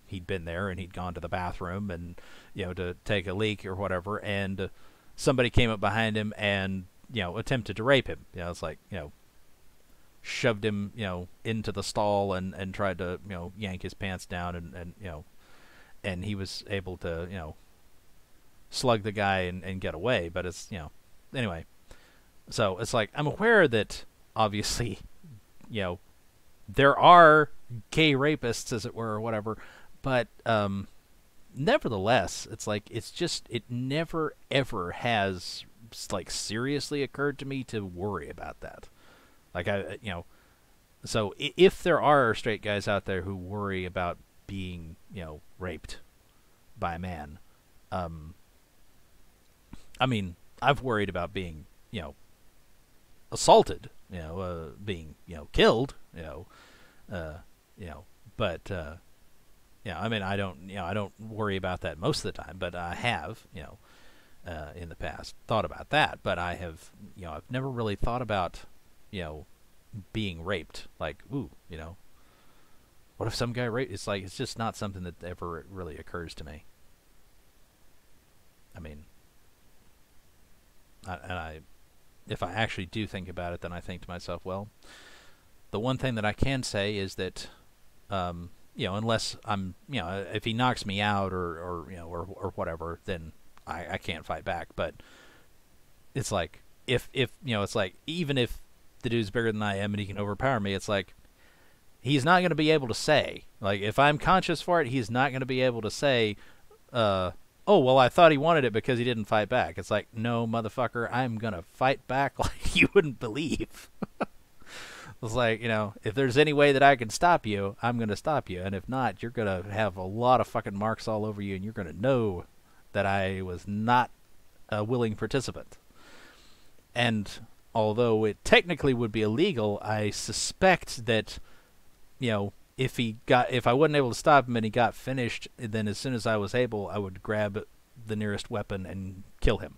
he'd been there, and he'd gone to the bathroom and to take a leak or whatever, and somebody came up behind him and attempted to rape him. It's like shoved him into the stall and tried to yank his pants down, and he was able to slug the guy and get away. But it's anyway, so it's like, I'm aware that obviously there are gay rapists, as it were, or whatever, but nevertheless, it's like, it never ever has like seriously occurred to me to worry about that. Like so if there are straight guys out there who worry about being, raped by a man, I mean, I've worried about being, assaulted, being, killed, but I mean, I don't worry about that most of the time, but I have, in the past thought about that, but I have, I've never really thought about, being raped. Like, ooh, what if some guy raped? It's like, it's just not something that ever really occurs to me. I mean, if I actually do think about it, then I think to myself, well, the one thing that I can say is that, unless I'm, if he knocks me out or whatever, then I can't fight back. But it's like, if it's like, even if the dude's bigger than I am and he can overpower me, it's like, he's not going to be able to say, like, if I'm conscious for it, he's not going to be able to say, oh, well, I thought he wanted it because he didn't fight back. It's like, no, motherfucker, I'm going to fight back like you wouldn't believe. It's like, if there's any way that I can stop you, I'm going to stop you. And if not, you're going to have a lot of fucking marks all over you, and you're going to know that I was not a willing participant. And although it technically would be illegal, I suspect that, if I wasn't able to stop him and he got finished, then as soon as I was able, I would grab the nearest weapon and kill him.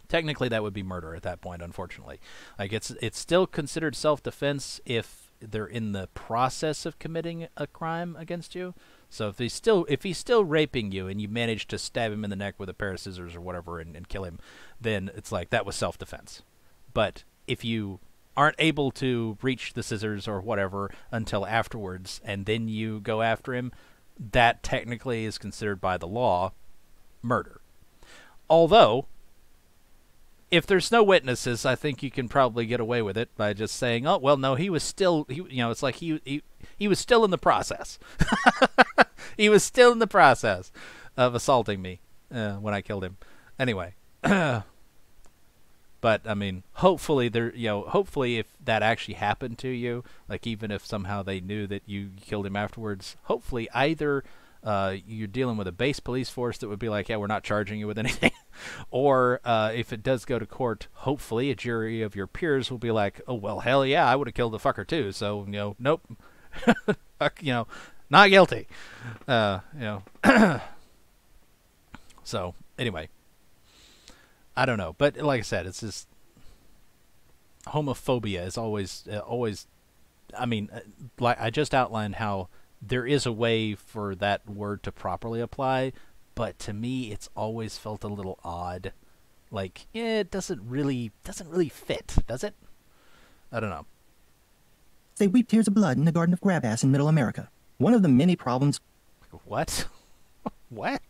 Technically, that would be murder at that point, unfortunately. Like, it's still considered self-defense if they're in the process of committing a crime against you. So if he's still raping you and you manage to stab him in the neck with a pair of scissors or whatever and kill him, then it's like, that was self-defense. But if you aren't able to reach the scissors or whatever until afterwards, and then you go after him, that technically is considered by the law murder. Although, if there's no witnesses, I think you can probably get away with it by just saying, "Oh, well, no, he was still, it's like he was still in the process. He was still in the process of assaulting me when I killed him." Anyway, but I mean, hopefully hopefully if that actually happened to you, like even if somehow they knew that you killed him afterwards, hopefully either you're dealing with a base police force that would be like, yeah, we're not charging you with anything. Or if it does go to court, hopefully a jury of your peers will be like, oh, well, hell yeah, I would have killed the fucker too. So, nope. Fuck, not guilty. So, anyway. I don't know. But like I said, it's just homophobia is always, I mean, like I just outlined how there is a way for that word to properly apply, but to me, it's always felt a little odd. Like, it doesn't really fit, does it? I don't know. They weep tears of blood in the Garden of Grabass in Middle America. One of the many problems... What? What?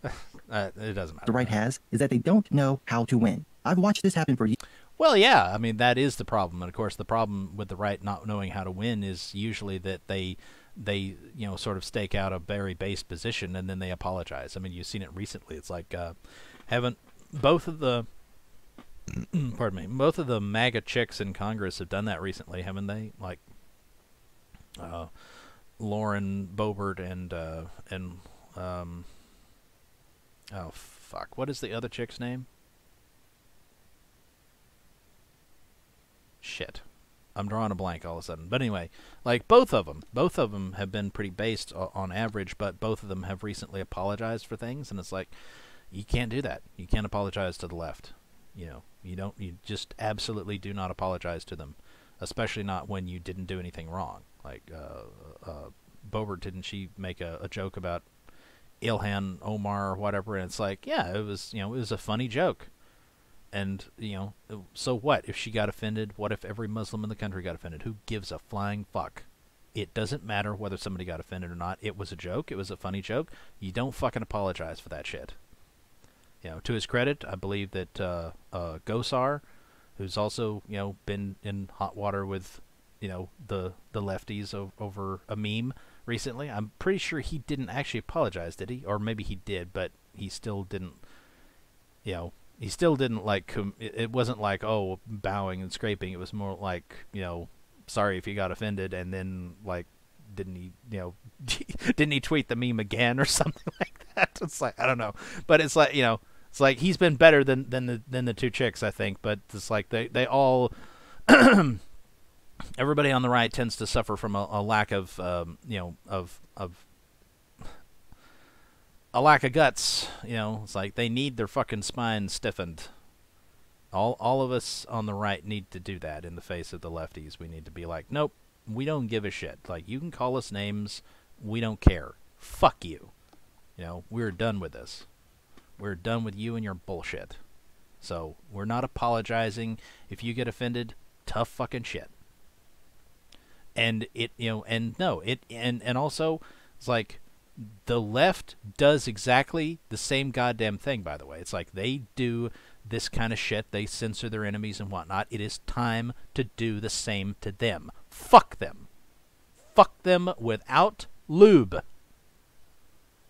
It doesn't matter. The right has is that they don't know how to win. I've watched this happen for years. Well, yeah, I mean, that is the problem. And, of course, the problem with the right not knowing how to win is usually that they sort of stake out a very base position and then they apologize. I mean, you've seen it recently. It's like, haven't both of the, pardon me, both of the MAGA chicks in Congress have done that recently, haven't they? Like, Lauren Boebert and oh, fuck, what is the other chick's name? Shit. I'm drawing a blank all of a sudden. But anyway, like both of them have been pretty based on average, but both of them have recently apologized for things, and it's like, you can't do that. You can't apologize to the left. You just absolutely do not apologize to them, especially not when you didn't do anything wrong. Like, Boebert, didn't she make a joke about Ilhan Omar or whatever, and it's like, yeah, it was a funny joke. And, so what if she got offended? What if every Muslim in the country got offended? Who gives a flying fuck? It doesn't matter whether somebody got offended or not. It was a joke. It was a funny joke. You don't fucking apologize for that shit. To his credit, I believe that Gosar, who's also, been in hot water with, the lefties over a meme recently, I'm pretty sure he didn't actually apologize, did he? Or maybe he did, but he still didn't, he still didn't like. It wasn't like, oh, bowing and scraping. It was more like, sorry if you got offended, and then like, didn't he, didn't he tweet the meme again or something like that? It's like, I don't know, but it's like, it's like he's been better than the two chicks, I think. But it's like they all. Everybody on the right tends to suffer from a lack of a lack of guts. It's like they need their fucking spine stiffened. All of us on the right need to do that in the face of the lefties. We need to be like, nope, we don't give a shit. Like, you can call us names, we don't care. Fuck you. We're done with this. We're done with you and your bullshit. So we're not apologizing. If you get offended, tough fucking shit. And and also, it's like, the left does exactly the same goddamn thing, by the way. It's like they do this kind of shit. They censor their enemies and whatnot. It is time to do the same to them. Fuck them. Fuck them without lube.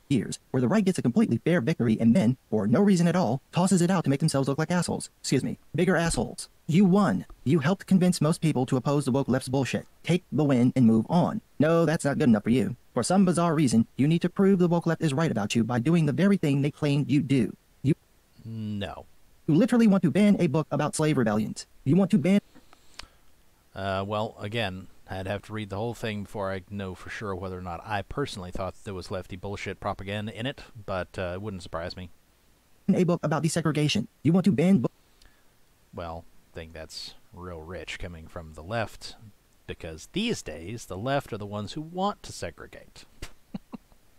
Years, where the right gets a completely fair victory and then, for no reason at all, tosses it out to make themselves look like assholes. Excuse me, bigger assholes. You won. You helped convince most people to oppose the woke left's bullshit. Take the win and move on. No, that's not good enough for you. For some bizarre reason, you need to prove the woke left is right about you by doing the very thing they claimed you do. No. You literally want to ban a book about slave rebellions. You want to ban... Well, again, I'd have to read the whole thing before I know for sure whether or not I personally thought there was lefty bullshit propaganda in it, but it wouldn't surprise me. A book about desegregation. You want to ban... Well, I think that's real rich coming from the left, because these days, the left are the ones who want to segregate.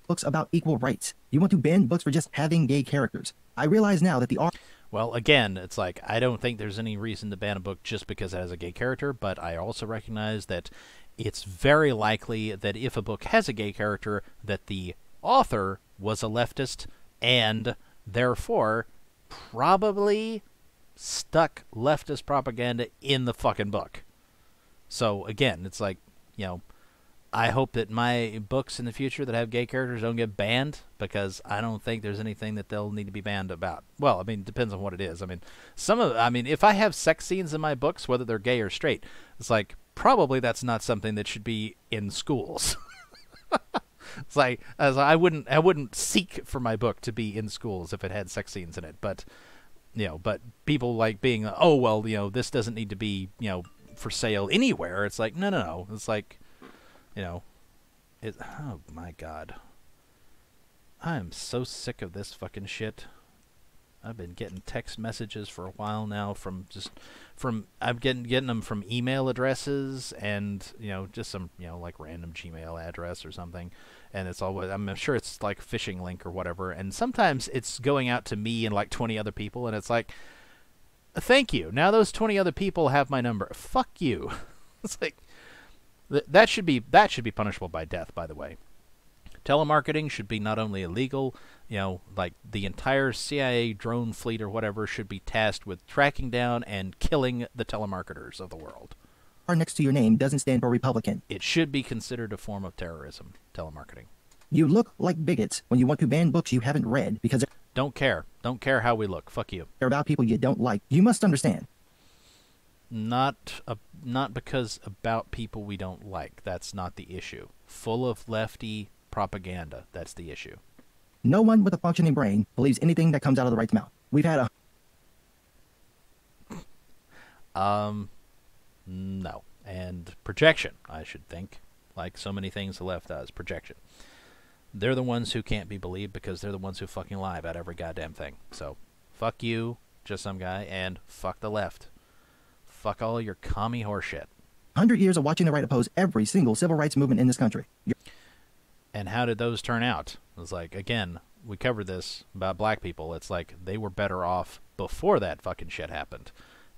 Books about equal rights. You want to ban books for just having gay characters. I realize now that the... Well, again, it's like, I don't think there's any reason to ban a book just because it has a gay character, but I also recognize that it's very likely that if a book has a gay character, that the author was a leftist, and therefore probably stuck leftist propaganda in the fucking book. So, again, it's like, I hope that my books in the future that have gay characters don't get banned, because I don't think there's anything that they'll need to be banned about. Well, I mean, it depends on what it is. I mean, if I have sex scenes in my books, whether they're gay or straight, it's like, probably that's not something that should be in schools. It's like, I wouldn't seek for my book to be in schools if it had sex scenes in it. But, but people like being, oh, well, this doesn't need to be, for sale anywhere. It's like, no. It's like, oh my God. I am so sick of this fucking shit. I've been getting text messages for a while now I'm getting them from email addresses and, just some, like random Gmail address or something. And it's always, I'm sure it's like a phishing link or whatever. And sometimes it's going out to me and like 20 other people. And it's like, thank you. Now those 20 other people have my number. Fuck you. It's like, that should be punishable by death, by the way. Telemarketing should be not only illegal, like the entire CIA drone fleet or whatever should be tasked with tracking down and killing the telemarketers of the world. Next to your name doesn't stand for Republican. It should be considered a form of terrorism, telemarketing. You look like bigots when you want to ban books you haven't read because... Don't care. Don't care how we look. Fuck you. They're about people you don't like. You must understand. Not because about people we don't like. That's not the issue. Full of lefty propaganda. That's the issue. No one with a functioning brain believes anything that comes out of the right's mouth. We've had a... No. And projection, I should think. Like so many things the left does. Projection. They're the ones who can't be believed because they're the ones who fucking lie about every goddamn thing. So, fuck you, just some guy, and fuck the left. Fuck all your commie horseshit. 100 years of watching the right oppose every single civil rights movement in this country. And how did those turn out? It's like, again, we covered this about black people. It's like they were better off before that fucking shit happened.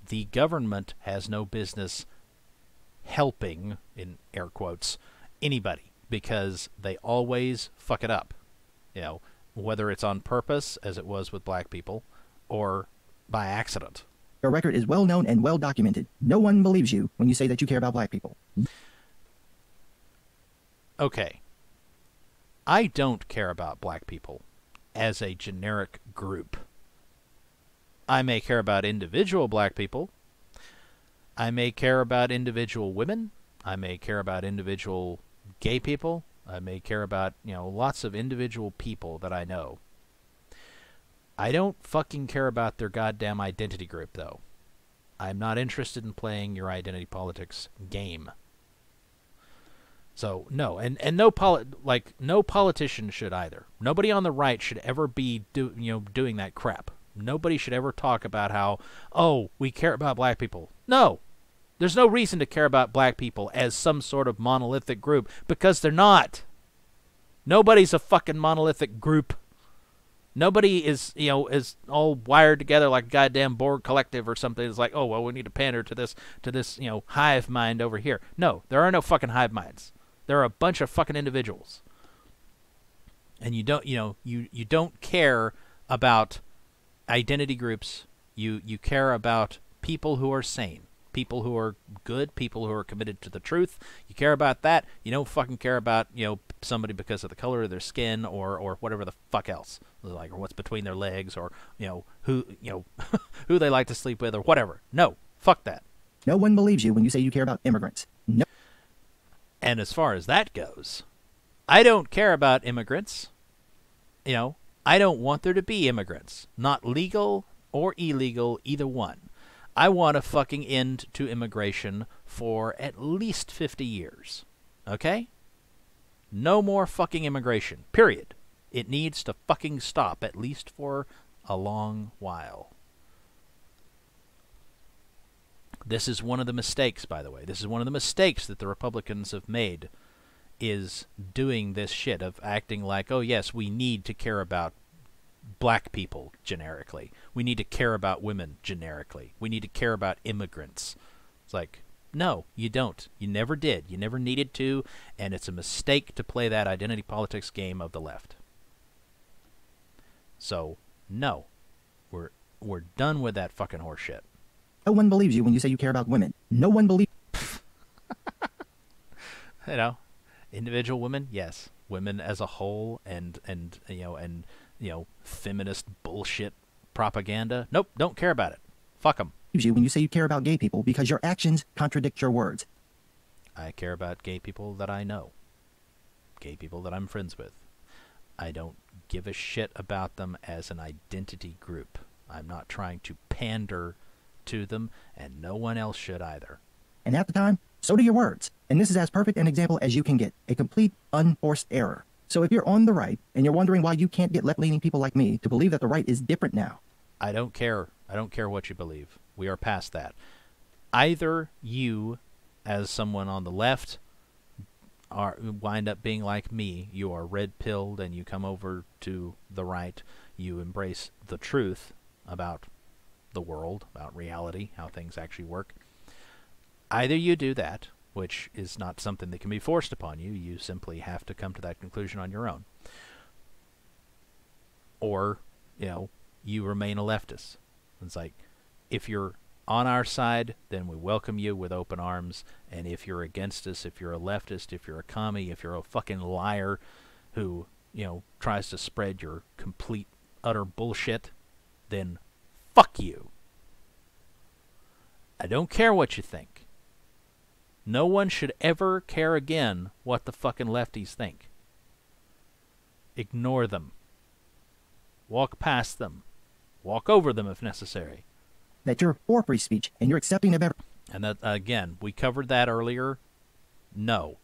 The government has no business helping, in air quotes, anybody because they always fuck it up. Whether it's on purpose, as it was with black people, or by accident. Your record is well known and well documented. No one believes you when you say that you care about black people. Okay. I don't care about black people as a generic group. I may care about individual black people. I may care about individual women. I may care about individual gay people. I may care about, lots of individual people that I know. I don't fucking care about their goddamn identity group, though. I'm not interested in playing your identity politics game. So, no. And no politician should either. Nobody on the right should ever be doing that crap. Nobody should ever talk about how, oh, we care about black people. No. There's no reason to care about black people as some sort of monolithic group, because they're not. Nobody's a fucking monolithic group. Nobody is all wired together like a goddamn Borg collective or something. It's like, oh, well, we need to pander to this hive mind over here. No, there are no fucking hive minds. There are a bunch of fucking individuals. And you don't care about identity groups. You care about people who are sane. People who are good, people who are committed to the truth. You care about that. You don't fucking care about, somebody because of the color of their skin or whatever the fuck else. Like, or what's between their legs, or, who who they like to sleep with, or whatever. No, fuck that. No one believes you when you say you care about immigrants. No. And as far as that goes, I don't care about immigrants. I don't want there to be immigrants. Not legal or illegal, either one. I want a fucking end to immigration for at least 50 years. Okay? No more fucking immigration. Period. It needs to fucking stop, at least for a long while. This is one of the mistakes, by the way. This is one of the mistakes that the Republicans have made, is doing this shit of acting like, oh yes, we need to care about black people generically. We need to care about women generically. We need to care about immigrants. It's like, no, you don't. You never did. You never needed to, and it's a mistake to play that identity politics game of the left. So, no. We're done with that fucking horseshit. No one believes you when you say you care about women. No one believes... Individual women, yes. Women as a whole, and feminist bullshit propaganda. Nope, don't care about it. Fuck them. You when you say you care about gay people because your actions contradict your words. I care about gay people that I know. Gay people that I'm friends with. I don't give a shit about them as an identity group. I'm not trying to pander to them, and no one else should either. And at the time, so do your words. And this is as perfect an example as you can get. A complete, unforced error. So if you're on the right, and you're wondering why you can't get left-leaning people like me to believe that the right is different now. I don't care. I don't care what you believe. We are past that. Either you, as someone on the left, wind up being like me. You are red-pilled and you come over to the right. You embrace the truth about the world, about reality, how things actually work. Either you do that, which is not something that can be forced upon you. You simply have to come to that conclusion on your own. Or, you remain a leftist. It's like, if you're on our side, then we welcome you with open arms. And if you're against us, if you're a leftist, if you're a commie, if you're a fucking liar who, tries to spread your complete, utter bullshit, then fuck you. I don't care what you think. No one should ever care again what the fucking lefties think. Ignore them. Walk past them. Walk over them if necessary. That you're for free speech and you're accepting of every... And that, again, we covered that earlier. No.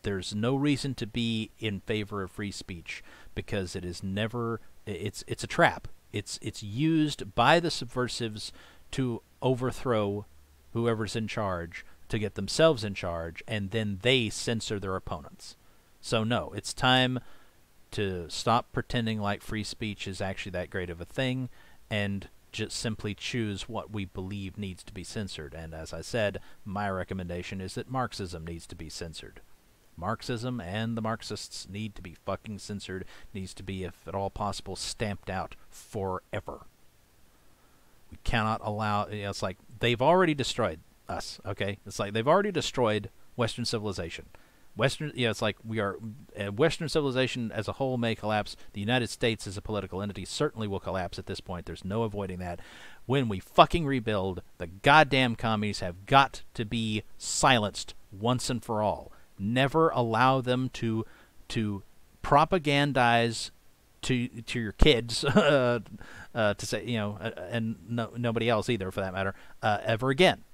There's no reason to be in favor of free speech, because it is never... It's a trap. It's used by the subversives to overthrow whoever's in charge, to get themselves in charge, and then they censor their opponents. So no, it's time to stop pretending like free speech is actually that great of a thing, and just simply choose what we believe needs to be censored. And as I said, my recommendation is that Marxism needs to be censored. Marxism and the Marxists need to be fucking censored, needs to be, if at all possible, stamped out forever. We cannot allow... it's like, they've already destroyed us, okay? It's like they've already destroyed Western civilization. Western, it's like we are Western civilization as a whole may collapse. The United States as a political entity certainly will collapse at this point. There's no avoiding that. When we fucking rebuild, the goddamn commies have got to be silenced once and for all. Never allow them to propagandize to your kids to say, and nobody else either for that matter, ever again.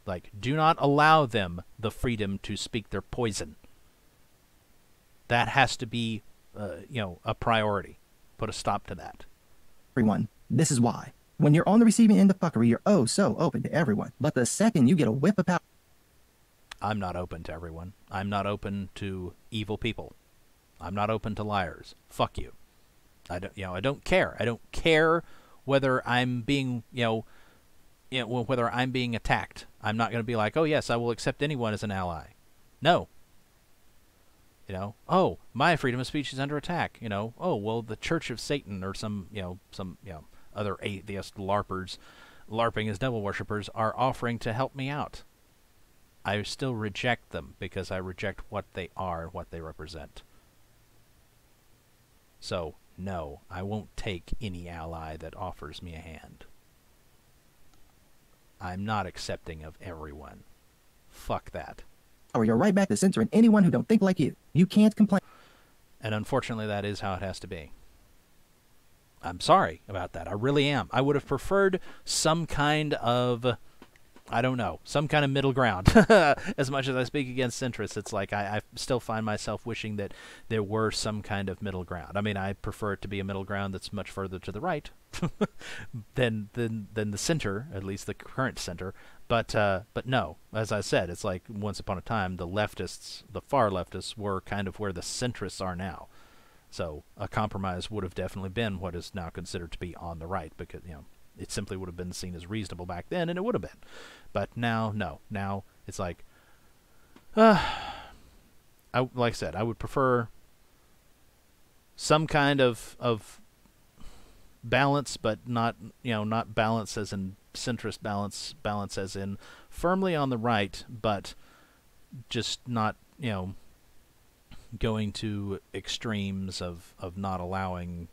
Like, do not allow them the freedom to speak their poison. That has to be, a priority. Put a stop to that. Everyone. This is why. When you're on the receiving end of fuckery, you're oh so open to everyone. But the second you get a whiff of power... I'm not open to everyone. I'm not open to evil people. I'm not open to liars. Fuck you. I don't care. I don't care whether I'm being, whether I'm being attacked. I'm not going to be like, oh yes, I will accept anyone as an ally. No. Oh, my freedom of speech is under attack. Oh, well, the Church of Satan or some other atheist LARPers, LARPing as devil worshippers, are offering to help me out. I still reject them because I reject what they are, what they represent. So, no, I won't take any ally that offers me a hand. I'm not accepting of everyone. Fuck that. Or you're right back to censoring anyone who don't think like you. You can't complain. And unfortunately, that is how it has to be. I'm sorry about that. I really am. I would have preferred some kind of, some kind of middle ground. As much as I speak against centrists, it's like I still find myself wishing that there were some kind of middle ground. I mean, I prefer it to be a middle ground that's much further to the right than the center, at least the current center. But no, as I said, it's like once upon a time the leftists, the far leftists, were kind of where the centrists are now. So a compromise would have definitely been what is now considered to be on the right, because it simply would have been seen as reasonable back then, and it would have been. But now, no. Now it's like, like I said, I would prefer some kind of balance, but not not balance as in centrist balance as in firmly on the right, but just not going to extremes of not allowing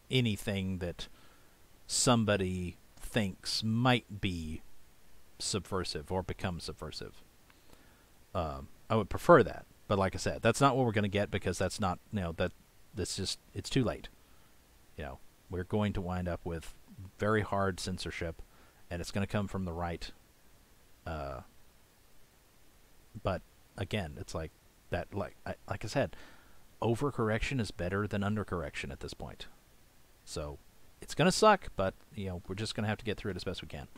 anything that somebody thinks might be subversive or become subversive. I would prefer that, but like I said, that's not what we're going to get, because that's not that's just, it's too late. We're going to wind up with very hard censorship, and it's going to come from the right. But again, it's like that. Like I said, overcorrection is better than undercorrection at this point. So it's going to suck, but we're just going to have to get through it as best we can.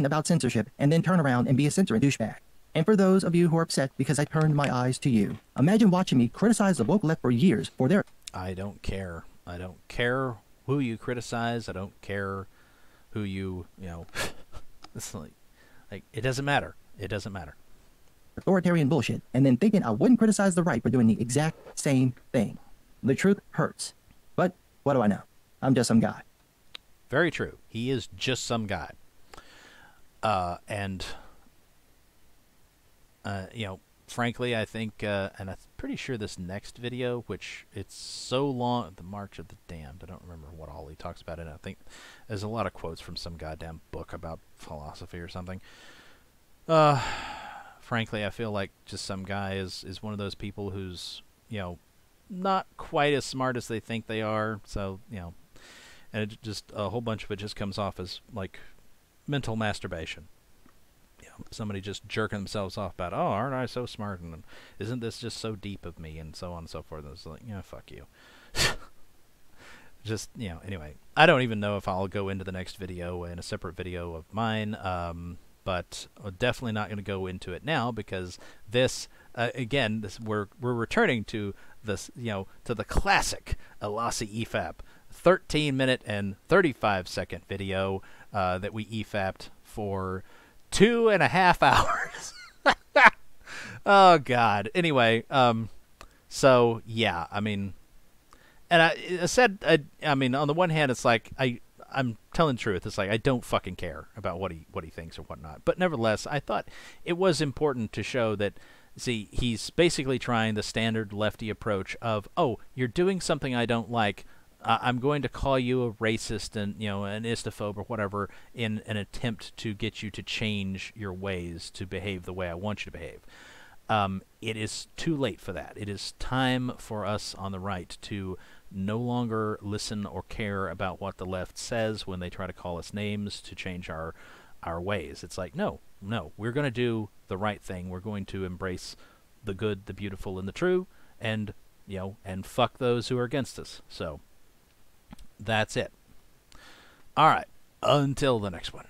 About censorship and then turn around and be a censoring douchebag. And for those of you who are upset because I turned my eyes to you, imagine watching me criticize the woke left for years for their... I don't care. I don't care who you criticize. I don't care who you, it's like it doesn't matter. It doesn't matter. Authoritarian bullshit, and then thinking I wouldn't criticize the right for doing the exact same thing. The truth hurts. But what do I know? I'm just some guy. Very true. He is just some guy. Frankly, I think, and I'm pretty sure this next video, which it's so long, the March of the Damned, I don't remember what all he talks about in it. I think there's a lot of quotes from some goddamn book about philosophy or something. Frankly, I feel like just some guy is one of those people who's, not quite as smart as they think they are. So, and it just, a whole bunch of it just comes off as like mental masturbation. Somebody just jerking themselves off about, oh, aren't I so smart, and isn't this just so deep of me, and so on and so forth. And it's like, fuck you. Just, anyway, I don't even know if I'll go into the next video in a separate video of mine, but I'm definitely not going to go into it now, because this, again, we're returning to this, to the classic Elasi EFAP 13-minute and 35-second video that we EFAP'd for 2.5 hours. Oh God. Anyway, so yeah, I mean, and I said, I mean, on the one hand, it's like I'm telling the truth. It's like I don't fucking care about what he thinks or whatnot. But nevertheless, I thought it was important to show that See, he's basically trying the standard lefty approach of, oh, you're doing something I don't like. I'm going to call you a racist and an istophobe or whatever in an attempt to get you to change your ways to behave the way I want you to behave. It is too late for that. It is time for us on the right to no longer listen or care about what the left says when they try to call us names to change our ways. It's like, no, we're going to do the right thing. We're going to embrace the good, the beautiful, and the true, and and fuck those who are against us. So that's it. All right, until the next one.